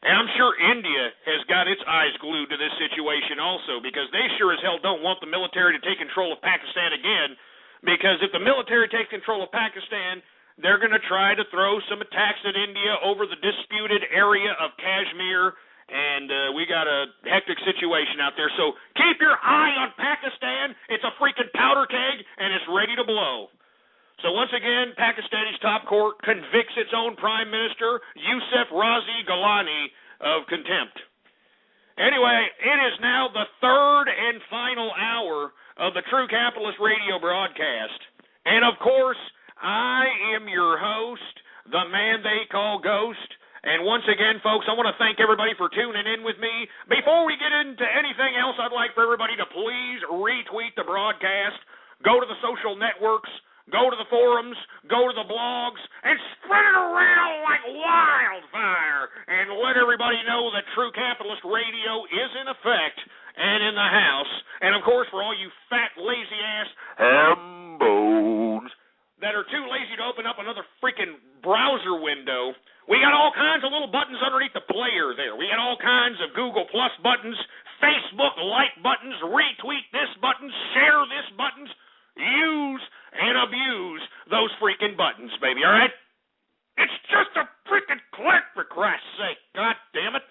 And I'm sure India has got its eyes glued to this situation also, because they sure as hell don't want the military to take control of Pakistan again, because if the military takes control of Pakistan, they're going to try to throw some attacks at India over the disputed area of Kashmir, and we got a hectic situation out there. So keep your eye on Pakistan. It's a freaking powder keg, and it's ready to blow. So once again, Pakistani's top court convicts its own prime minister, Yousef Razi Gilani, of contempt. Anyway, it is now the third and final hour of the True Capitalist Radio broadcast. And of course, I am your host, the man they call Ghost. And once again, folks, I want to thank everybody for tuning in with me. Before we get into anything else, I'd like for everybody to please retweet the broadcast, go to the social networks, go to the forums, go to the blogs, and spread it around like wildfire, and let everybody know that True Capitalist Radio is in effect and in the house. And, of course, for all you fat, lazy-ass hambos that are too lazy to open up another freaking browser window, we got all kinds of little buttons underneath the player there. We got all kinds of Google Plus buttons, Facebook like buttons, retweet this button, share this buttons. Use and abuse those freaking buttons, baby, all right? It's just a freaking click, for Christ's sake. God damn it.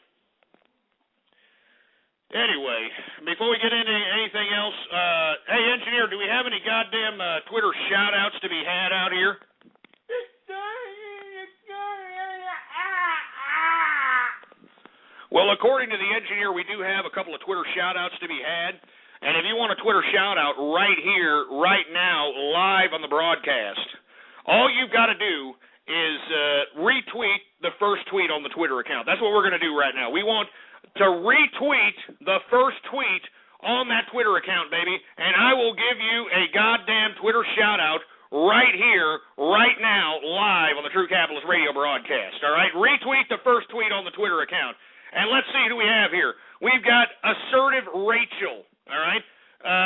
Anyway, before we get into anything else, hey, engineer, do we have any goddamn Twitter shout-outs to be had out here? Well, according to the engineer, we do have a couple of Twitter shout-outs to be had. And if you want a Twitter shout-out right here, right now, live on the broadcast, all you've got to do is retweet the first tweet on the Twitter account. That's what we're going to do right now. We want to retweet the first tweet on that Twitter account, baby, and I will give you a goddamn Twitter shout-out right here, right now, live on the True Capitalist Radio broadcast, all right? Retweet the first tweet on the Twitter account. And let's see who we have here. We've got Assertive Rachel, all right?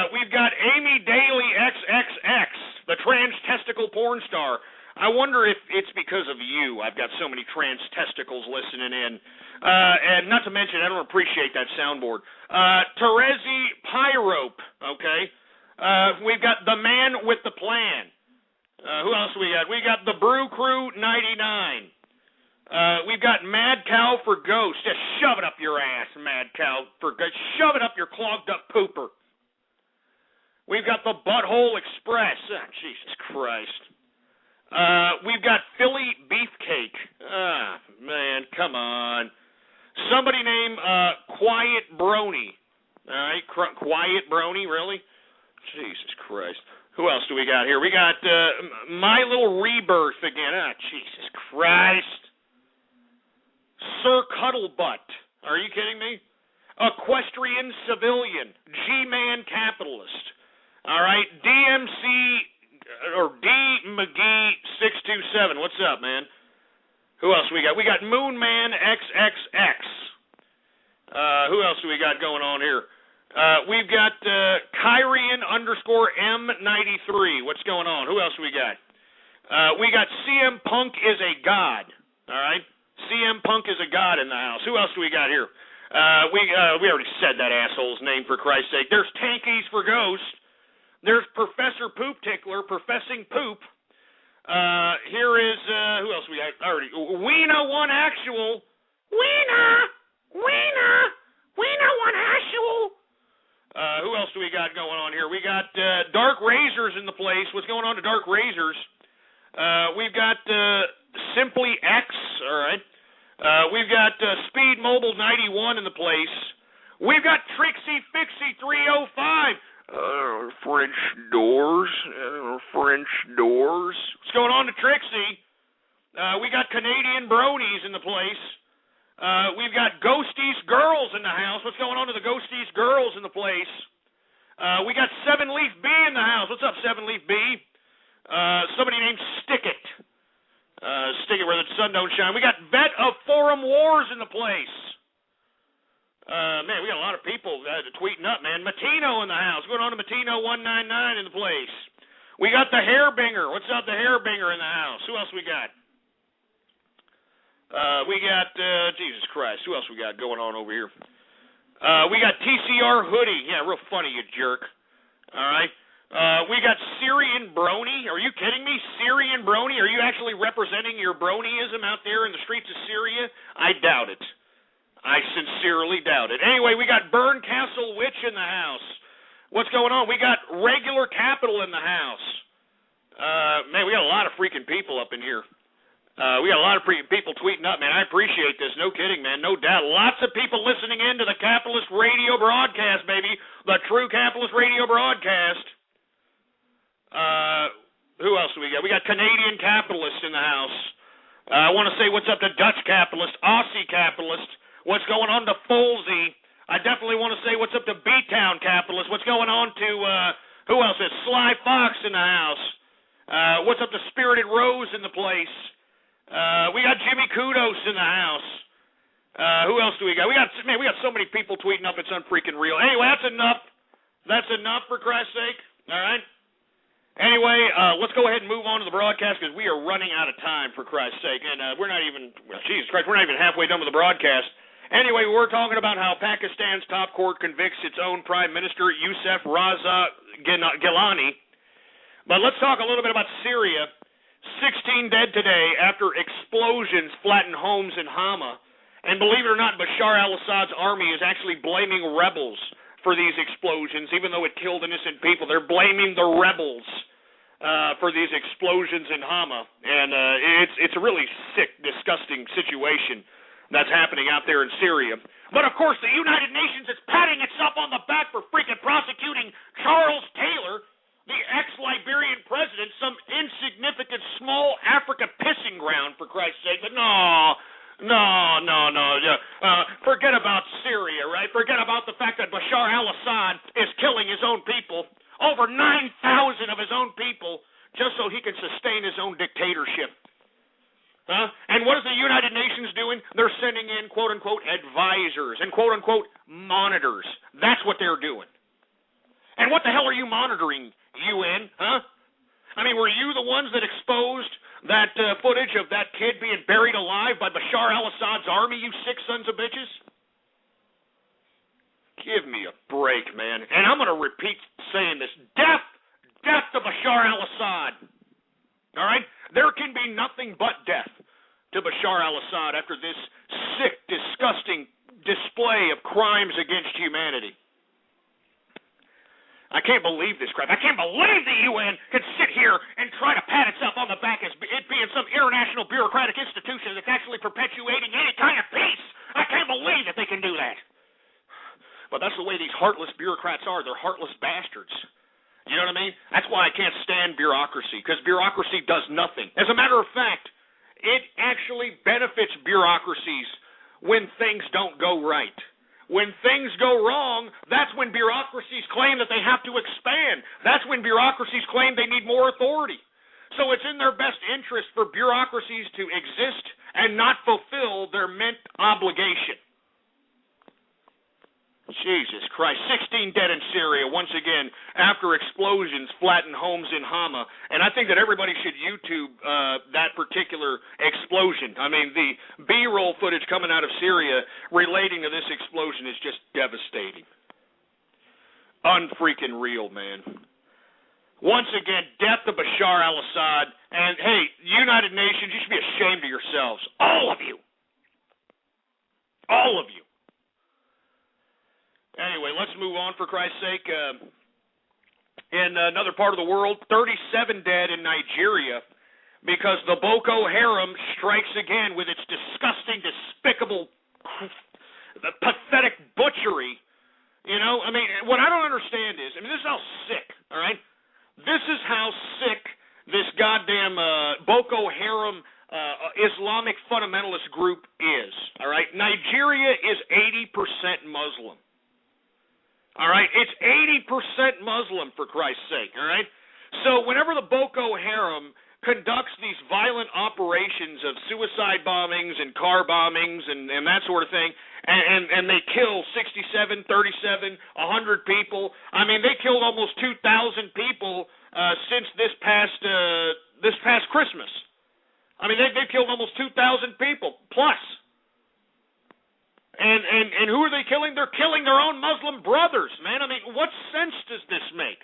We've got Amy Daly XXX, the trans testicle porn star. I wonder if it's because of you I've got so many trans testicles listening in. And not to mention, I don't appreciate that soundboard. Terezi Pyrope, okay? We've got The Man with the Plan. Who else we got? We got The Brew Crew 99. We've got Mad Cow for Ghost. Just shove it up your ass, Mad Cow for Ghost. Shove it up your clogged up pooper. We've got the Butthole Express. Oh, Jesus Christ. We've got Philly Beefcake. Ah, man, come on. Somebody named Quiet Brony. All right, Quiet Brony, really? Jesus Christ. Who else do we got here? We got My Little Rebirth again. Ah, Jesus Christ. Sir Cuddlebutt. Are you kidding me? Equestrian Civilian. G-Man Capitalist. All right. DMC or D McGee 627. What's up, man? Who else we got? We got Moonman XXX. Who else do we got going on here? We've got Kyrian _M93. What's going on? Who else we got? We got CM Punk is a god. All right, CM Punk is a god in the house. Who else do we got here? We already said that asshole's name, for Christ's sake. There's Tankies for Ghost. There's Professor Poop Tickler professing poop. Here is who else we got? Already Weena One Actual. Weena One Actual. Who else do we got going on here? We got Dark Razors in the place. What's going on to Dark Razors? We've got Simply X. All right. We've got Speed Mobile 91 in the place. We've got Trixie Fixie 305. French doors. What's going on to Trixie? We got Canadian Bronies in the place. We've got Ghosties Girls in the house. What's going on to the Ghosties Girls in the place? We got Seven Leaf B in the house. What's up, Seven Leaf B? Somebody named Stick It where the sun don't shine. We got Vet of Forum Wars in the place. Man, we got a lot of people tweeting up, man. Matino in the house. What's going on to Matino 199 in the place? We got the Hairbinger. What's up, the Hairbinger in the house? Who else we got? We got Jesus Christ. Who else we got going on over here? We got TCR Hoodie. Yeah, real funny, you jerk. All right. We got Syrian Brony. Are you kidding me? Syrian Brony? Are you actually representing your bronyism out there in the streets of Syria? I doubt it. I sincerely doubt it. Anyway, we got Burn Castle Witch in the house. What's going on? We got Regular Capital in the house. Man, we got a lot of freaking people up in here. We got a lot of people tweeting up, man. I appreciate this. No kidding, man. No doubt. Lots of people listening in to the Capitalist Radio broadcast, baby. The true Capitalist Radio broadcast. Who else do we got? We got Canadian Capitalist in the house. I want to say what's up to Dutch Capitalist, Aussie Capitalist. What's going on to Folsey? I definitely want to say what's up to B-Town Capitalist. What's going on to, who else? It's Sly Fox in the house. What's up to Spirited Rose in the place? We got Jimmy Kudos in the house. Who else do we got? We got so many people tweeting up, it's unfreaking real. Anyway, that's enough. That's enough, for Christ's sake. All right? Anyway, let's go ahead and move on to the broadcast, because we are running out of time, for Christ's sake. And we're not even, Jesus Christ, we're not even halfway done with the broadcast. Anyway, we're talking about how Pakistan's top court convicts its own Prime Minister, Yousef Raza Gilani. But let's talk a little bit about Syria. 16 dead today after explosions flattened homes in Hama. And believe it or not, Bashar al-Assad's army is actually blaming rebels for these explosions, even though it killed innocent people. They're blaming the rebels for these explosions in Hama. And it's a really sick, disgusting situation that's happening out there in Syria. But, of course, the United Nations is patting itself on the back for freaking prosecuting Charles Taylor, the ex-Liberian president, some insignificant small Africa pissing ground, for Christ's sake. But no. Forget about Syria, right? Forget about the fact that Bashar al-Assad is killing his own people, over 9,000 of his own people, just so he can sustain his own dictatorship. And what is the United Nations doing? They're sending in, quote-unquote, advisors and, quote-unquote, monitors. That's what they're doing. And what the hell are you monitoring, UN, huh? I mean, were you the ones that exposed that footage of that kid being buried alive by Bashar al-Assad's army, you sick sons of bitches? Give me a break, man. And I'm going to repeat saying this. Death to Bashar al-Assad. All right? There can be nothing but death to Bashar al-Assad after this sick, disgusting display of crimes against humanity. I can't believe this crap. I can't believe the UN can sit here and try to pat itself on the back as it being some international bureaucratic institution that's actually perpetuating any kind of peace. I can't believe that they can do that. But that's the way these heartless bureaucrats are. They're heartless bastards. You know what I mean? That's why I can't stand bureaucracy, because bureaucracy does nothing. As a matter of fact, it actually benefits bureaucracies when things don't go right. When things go wrong, that's when bureaucracies claim that they have to expand. That's when bureaucracies claim they need more authority. So it's in their best interest for bureaucracies to exist and not fulfill their meant obligation. Jesus Christ, 16 dead in Syria, once again, after explosions flattened homes in Hama. And I think that everybody should YouTube that particular explosion. I mean, the B-roll footage coming out of Syria relating to this explosion is just devastating. Unfreaking real, man. Once again, death of Bashar al-Assad. And, hey, United Nations, you should be ashamed of yourselves. All of you. All of you. Anyway, let's move on, for Christ's sake. In another part of the world, 37 dead in Nigeria because the Boko Haram strikes again with its disgusting, despicable, pathetic butchery. You know, I mean, what I don't understand is, I mean, this is how sick, all right? This is how sick this goddamn Boko Haram Islamic fundamentalist group is, all right? Nigeria is 80% Muslim. All right, it's 80% Muslim, for Christ's sake, all right? So whenever the Boko Haram conducts these violent operations of suicide bombings and car bombings and that sort of thing, and they kill 67, 37, 100 people, I mean, they killed almost 2,000 people since this past Christmas. I mean, they've killed almost 2,000 people, plus. And who are they killing? They're killing their own Muslim brothers, man. I mean, what sense does this make?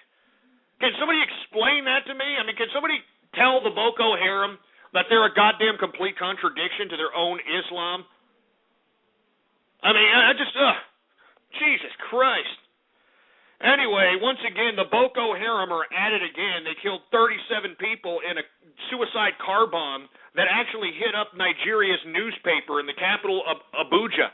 Can somebody explain that to me? I mean, can somebody tell the Boko Haram that they're a goddamn complete contradiction to their own Islam? I mean, Jesus Christ. Anyway, once again, the Boko Haram are at it again. They killed 37 people in a suicide car bomb that actually hit up Nigeria's newspaper in the capital of Abuja.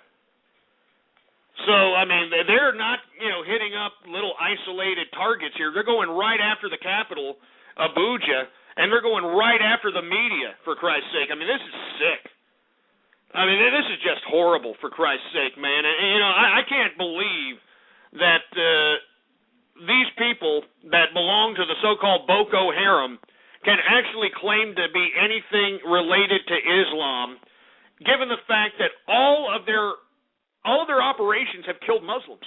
So, I mean, they're not, hitting up little isolated targets here. They're going right after the capital, Abuja, and they're going right after the media, for Christ's sake. I mean, this is sick. I mean, this is just horrible, for Christ's sake, man. And, I can't believe that these people that belong to the so-called Boko Haram can actually claim to be anything related to Islam, given the fact that all of their operations have killed Muslims,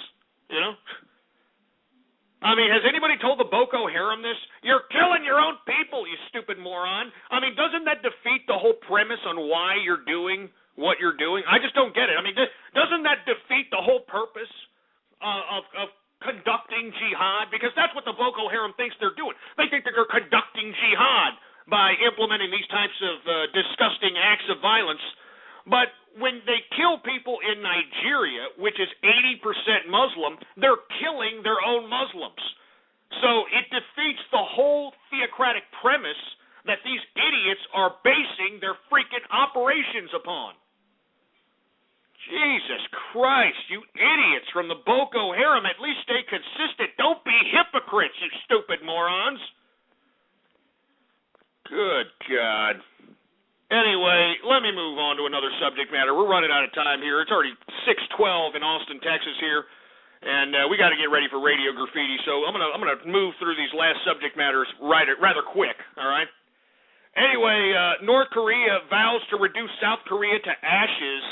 I mean, has anybody told the Boko Haram this? You're killing your own people, you stupid moron. I mean, doesn't that defeat the whole premise on why you're doing what you're doing? I just don't get it. I mean, doesn't that defeat the whole purpose of conducting jihad? Because that's what the Boko Haram thinks they're doing. They think that they're conducting jihad by implementing these types of disgusting acts of violence. But when they kill people in Nigeria, which is 80% Muslim, they're killing their own Muslims. So it defeats the whole theocratic premise that these idiots are basing their freaking operations upon. Jesus Christ, you idiots from the Boko Haram, at least stay consistent. Don't be hypocrites, you stupid morons. Good God. Anyway, let me move on to another subject matter. We're running out of time here. It's already 6:12 in Austin, Texas here, and we got to get ready for Radio Graffiti. So I'm gonna move through these last subject matters rather quick. All right. Anyway, North Korea vows to reduce South Korea to ashes,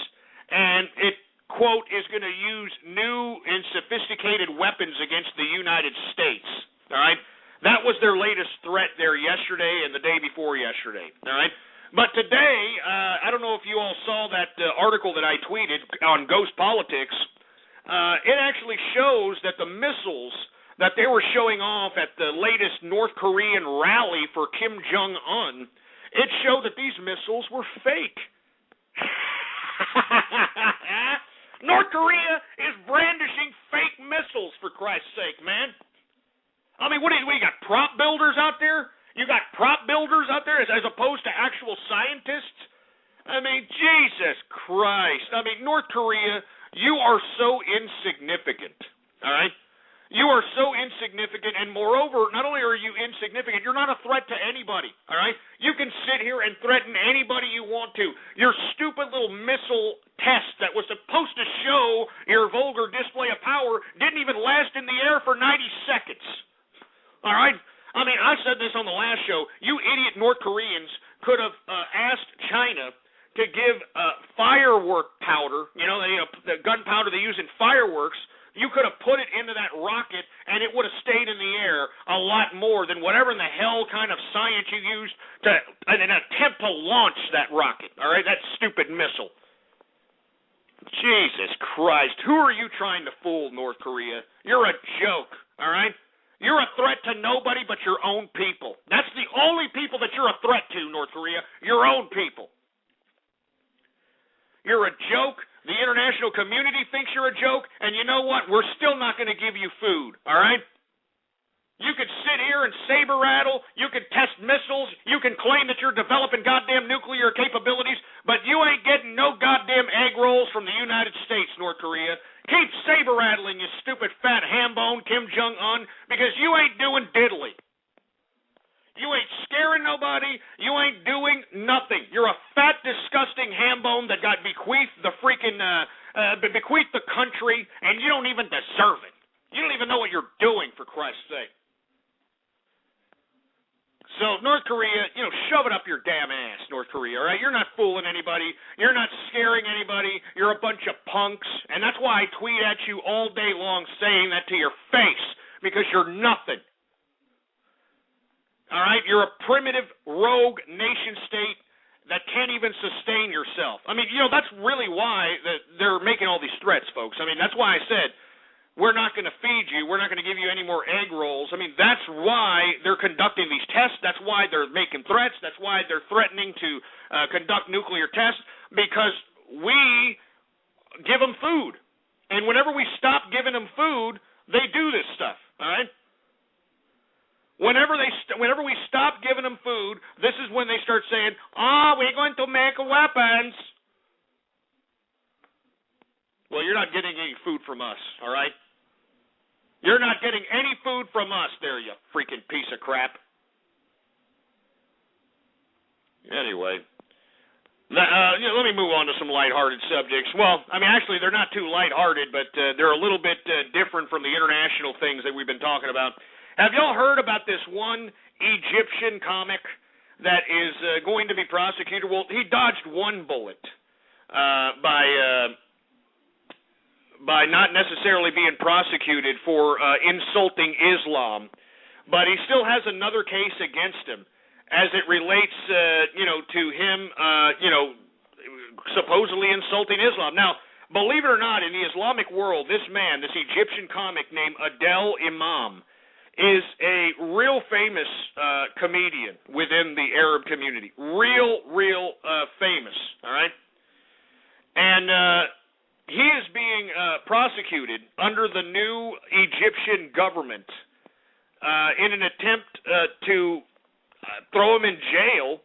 and it quote is going to use new and sophisticated weapons against the United States. All right. That was their latest threat there yesterday and the day before yesterday. All right. But today, I don't know if you all saw that article that I tweeted on Ghost Politics. It actually shows that the missiles that they were showing off at the latest North Korean rally for Kim Jong-un, it showed that these missiles were fake. North Korea is brandishing fake missiles, for Christ's sake, man. I mean, what do you got, prop builders out there? You got prop builders out there as opposed to actual scientists? I mean, Jesus Christ. I mean, North Korea, you are so insignificant, all right? You are so insignificant, and moreover, not only are you insignificant, you're not a threat to anybody, all right? You can sit here and threaten anybody you want to. Your stupid little missile test that was supposed to show your vulgar display of power didn't even last in the air for 90 seconds. All right? I mean, I said this on the last show. You idiot North Koreans could have asked China to give firework powder, the gunpowder they use in fireworks. You could have put it into that rocket, and it would have stayed in the air a lot more than whatever in the hell kind of science you used in an attempt to launch that rocket, all right, that stupid missile. Jesus Christ, who are you trying to fool, North Korea? You're a joke, all right? You're a threat to nobody but your own people. That's the only people that you're a threat to, North Korea, your own people. You're a joke. The international community thinks you're a joke, and you know what? We're still not going to give you food, all right? You could sit here and saber rattle. You could test missiles. You can claim that you're developing goddamn nuclear capabilities, but you ain't getting no goddamn egg rolls from the United States, North Korea. Keep saber rattling, you stupid fat hambone Kim Jong-un, because you ain't doing diddly. You ain't scaring nobody. You ain't doing nothing. You're a fat, disgusting hambone that got bequeathed the bequeathed the country, and you don't even deserve it. You don't even know what you're doing, for Christ's sake. So, North Korea, shove it up your damn ass, North Korea, all right? You're not fooling anybody. You're not scaring anybody. You're a bunch of punks, and that's why I tweet at you all day long saying that to your face, because you're nothing. All right, you're a primitive, rogue nation-state that can't even sustain yourself. I mean, that's really why they're making all these threats, folks. I mean, that's why I said, we're not going to feed you. We're not going to give you any more egg rolls. I mean, that's why they're conducting these tests. That's why they're making threats. That's why they're threatening to conduct nuclear tests, because we give them food. And whenever we stop giving them food, they do this stuff, all right? Whenever we stop giving them food, this is when they start saying, we're going to make weapons. Well, you're not getting any food from us, all right? You're not getting any food from us there, you freaking piece of crap. Anyway, let me move on to some lighthearted subjects. Well, I mean, actually, they're not too lighthearted, but they're a little bit different from the international things that we've been talking about. Have y'all heard about this one Egyptian comic that is going to be prosecuted? Well, he dodged one bullet by not necessarily being prosecuted for insulting Islam, but he still has another case against him as it relates, to him, supposedly insulting Islam. Now, believe it or not, in the Islamic world, this man, this Egyptian comic named Adel Imam, is a real famous comedian within the Arab community. Real famous, all right? And he is being prosecuted under the new Egyptian government in an attempt to throw him in jail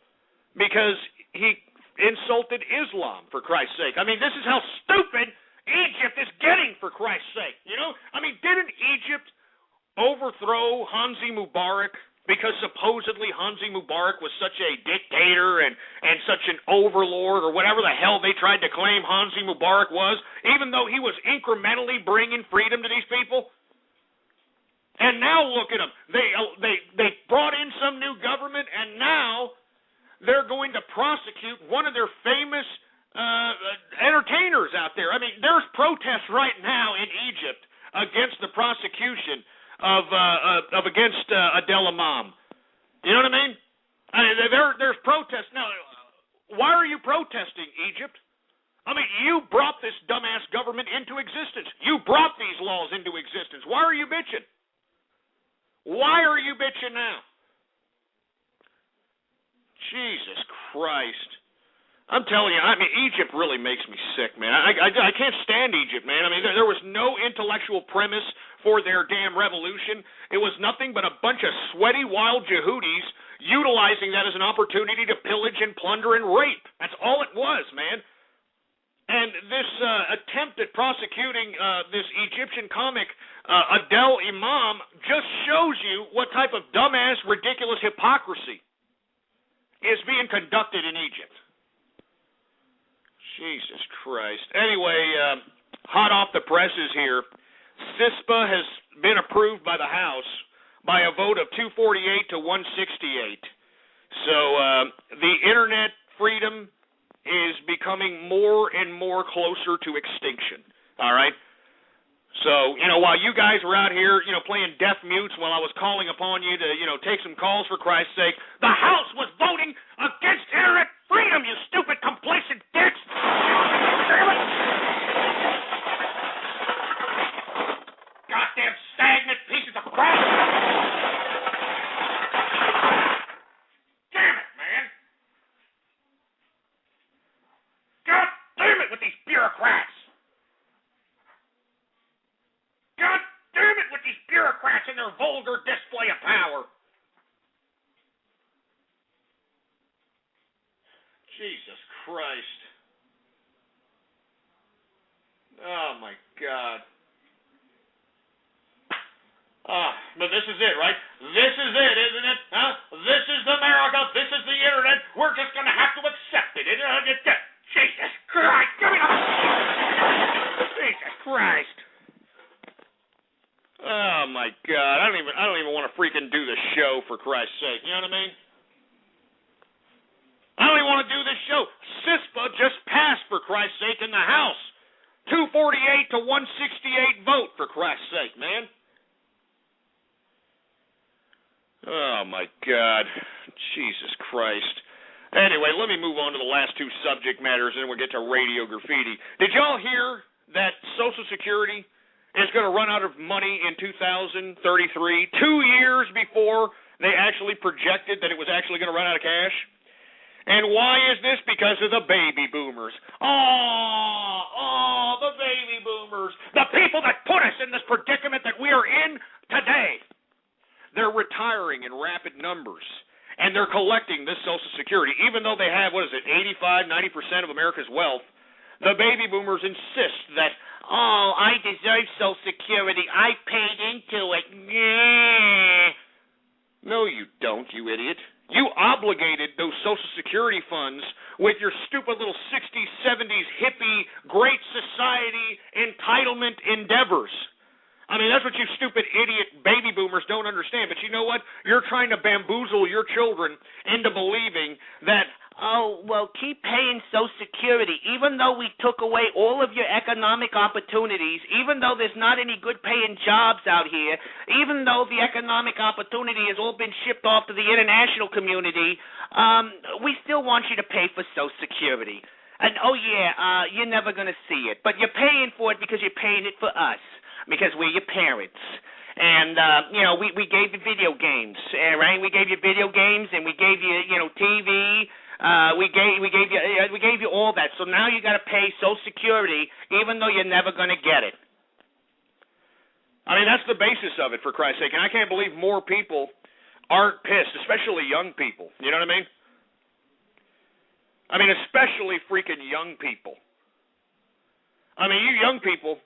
because he insulted Islam, for Christ's sake. I mean, this is how stupid Egypt is getting, for Christ's sake. I mean, didn't Egypt overthrow Hansi Mubarak because supposedly Hansi Mubarak was such a dictator and such an overlord, or whatever the hell they tried to claim Hansi Mubarak was, even though he was incrementally bringing freedom to these people? And now look at them. They brought in some new government, and now they're going to prosecute one of their famous entertainers out there. I mean, there's protests right now in Egypt against the prosecution of against Adel Imam. You know what I mean? There's protests. Now, why are you protesting, Egypt? I mean, you brought this dumbass government into existence. You brought these laws into existence. Why are you bitching? Why are you bitching now? Jesus Christ. I'm telling you, I mean, Egypt really makes me sick, man. I can't stand Egypt, man. I mean, there was no intellectual premise for their damn revolution. It was nothing but a bunch of sweaty, wild Yehudis utilizing that as an opportunity to pillage and plunder and rape. That's all it was, man. And this attempt at prosecuting this Egyptian comic, Adel Imam, just shows you what type of dumbass, ridiculous hypocrisy is being conducted in Egypt. Jesus Christ. Anyway, hot off the presses here. CISPA has been approved by the House by a vote of 248 to 168. So the internet freedom is becoming more and more closer to extinction. All right? So, while you guys were out here, playing deaf mutes while I was calling upon you to, take some calls for Christ's sake, the House was voting against internet freedom, you stupid, complacent dicks! Goddamn stagnant pieces of crap! Damn it, man! God damn it with these bureaucrats! God damn it with these bureaucrats and their vulgar display of power! Jesus Christ. Oh, my God. But this is it, right? This is it, isn't it? Huh? This is America. This is the internet. We're just going to have to accept it. Jesus Christ. Give me Jesus Christ. Oh, my God. I don't even want to freaking do the show, for Christ's sake. You know what I mean? I don't even want to do this show. CISPA just passed, for Christ's sake, in the House. 248 to 168 vote, for Christ's sake, man. Oh, my God. Jesus Christ. Anyway, let me move on to the last two subject matters, and then we'll get to radio graffiti. Did y'all hear that Social Security is going to run out of money in 2033, 2 years before they actually projected that it was actually going to run out of cash? And why is this? Because of the baby boomers. Oh, the baby boomers. The people that put us in this predicament that we are in today. They're retiring in rapid numbers, and they're collecting this Social Security. Even though they have, 85, 90% of America's wealth, the baby boomers insist that, I deserve Social Security. I paid into it. Yeah. No, you don't, you idiot. You obligated those Social Security funds with your stupid little 60s, 70s hippie, great society entitlement endeavors. I mean, that's what you stupid idiot baby boomers don't understand. But you know what? You're trying to bamboozle your children into believing that, keep paying Social Security. Even though we took away all of your economic opportunities, even though there's not any good paying jobs out here, even though the economic opportunity has all been shipped off to the international community, we still want you to pay for Social Security. And, you're never going to see it. But you're paying for it because you're paying it for us. Because we're your parents. And, we gave you video games, right? We gave you video games, and we gave you, TV. We gave you all that. So now you got to pay Social Security, even though you're never going to get it. I mean, that's the basis of it, for Christ's sake. And I can't believe more people aren't pissed, especially young people. You know what I mean? I mean, especially freaking young people. I mean, you young people,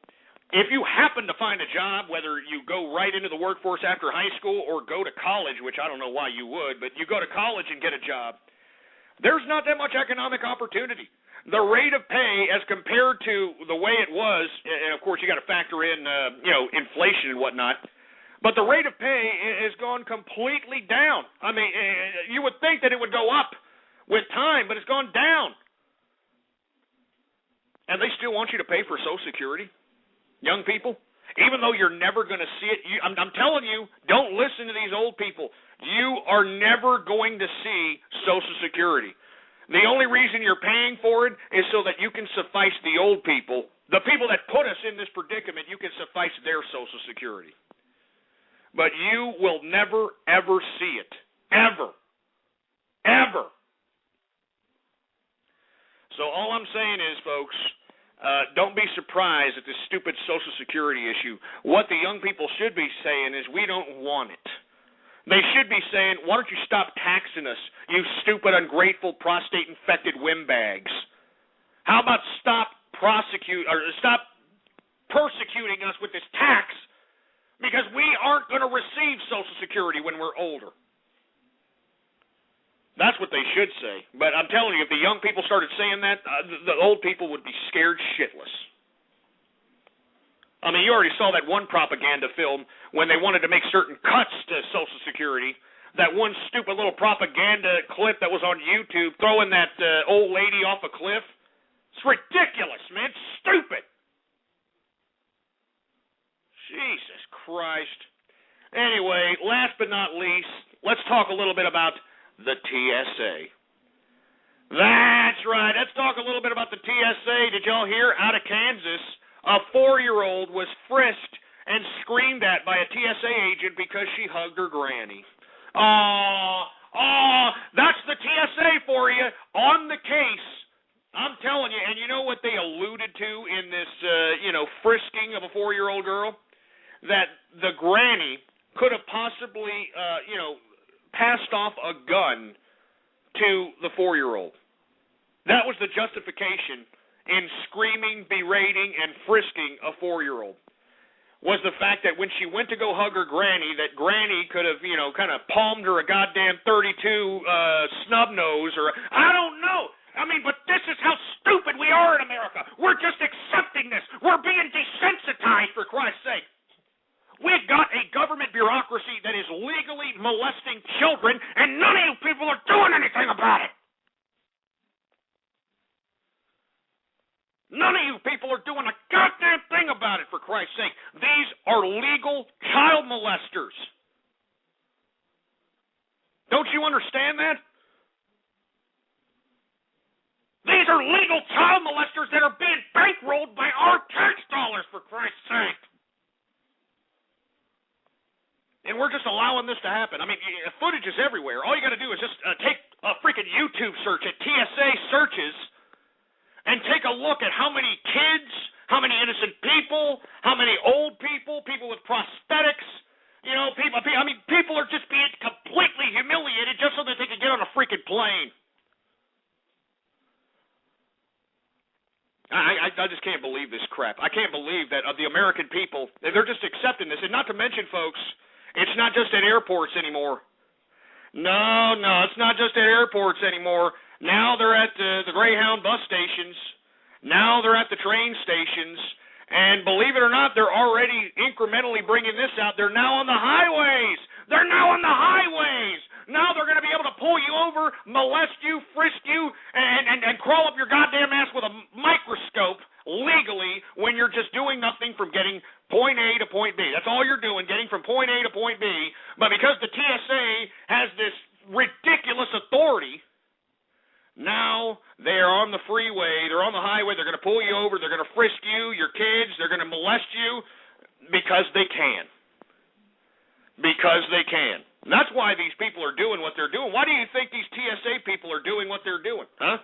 if you happen to find a job, whether you go right into the workforce after high school or go to college, which I don't know why you would, but you go to college and get a job, there's not that much economic opportunity. The rate of pay as compared to the way it was, and of course you got to factor in, inflation and whatnot, but the rate of pay has gone completely down. I mean, you would think that it would go up with time, but it's gone down. And they still want you to pay for Social Security? Young people, even though you're never going to see it, I'm telling you, don't listen to these old people. You are never going to see Social Security. The only reason you're paying for it is so that you can suffice the old people, the people that put us in this predicament, you can suffice their Social Security. But you will never, ever see it. Ever. Ever. So all I'm saying is, folks, don't be surprised at this stupid Social Security issue. What the young people should be saying is, we don't want it. They should be saying, why don't you stop taxing us, you stupid, ungrateful, prostate-infected windbags? How about stop persecuting us with this tax, because we aren't going to receive Social Security when we're older. That's what they should say. But I'm telling you, if the young people started saying that, the old people would be scared shitless. I mean, you already saw that one propaganda film when they wanted to make certain cuts to Social Security. That one stupid little propaganda clip that was on YouTube throwing that old lady off a cliff. It's ridiculous, man. It's stupid. Jesus Christ. Anyway, last but not least, let's talk a little bit about the TSA. That's right. Let's talk a little bit about the TSA. Did y'all hear? Out of Kansas, a 4-year-old was frisked and screamed at by a TSA agent because she hugged her granny. That's the TSA for you, on the case. I'm telling you, and you know what they alluded to in this, frisking of a 4-year-old girl? That the granny could have possibly, passed off a gun to the 4-year-old. That was the justification in screaming, berating, and frisking a 4-year-old. Was the fact that when she went to go hug her granny, that granny could have, kind of palmed her a goddamn 32 snub nose, or I don't know. I mean, but this is how stupid we are in America. We're just accepting this. We're being desensitized, for Christ's sake. We've got a government bureaucracy that is legally molesting children, and none of you people are doing anything about it. None of you people are doing a goddamn thing about it, for Christ's sake. These are legal child molesters. Don't you understand that? These are legal child molesters that are being bankrolled by our tax dollars, for Christ's sake. And we're just allowing this to happen. I mean, footage is everywhere. All you got to do is just take a freaking YouTube search at TSA searches and take a look at how many kids, how many innocent people, how many old people, people with prosthetics, people are just being completely humiliated just so that they can get on a freaking plane. I just can't believe this crap. I can't believe that the American people, they're just accepting this. And not to mention, folks, it's not just at airports anymore. No, it's not just at airports anymore. Now they're at the Greyhound bus stations. Now they're at the train stations. And believe it or not, they're already incrementally bringing this out. They're now on the highways. They're now on the highways. Now they're going to be able to pull you over, molest you, frisk you, and crawl up your goddamn ass with a microscope legally when you're just doing nothing from getting point A to point B. That's all you're doing, getting from point A to point B. But because the TSA has this ridiculous authority, now they're on the freeway, they're on the highway, they're going to pull you over, they're going to frisk you, your kids, they're going to molest you because they can. Because they can. And that's why these people are doing what they're doing. Why do you think these TSA people are doing what they're doing, huh?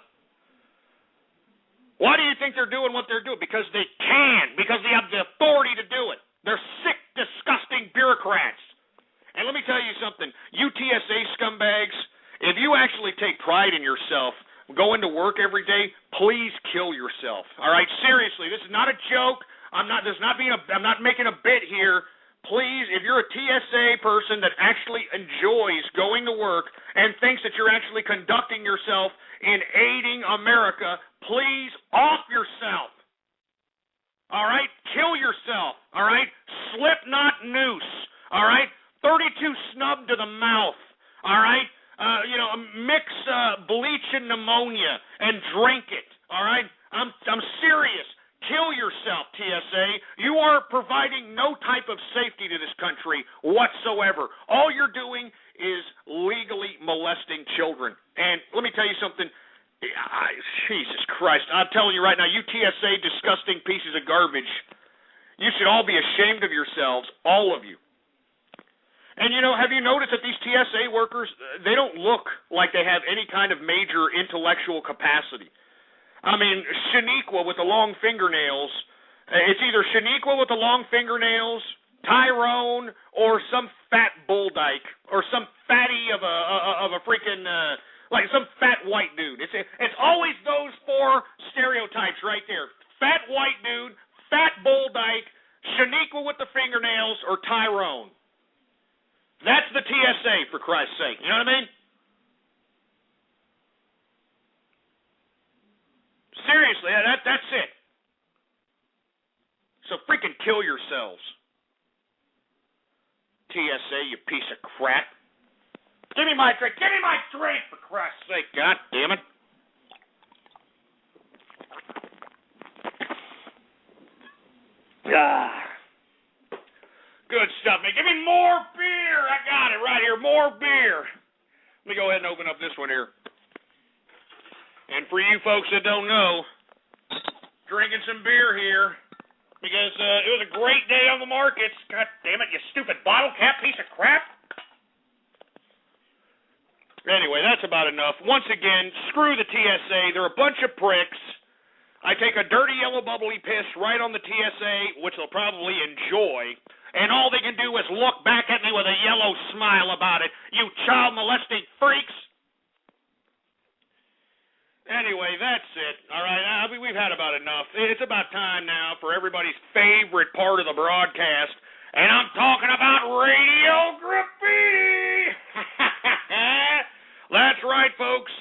Why do you think they're doing what they're doing? Because they can. Because they have the authority to do it. They're sick, disgusting bureaucrats. And let me tell you something. You TSA scumbags, if you actually take pride in yourself, going to work every day, please kill yourself. All right? Seriously, this is not a joke. I'm not making a bit here. Please, if you're a TSA person that actually enjoys going to work and thinks that you're actually conducting yourself in aiding America, please off yourself. All right? Kill yourself. All right? Slip knot noose. All right? 32 snub to the mouth. All right? Mix bleach and pneumonia and drink it. All right? I'm serious. Kill yourself, TSA. You are providing no type of safety to this country whatsoever. All you're doing is legally molesting children. And let me tell you something. Jesus Christ. I'm telling you right now, you TSA disgusting pieces of garbage, you should all be ashamed of yourselves, all of you. And, have you noticed that these TSA workers, they don't look like they have any kind of major intellectual capacity. I mean, Shaniqua with the long fingernails, it's either Shaniqua with the long fingernails, Tyrone, or some fat bull dyke, or some fatty of a freaking, like some fat white dude. It's always those four stereotypes right there. Fat white dude, fat bull dyke, Shaniqua with the fingernails, or Tyrone. That's the TSA, for Christ's sake. You know what I mean? Seriously, that's it. So freaking kill yourselves. TSA, you piece of crap. Give me my drink. Give me my drink, for Christ's sake. God damn it. Good stuff, man. Give me more beer. I got it right here. More beer. Let me go ahead and open up this one here. And for you folks that don't know, drinking some beer here because it was a great day on the markets. God damn it, you stupid bottle cap piece of crap. Anyway, that's about enough. Once again, screw the TSA. They're a bunch of pricks. I take a dirty yellow bubbly piss right on the TSA, which they'll probably enjoy, and all they can do is look back at me with a yellow smile about it. You child molesting freaks. Anyway, that's it. All right, we've had about enough. It's about time now for everybody's favorite part of the broadcast, and I'm talking about Radio Graffiti. That's right, folks.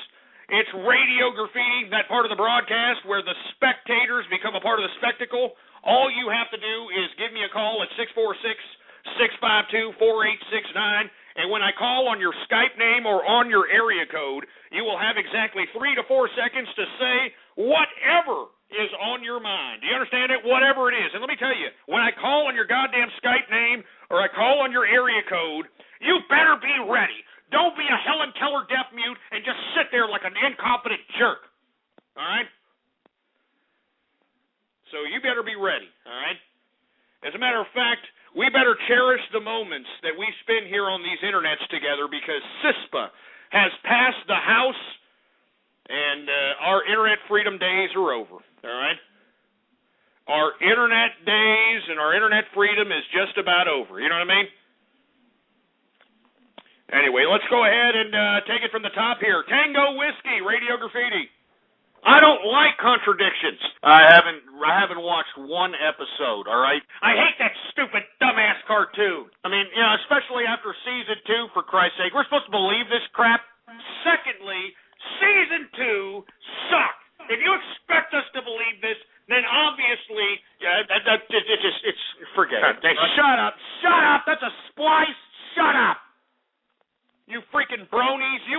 It's Radio Graffiti, that part of the broadcast where the spectators become a part of the spectacle. All you have to do is give me a call at 646-652-4869, and when I call on your Skype name or on your area code, you will have exactly 3 to 4 seconds to say whatever is on your mind. Do you understand it? Whatever it is. And let me tell you, when I call on your goddamn Skype name or I call on your area code, you better be ready. Don't be a Helen Keller deaf mute and just sit there like an incompetent jerk. All right? So you better be ready. All right? As a matter of fact, we better cherish the moments that we spend here on these internets together because CISPA has passed the House and our internet freedom days are over. All right? Our internet days and our internet freedom is just about over. You know what I mean? Anyway, let's go ahead and take it from the top here. Tango Whiskey, Radio Graffiti. I don't like contradictions. I haven't watched one episode, all right? I hate that stupid, dumbass cartoon. I mean, you know, especially after Season 2, for Christ's sake. We're supposed to believe this crap. Secondly, Season 2 sucked. If you expect us to believe this, then obviously, it's forget it. Shut up. Shut up. That's a splice. Shut up. You freaking bronies. You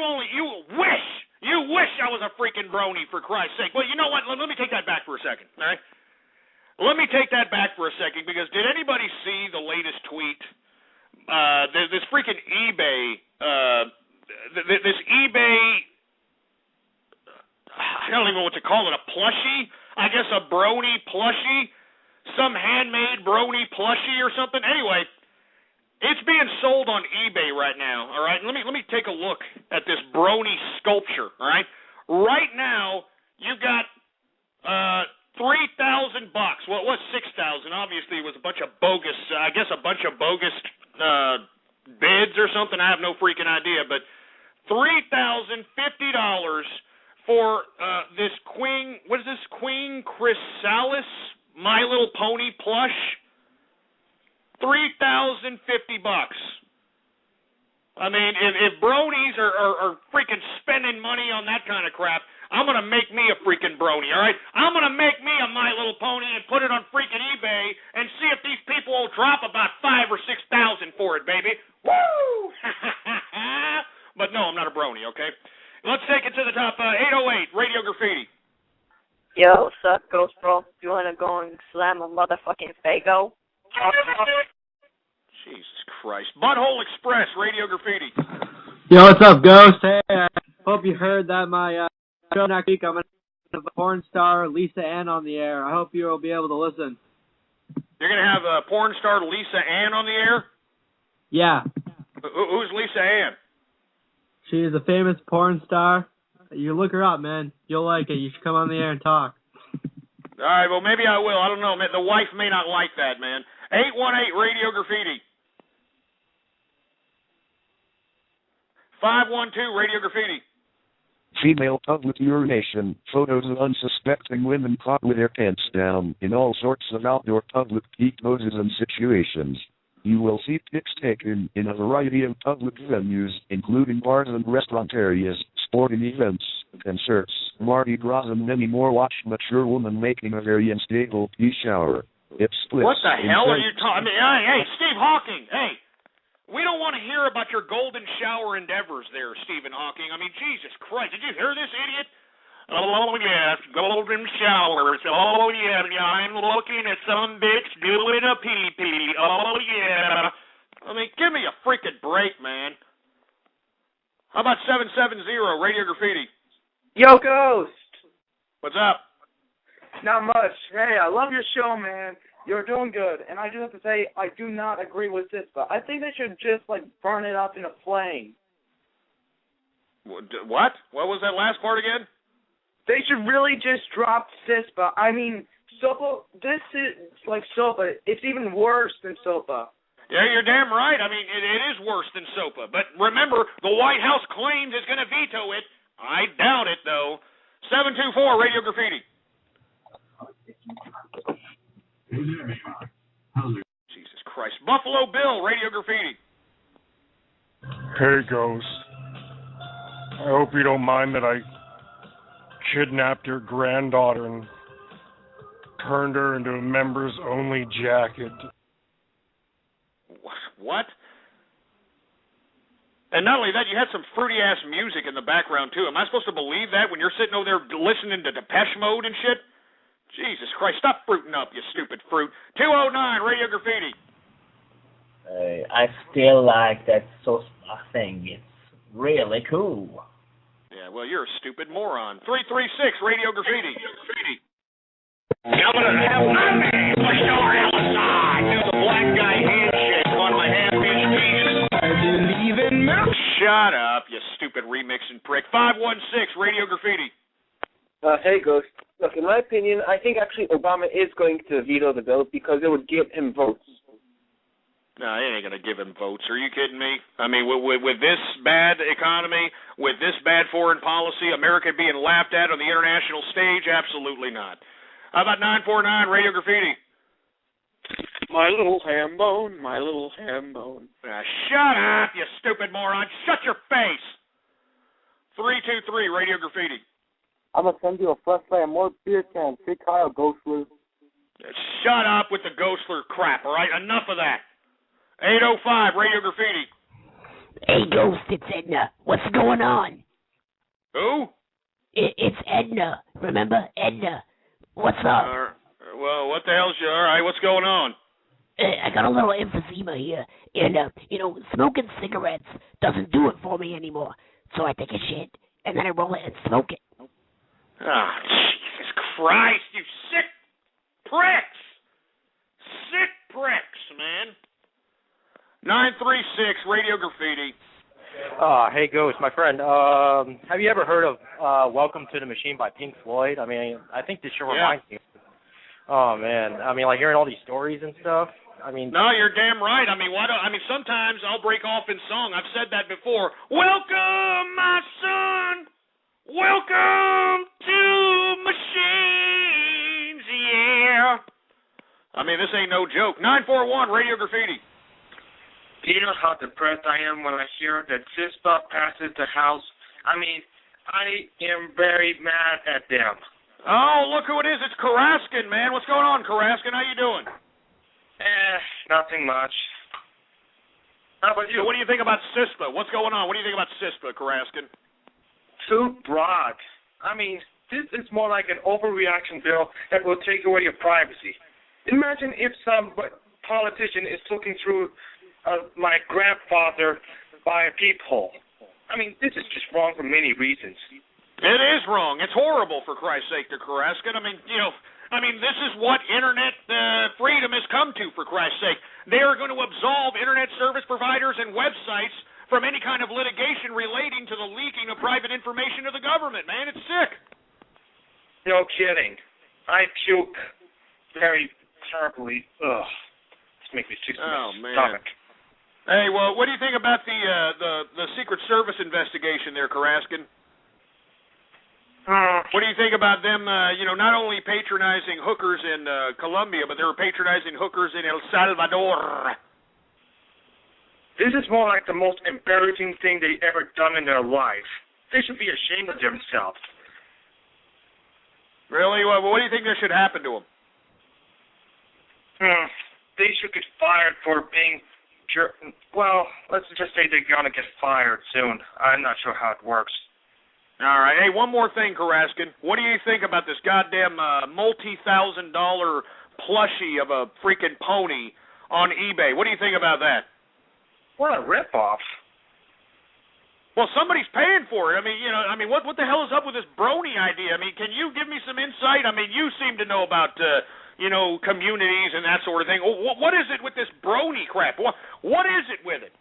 wish I was a freaking brony, for Christ's sake. Well, you know what? Let me take that back for a second, all right? Let me take that back for a second, because did anybody see the latest tweet? This freaking eBay, this eBay, I don't even know what to call it, a plushie? I guess a brony plushie? Some handmade brony plushie or something? Anyway, it's being sold on eBay right now, all right? Let me take a look at this brony sculpture, all right? Right now, you got $3,000. Well, it was $6,000. Obviously, it was a bunch of bogus, bids or something. I have no freaking idea, but $3,050 for this Queen Chrysalis My Little Pony plush. $3,050. I mean, if bronies are freaking spending money on that kind of crap, I'm going to make me a freaking brony, all right? I'm going to make me a My Little Pony and put it on freaking eBay and see if these people will drop about $5,000 or $6,000 for it, baby. Woo! But no, I'm not a brony, okay? Let's take it to the top. 808, Radio Graffiti. Yo, what's up, Ghost Bro? You want to go and slam a motherfucking Fago? Jesus Christ. Butthole Express, Radio Graffiti. Yo, what's up, Ghost? Hey, I hope you heard that my show next week, I'm going to have a porn star, Lisa Ann, on the air. I hope you will be able to listen. You're going to have porn star Lisa Ann on the air? Yeah. Who's Lisa Ann? She is a famous porn star. You look her up, man. You'll like it. You should come on the air and talk. All right, well, maybe I will. I don't know. The wife may not like that, man. 818 Radio Graffiti. 512 Radio Graffiti. Female public urination. Photos of unsuspecting women caught with their pants down in all sorts of outdoor public peak poses and situations. You will see pics taken in a variety of public venues, including bars and restaurant areas, sporting events, concerts, Mardi Gras, and many more. Watch mature woman making a very unstable pea shower. It splits. What the hell are you talking? I mean, hey, Steve Hawking, hey. We don't want to hear about your golden shower endeavors there, Stephen Hawking. I mean, Jesus Christ, did you hear this idiot? Oh, yes, golden showers. Oh, yeah, I'm looking at some bitch doing a pee-pee. Oh, yeah. I mean, give me a freaking break, man. How about 770, Radio Graffiti? Yo, Ghost! What's up? Not much. Hey, I love your show, man. You're doing good. And I just have to say, I do not agree with CISPA. I think they should just, burn it up in a flame. What? What was that last part again? They should really just drop CISPA. I mean, SOPA, this is like SOPA. It's even worse than SOPA. Yeah, you're damn right. I mean, it is worse than SOPA. But remember, the White House claims it's going to veto it. I doubt it, though. 724, Radio Graffiti. Jesus Christ. Buffalo Bill, Radio Graffiti. Hey, Ghost. I hope you don't mind that I kidnapped your granddaughter and turned her into a members-only jacket. What? And not only that, you had some fruity-ass music in the background, too. Am I supposed to believe that when you're sitting over there listening to Depeche Mode and shit? Jesus Christ, stop fruiting up, you stupid fruit. 209, Radio Graffiti. I still like that SOSPA thing. It's really cool. Yeah, well, you're a stupid moron. 336, Radio Graffiti. Governor, have my name for sure, LSI. Do the black guy handshake on my half-inch penis. I believe in milk. Shut up, you stupid remixing prick. 516, Radio Graffiti. Hey, Ghost. Look, in my opinion, I think actually Obama is going to veto the bill because it would give him votes. No, it ain't going to give him votes. Are you kidding me? I mean, with this bad economy, with this bad foreign policy, America being laughed at on the international stage, absolutely not. How about 949, Radio Graffiti? My little ham bone, my little ham bone. Shut up, you stupid moron. Shut your face. 323, Radio Graffiti. I'm going to send you a flashlight and more beer cans. Free Kyle, Ghostler. Shut up with the Ghostler crap, all right? Enough of that. 805, Radio Graffiti. Hey, Ghost, it's Edna. What's going on? Who? It's Edna. Remember? Edna. What's up? Well, what the hell's your... All right, what's going on? I got a little emphysema here. And, smoking cigarettes doesn't do it for me anymore. So I take a shit, and then I roll it and smoke it. Oh, Jesus Christ, you sick pricks! Sick pricks, man. 936, Radio Graffiti. Hey, Ghost, my friend. Have you ever heard of Welcome to the Machine by Pink Floyd? I mean, I think this should remind me. Oh, man. I mean, hearing all these stories and stuff. I mean... No, you're damn right. I mean, sometimes I'll break off in song. I've said that before. Welcome, my son. Welcome to Machines, yeah. I mean, this ain't no joke. 941, Radio Graffiti. Do you know how depressed I am when I hear that CISPA passes the House? I mean, I am very mad at them. Oh, look who it is. It's Karaskin, man. What's going on, Karaskin? How you doing? Nothing much. How about you? So what do you think about CISPA? What's going on? What do you think about CISPA, Karaskin? Too broad. I mean, this is more like an overreaction bill that will take away your privacy. Imagine if some politician is looking through my grandfather by a peephole. I mean, this is just wrong for many reasons. It is wrong. It's horrible, for Christ's sake, to Karaskin. I mean, this is what Internet freedom has come to, for Christ's sake. They are going to absolve Internet service providers and websites from any kind of litigation relating to the leaking of private information to the government, man. It's sick. No kidding. I puke very terribly. Ugh. This makes me sick to my stomach. Hey, well, what do you think about the Secret Service investigation there, Karaskin? What do you think about them, not only patronizing hookers in Colombia, but they were patronizing hookers in El Salvador? This is more like the most embarrassing thing they've ever done in their life. They should be ashamed of themselves. Really? What do you think that should happen to them? They should get fired for being well, let's just say they're going to get fired soon. I'm not sure how it works. All right. Hey, one more thing, Karaskin. What do you think about this goddamn multi-$1,000 plushie of a freaking pony on eBay? What do you think about that? What a ripoff. Well, somebody's paying for it. I mean, what the hell is up with this brony idea? I mean, can you give me some insight? I mean, you seem to know about communities and that sort of thing. What is it with this brony crap? What is it with it?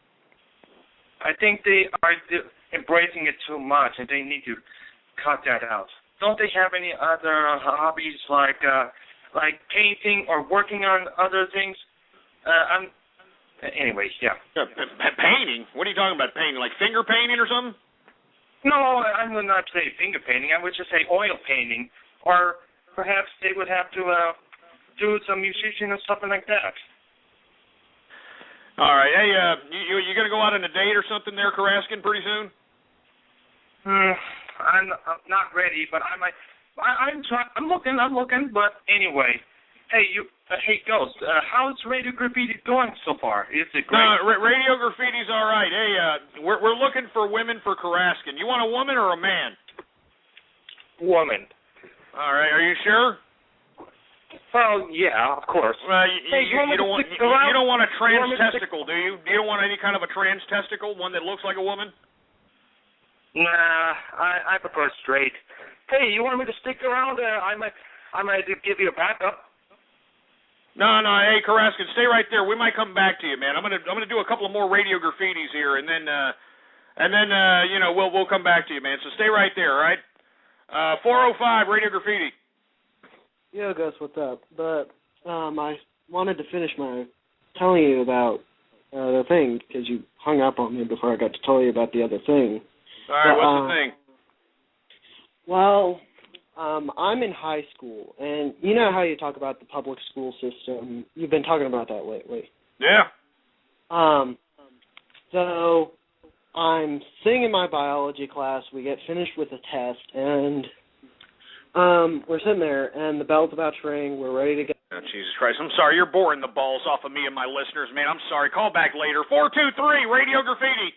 I think they are embracing it too much, and they need to cut that out. Don't they have any other hobbies like painting or working on other things? Anyways, yeah. Painting? What are you talking about? Painting, like finger painting or something? No, I would not say finger painting. I would just say oil painting, or perhaps they would have to do some musician or something like that. All right. Hey, you gonna go out on a date or something there, Karaskin, pretty soon? I'm not ready, but I might. I'm looking. But anyway, hey, Ghost. How's Radio Graffiti going so far? Is it great? Radio Graffiti's all right. Hey, we're looking for women for Karaskin. You want a woman or a man? Woman. All right. Are you sure? Well, yeah, of course. Well, you don't want a trans testicle, do you? You don't want any kind of a trans testicle, one that looks like a woman? Nah, I prefer straight. Hey, you want me to stick around? I might give you a backup. No. Hey, Karaskin, stay right there. We might come back to you, man. I'm gonna do a couple of more Radio Graffitis here, and then we'll come back to you, man. So stay right there, all right? 405 Radio Graffiti. Yo, Gus, what's up? But I wanted to finish my telling you about the thing because you hung up on me before I got to tell you about the other thing. All right, what's the thing? Well, I'm in high school, and you know how you talk about the public school system. You've been talking about that lately. Yeah. So I'm sitting in my biology class. We get finished with a test, and we're sitting there, and the bell's about to ring. We're ready to go. Oh, Jesus Christ. I'm sorry. You're boring the balls off of me and my listeners, man. I'm sorry. Call back later. 423 Radio Graffiti.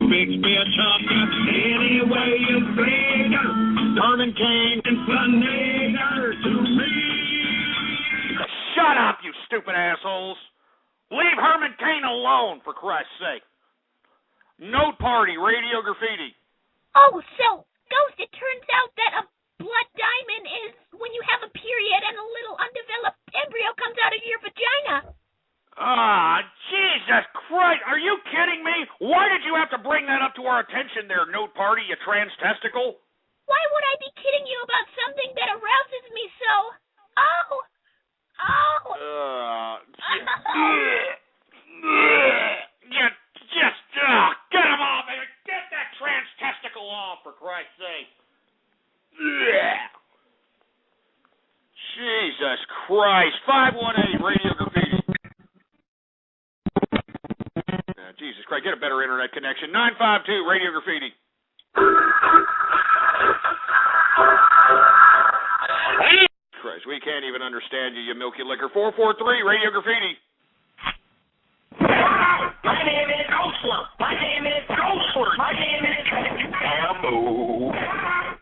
Big bitch up any way you figure. Herman Cain and Nigger to me. Shut up, you stupid assholes. Leave Herman Cain alone, for Christ's sake. Note Party, Radio Graffiti. Oh, so, Ghost, it turns out that a blood diamond is when you have a period and a little undeveloped embryo comes out of your vagina. Ah, Jesus Christ, are you kidding me? Why did you have to bring that up to our attention there, Note Party, you trans testicle? Why would I be kidding you about something that arouses me so? Get him off! Get that trans testicle off, for Christ's sake! Jesus Christ! 518 Radio Graffiti. Jesus Christ, get a better internet connection. 952 Radio Graffiti. Christ, we can't even understand you, you milky liquor. 443 Radio Graffiti. My name is Ghostler. My name is Ghostler. My name is Ammo.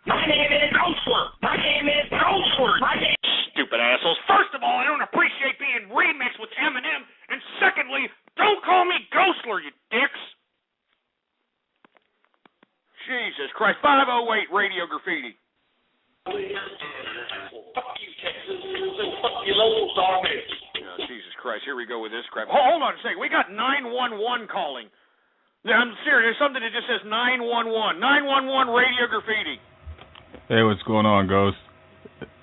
My name is Ghostler. My name is Ghostler. My name. Stupid assholes. First of all, I don't appreciate being remixed with Eminem, and secondly, don't call me Ghostler, you dicks. Jesus Christ. 508 Radio Graffiti. Fuck you, Texas, and fuck you, Lone Star Bears. Oh, Jesus Christ, here we go with this crap. Hold on a second. We got 911 calling. I'm serious. There's something that just says 911. 911 Radio Graffiti. Hey, what's going on, Ghost?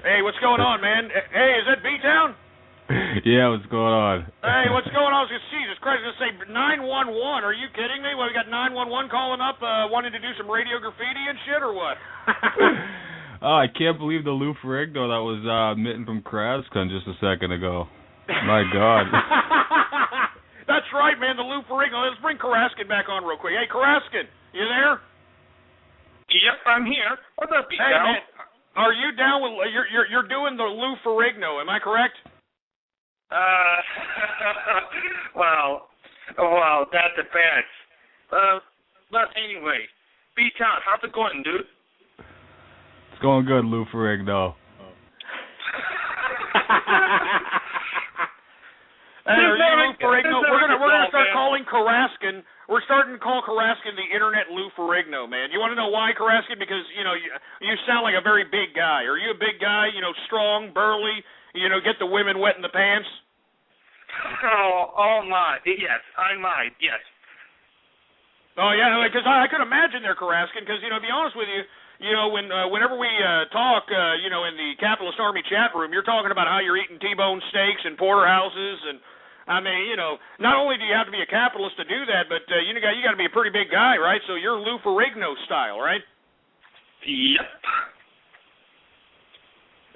Hey, what's going on, man? Hey, is that B-Town? Yeah, what's going on? Hey, what's going on? Jesus Christ, I was going to say 911. Are you kidding me? Well, we got 911 calling up wanting to do some Radio Graffiti and shit, or what? Oh, I can't believe the Lou Ferrigno that was mitten from Krascon just a second ago. My God. That's right, man, the Lou Ferrigno. Let's bring Karaskin back on real quick. Hey, Karaskin, you there? Yep, I'm here. What's up, Hey, man, are you down with you're doing the Lou Ferrigno? Am I correct? Well, that depends. But anyway, B-Town, how's it going, dude? It's going good, Lou Ferrigno. Hey, are you Lou Ferrigno? We're gonna start calling Karaskin. We're starting to call Karaskin the Internet Lou Ferrigno, man. You want to know why, Karaskin? Because you sound like a very big guy. Are you a big guy? Strong, burly. Get the women wet in the pants. Oh my, yes, I might, yes. Oh yeah, because I could imagine there, Karaskin. Because to be honest with you, whenever we talk, in the Capitalist Army chat room, you're talking about how you're eating T-bone steaks and porterhouses, and I mean, not only do you have to be a capitalist to do that, but you got to be a pretty big guy, right? So you're Lou Ferrigno style, right? Yep.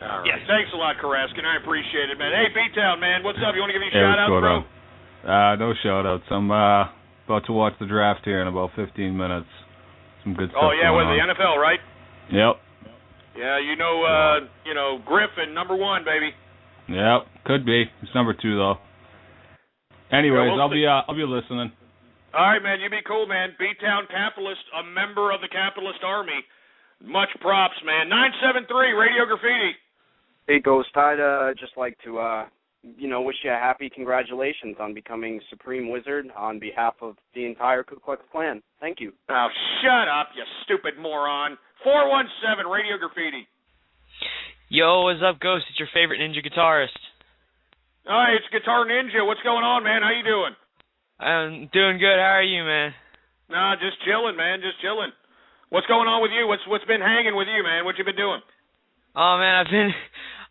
All right. Yes. Thanks a lot, Karaskin. I appreciate it, man. Hey, B-Town, man, what's up? You want to give me a shout-out, bro? No shout-outs. I'm about to watch the draft here in about 15 minutes. Some good stuff. Oh, yeah, with the NFL, right? Yep. Yeah, Griffin, number 1, baby. Yep, could be. It's number 2, though. Anyways, yeah, I'll be listening. All right, man, you be cool, man. B-Town Capitalist, a member of the Capitalist Army. Much props, man. 973 Radio Graffiti. Hey, Ghost, I'd just like to, wish you a happy congratulations on becoming Supreme Wizard on behalf of the entire Ku Klux Klan. Thank you. Oh, shut up, you stupid moron. 417 Radio Graffiti. Yo, what's up, Ghost? It's your favorite ninja guitarist. Hi, it's Guitar Ninja. What's going on, man? How you doing? I'm doing good. How are you, man? Nah, just chilling, man. Just chilling. What's going on with you? What's been hanging with you, man? What you been doing? Oh man,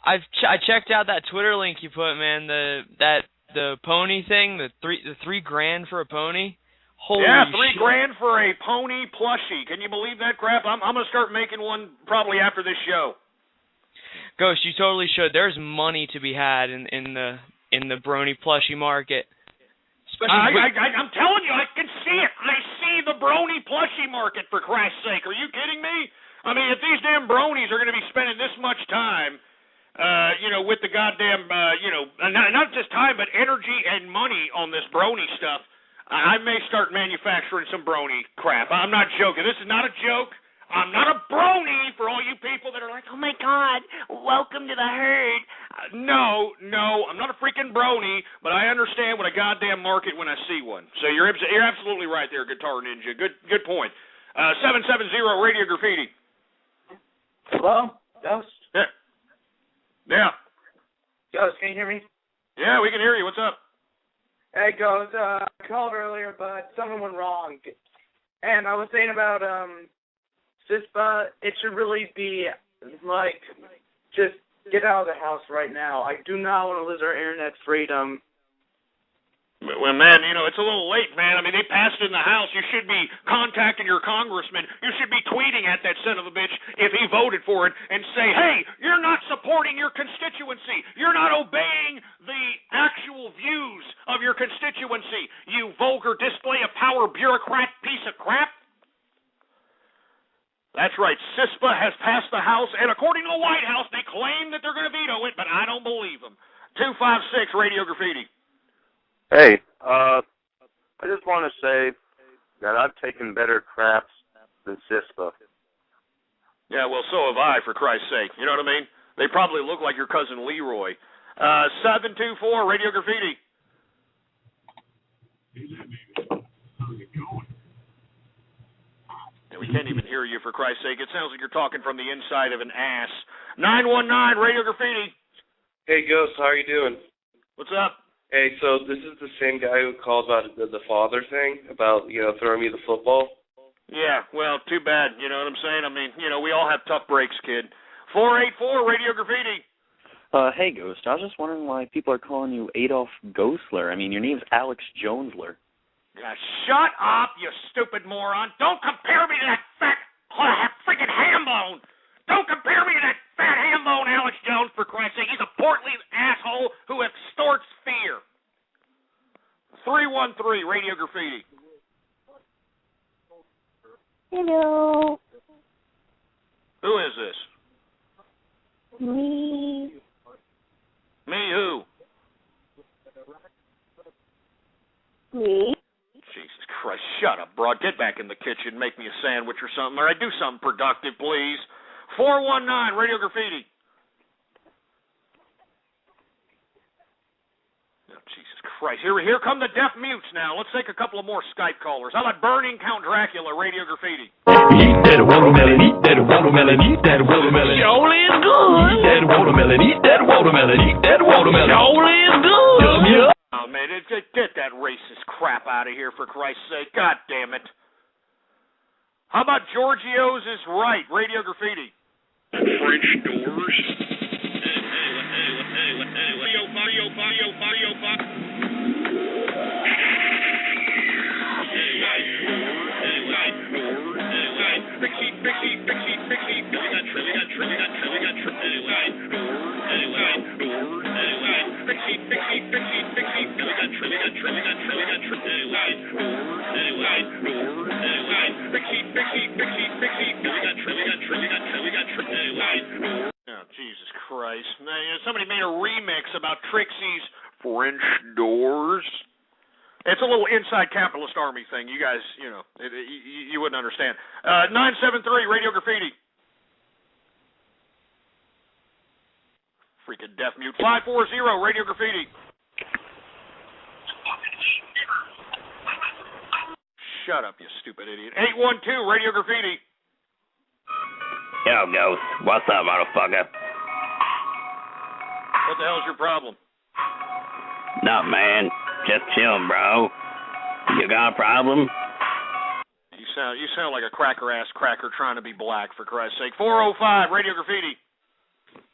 I checked out that Twitter link you put, man. The pony thing, the $3,000 for a pony. Holy yeah, shit. $3,000 for a pony plushie. Can you believe that crap? I'm gonna start making one probably after this show. Ghost, you totally should. There's money to be had in the brony plushie market. I'm telling you, I can see it. I see the brony plushie market, for Christ's sake. Are you kidding me? I mean, if these damn bronies are going to be spending this much time, with the goddamn, not just time, but energy and money on this brony stuff, I may start manufacturing some brony crap. I'm not joking. This is not a joke. I'm not a brony for all you people that are like, oh my God, welcome to the herd. No, I'm not a freaking brony, but I understand what a goddamn market when I see one. So you're absolutely right there, Guitar Ninja. Good point. 770 Radio Graffiti. Hello, Ghost? Yeah. Ghost, can you hear me? Yeah, we can hear you. What's up? Hey, Ghost, I called earlier, but something went wrong. And I was saying about, CISPA, it should really be, just get out of the house right now. I do not want to lose our internet freedom. Well, man, it's a little late, man. I mean, they passed it in the House. You should be contacting your congressman. You should be tweeting at that son of a bitch if he voted for it and say, hey, you're not supporting your constituency. You're not obeying the actual views of your constituency, you vulgar display of power bureaucrat piece of crap. That's right. CISPA has passed the House, and according to the White House, they claim that they're going to veto it, but I don't believe them. 256 Radio Graffiti. Hey, I just want to say that I've taken better craps than CISPA. Yeah, well, so have I, for Christ's sake. You know what I mean? They probably look like your cousin Leroy. 724 Radio Graffiti. We can't even hear you, for Christ's sake. It sounds like you're talking from the inside of an ass. 919 Radio Graffiti. Hey, Ghost, how are you doing? What's up? Hey, so this is the same guy who called about the father thing, about, throwing me the football? Yeah, well, too bad, you know what I'm saying? I mean, we all have tough breaks, kid. 484 Radio Graffiti. Hey, Ghost, I was just wondering why people are calling you Adolf Ghostler. I mean, your name's Alex Jonesler. Shut up, you stupid moron. Don't compare me to that fat freaking ham bone. Don't compare me to that fat ham bone Alex Jones, for Christ's sake. He's a portly asshole who extorts fear. 313 Radio Graffiti. Hello. Me who? Me? Jesus Christ, shut up, broad. Get back in the kitchen, make me a sandwich or something. All right, do something productive, please. 419, Radio Graffiti. Oh, Jesus Christ. Here come the deaf mutes now. Let's take a couple of more Skype callers. How about Burning Count Dracula, Radio Graffiti? Eat that watermelon, eat that watermelon, eat that watermelon. Surely is good. Eat that watermelon, eat that watermelon, eat that watermelon. Surely is good. Oh, man, get that racist crap out of here, for Christ's sake. God damn it. How about Giorgio's is right, Radio Graffiti? French doors. Oh, Jesus Christ. Somebody made a remix about Trixie's French doors. It's a little inside capitalist army thing. You guys, you wouldn't understand. 973, Radio Graffiti. Freaking deaf mute. 540, Radio Graffiti. Shut up, you stupid idiot. 812, Radio Graffiti. Yo, Ghost. What's up, motherfucker? What the hell's your problem? Nah, man. Just chillin', bro. You got a problem? You sound like a cracker-ass cracker trying to be black, for Christ's sake. 405, Radio Graffiti.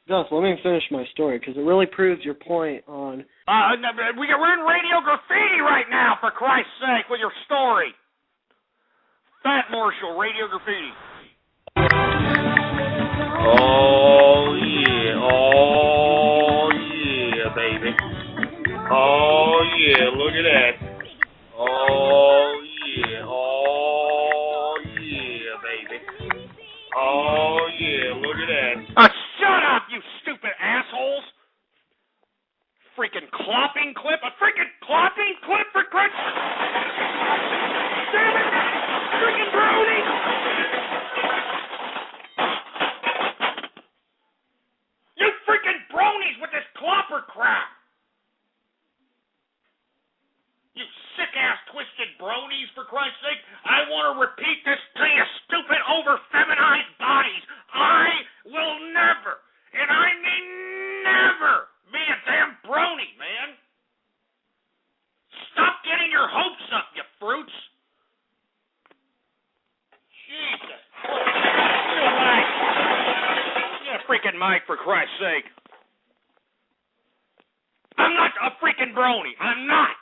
Gus, let me finish my story, because it really proves your point on... We're in Radio Graffiti right now, for Christ's sake, with your story. Fat Marshall, Radio Graffiti. Oh, yeah, baby. Oh, yeah, look at that. Oh, yeah, baby. Oh, yeah, look at that. Shut up, you stupid assholes. Freaking clopping clip? A freaking clopping clip, for Christ's sake? Damn it! Freaking brownie! You freaking bronies with this clopper crap! You sick-ass twisted bronies, for Christ's sake. I want to repeat this to you, stupid over-feminized bodies. I will never, and I mean never, be a damn brony, man. Stop getting your hopes up, you fruits. Jesus. Get a freaking mic, for Christ's sake. I'm not a freaking brony. I'm not.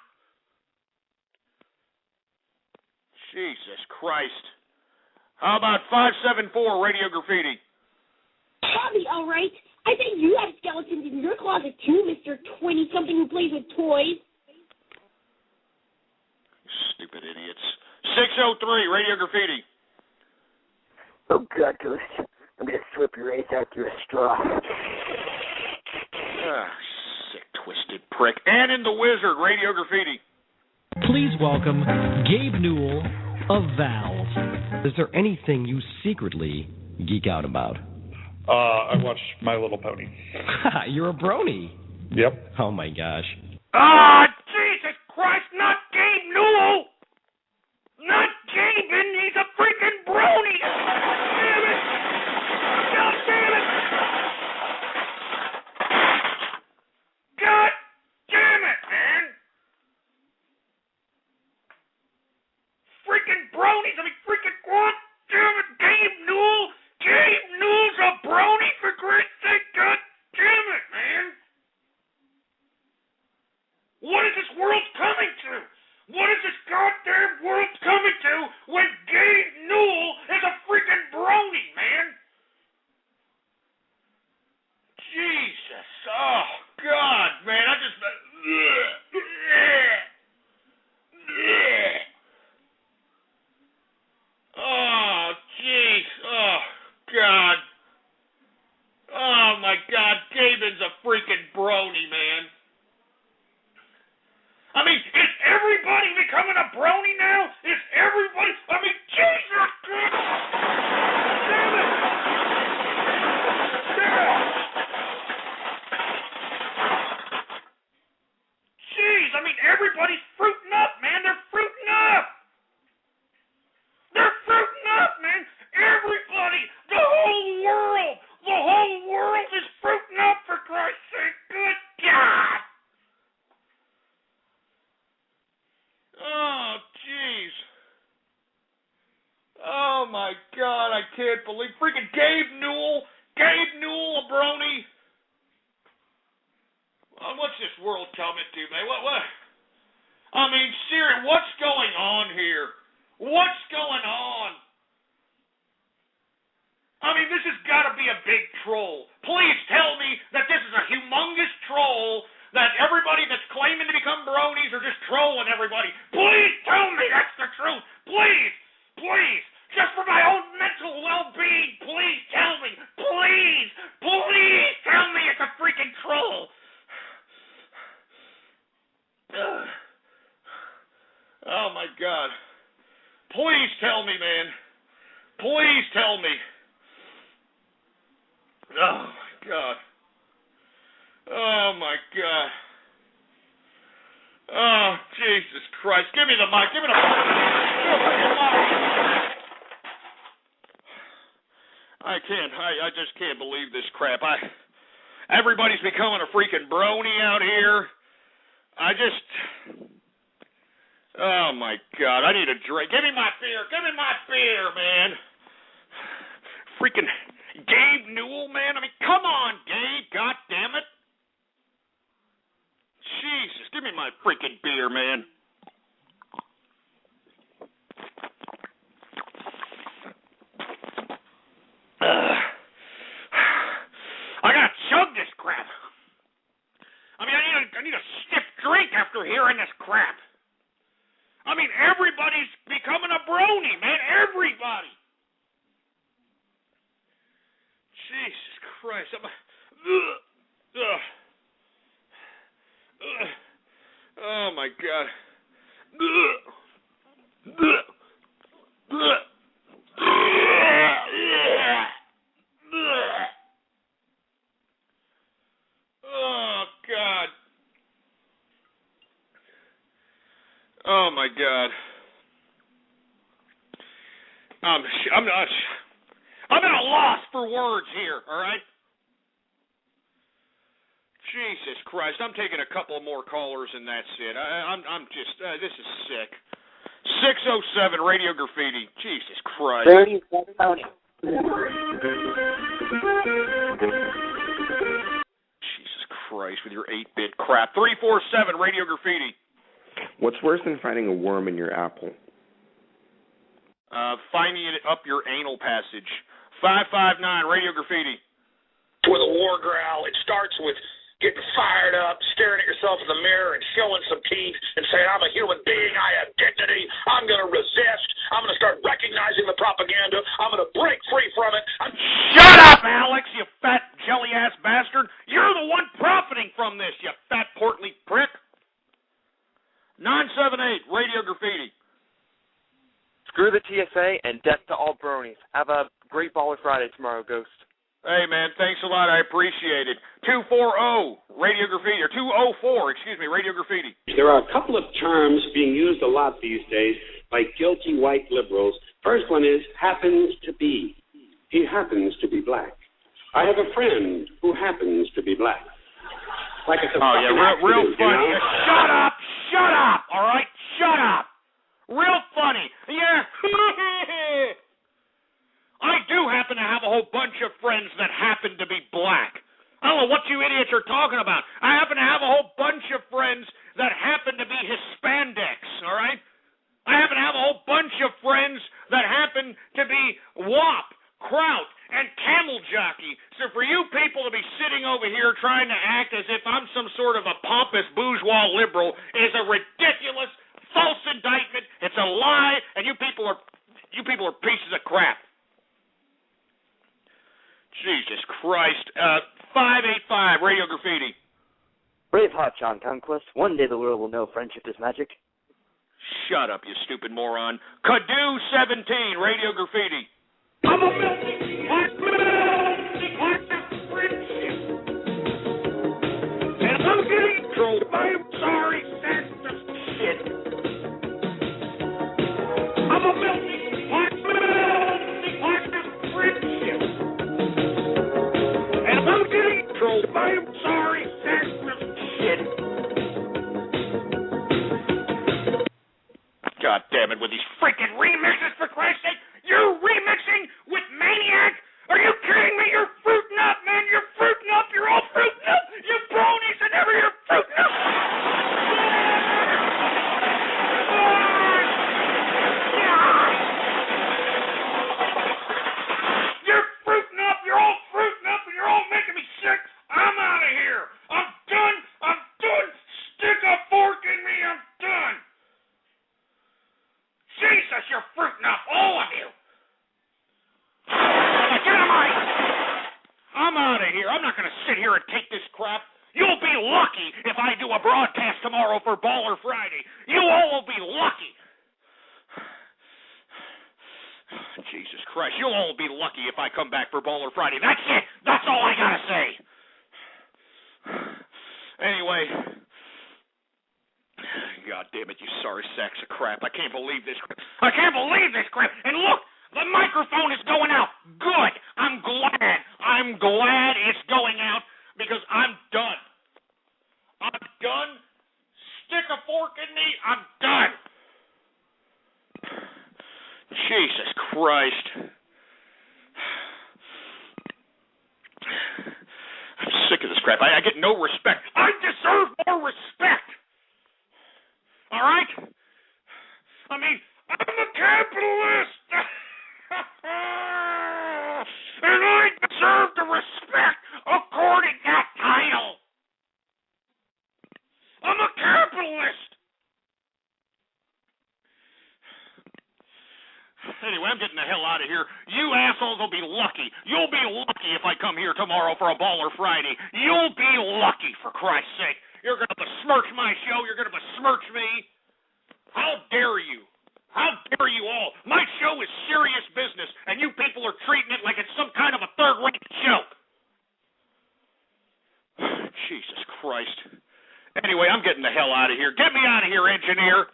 Jesus Christ. How about 574, Radio Graffiti? Bobby, all right. I think you have skeletons in your closet too, Mr. 20-something who plays with toys. Stupid idiots. 603, Radio Graffiti. Oh, God, Ghost. I'm going to slip your ace out through a straw. Sick, twisted prick. And in the Wizard, Radio Graffiti. Please welcome Gabe Newell of Valve. Is there anything you secretly geek out about? I watch My Little Pony. You're a brony. Yep. Oh, my gosh. Jesus Christ, not Gabe Newell! Not Gabe, he's a freaking brony! Damn it! God damn it! God damn it, man! Freaking bronies! I mean, freaking what? Damn it, Gabe Newell! Gabe Newell's a brony, for Christ's sake! God damn it, man! What is becoming a brony now? Is everybody? I mean, Jesus Christ! Damn it! Jeez, I mean, everybody's fruiting up, man. They're fruiting up. They're fruiting up, man. Everybody, the whole world is fruiting up, for Christ's sake. Good God. Oh, jeez. Oh, my God, I can't believe. Freaking Gabe Newell, a brony. What's this world coming to, man? What? I mean, seriously, what's going on here? What's going on? I mean, this has got to be a big troll. Please tell me that this is a humongous troll, that everybody that's claiming to become bronies are just trolling everybody. Please tell me that's the truth. Please, please, just for my own mental well-being, please tell me. Please tell me it's a freaking troll. Oh, my God. Please tell me, man. Please tell me. Oh, my God. Oh, my God. Oh, Jesus Christ. Give me the mic. Give me the mic. I can't. I just can't believe this crap. Everybody's becoming a freaking brony out here. Oh, my God. I need a drink. Give me my beer. Give me my beer, man. Freaking Gabe Newell, man. I mean, come on, Gabe. God damn it. Jesus. Give me my freaking beer, man. I gotta chug this crap. I mean, I need a stiff drink after hearing this crap. I mean, everybody's becoming a brony, man. Everybody. Jesus Christ. Oh, my God. Oh, God. Oh, my God. I'm at a loss for words here, all right? Jesus Christ, I'm taking a couple more callers and that's it. I'm just, this is sick. 607 Radio Graffiti. Jesus Christ. Jesus Christ, with your 8-bit crap. 347 Radio Graffiti. What's worse than finding a worm in your apple? Finding it up your anal passage. 559 Radio Graffiti. With a war growl, it starts with getting fired up, staring at yourself in the mirror and showing some teeth and saying, I'm a human being, I have dignity, I'm going to resist, I'm going to start recognizing the propaganda, I'm going to break free from it. Shut up, Alex, you fat jelly-ass bastard. You're the one profiting from this, you fat portly prick. 978 Radio Graffiti. Screw the TSA and death to all bronies. Have a great Baller Friday tomorrow, Ghost. Hey, man, thanks a lot. I appreciate it. 240 Radio Graffiti, or 204, excuse me, Radio Graffiti. There are a couple of terms being used a lot these days by guilty white liberals. First one is happens to be. He happens to be black. I have a friend who happens to be black. Like it's a real funny. You know? Shut up, all right? Shut up. Real funny. Yeah. I do happen to have a whole bunch of friends that happen to be black. I don't know what you idiots are talking about. I happen to have a whole bunch of friends that happen to be Hispanics, all right? I happen to have a whole bunch of friends that happen to be WAP, Kraut, and Camel Jockey. So for you people to be sitting over here trying to act as if I'm some sort of a pompous bourgeois liberal is a ridiculous, false indictment. It's a lie, and you people are pieces of crap. Jesus Christ. 585 Radio Graffiti. Braveheart, John Conquest. One day the world will know friendship is magic. Shut up, you stupid moron. Cadu 17, Radio Graffiti. I'm a melting like friendship. And I'm getting controlled. I'm sorry, that's the shit. I'm a melting like friendship. And I'm getting controlled. I'm sorry, that's the shit. God damn it, with these freaking remixes, for Christ's sake! You're remixing with Maniac? Are you kidding me? You're fruiting up, man! You're fruiting up! You're all fruiting up! You bronies and everything, you're fruiting up! You're fruiting up! You're all fruiting up, and you're all making me sick! I'm out of here! I'm done! I'm done! Stick a fork in me! I'm done! Jesus, you're fruiting up, all of you! Get him out! I'm out of here. I'm not going to sit here and take this crap. You'll be lucky if I do a broadcast tomorrow for Baller Friday. You all will be lucky. Jesus Christ, you'll all be lucky if I come back for Baller Friday. That's it. That's all I got to say. Anyway... God damn it, you sorry sacks of crap. I can't believe this crap. I can't believe this crap. And look, the microphone is going out. Good. I'm glad. I'm glad it's going out because I'm done. I'm done. Stick a fork in me. I'm done. Jesus Christ. I'm sick of this crap. I get no respect. I deserve more respect. All right? I mean, I'm a capitalist. And I deserve the respect according to that title. I'm a capitalist. Anyway, I'm getting the hell out of here. You assholes will be lucky. You'll be lucky if I come here tomorrow for a Baller Friday. You'll be lucky, for Christ's sake. You're going to besmirch my show. You're going to besmirch me. How dare you? How dare you all? My show is serious business, and you people are treating it like it's some kind of a third-rate joke. Jesus Christ. Anyway, I'm getting the hell out of here. Get me out of here, engineer.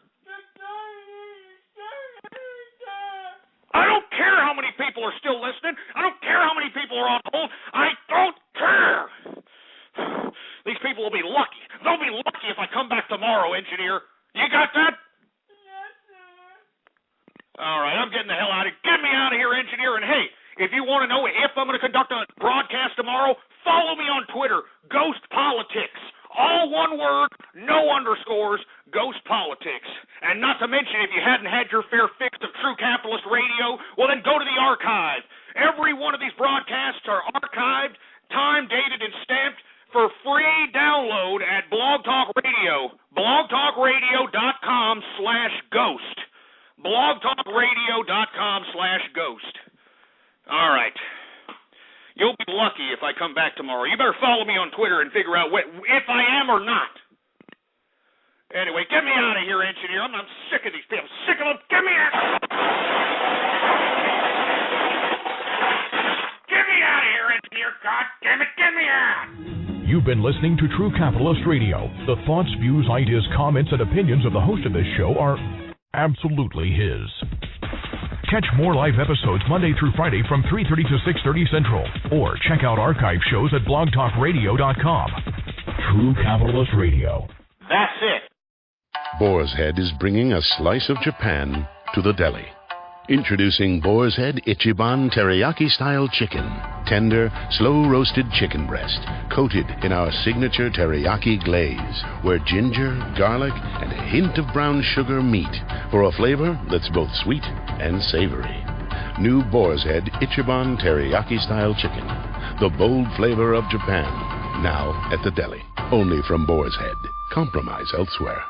I don't care how many people are still listening. I don't care how many people are on hold. I don't care. These people will be lucky. They'll be lucky if I come back tomorrow, engineer. You got that? Yes, sir. All right, I'm getting the hell out of here. Get me out of here, engineer. And hey, if you want to know if I'm going to conduct a broadcast tomorrow, follow me on Twitter, Ghost Politics. All one word, no underscores, Ghost Politics. And not to mention, if you hadn't had your fair fix of True Capitalist Radio, well, then go to the archive. Every one of these broadcasts are archived, time-dated, and stamped for free download at Blog Talk Radio, blogtalkradio.com/ghost, blogtalkradio.com/ghost. All right. You'll be lucky if I come back tomorrow. You better follow me on Twitter and figure out if I am or not. Anyway, get me out of here, engineer. I'm sick of these people. I'm sick of them. Get me out. Get me out of here, engineer. God damn it, get me out. You've been listening to True Capitalist Radio. The thoughts, views, ideas, comments, and opinions of the host of this show are absolutely his. Catch more live episodes Monday through Friday from 3:30 to 6:30 Central. Or check out archive shows at blogtalkradio.com. True Capitalist Radio. That's it. Boar's Head is bringing a slice of Japan to the deli. Introducing Boar's Head Ichiban Teriyaki-style chicken. Tender, slow-roasted chicken breast, coated in our signature teriyaki glaze, where ginger, garlic, and a hint of brown sugar meet for a flavor that's both sweet and savory. New Boar's Head Ichiban Teriyaki-style chicken. The bold flavor of Japan. Now at the deli. Only from Boar's Head. Compromise elsewhere.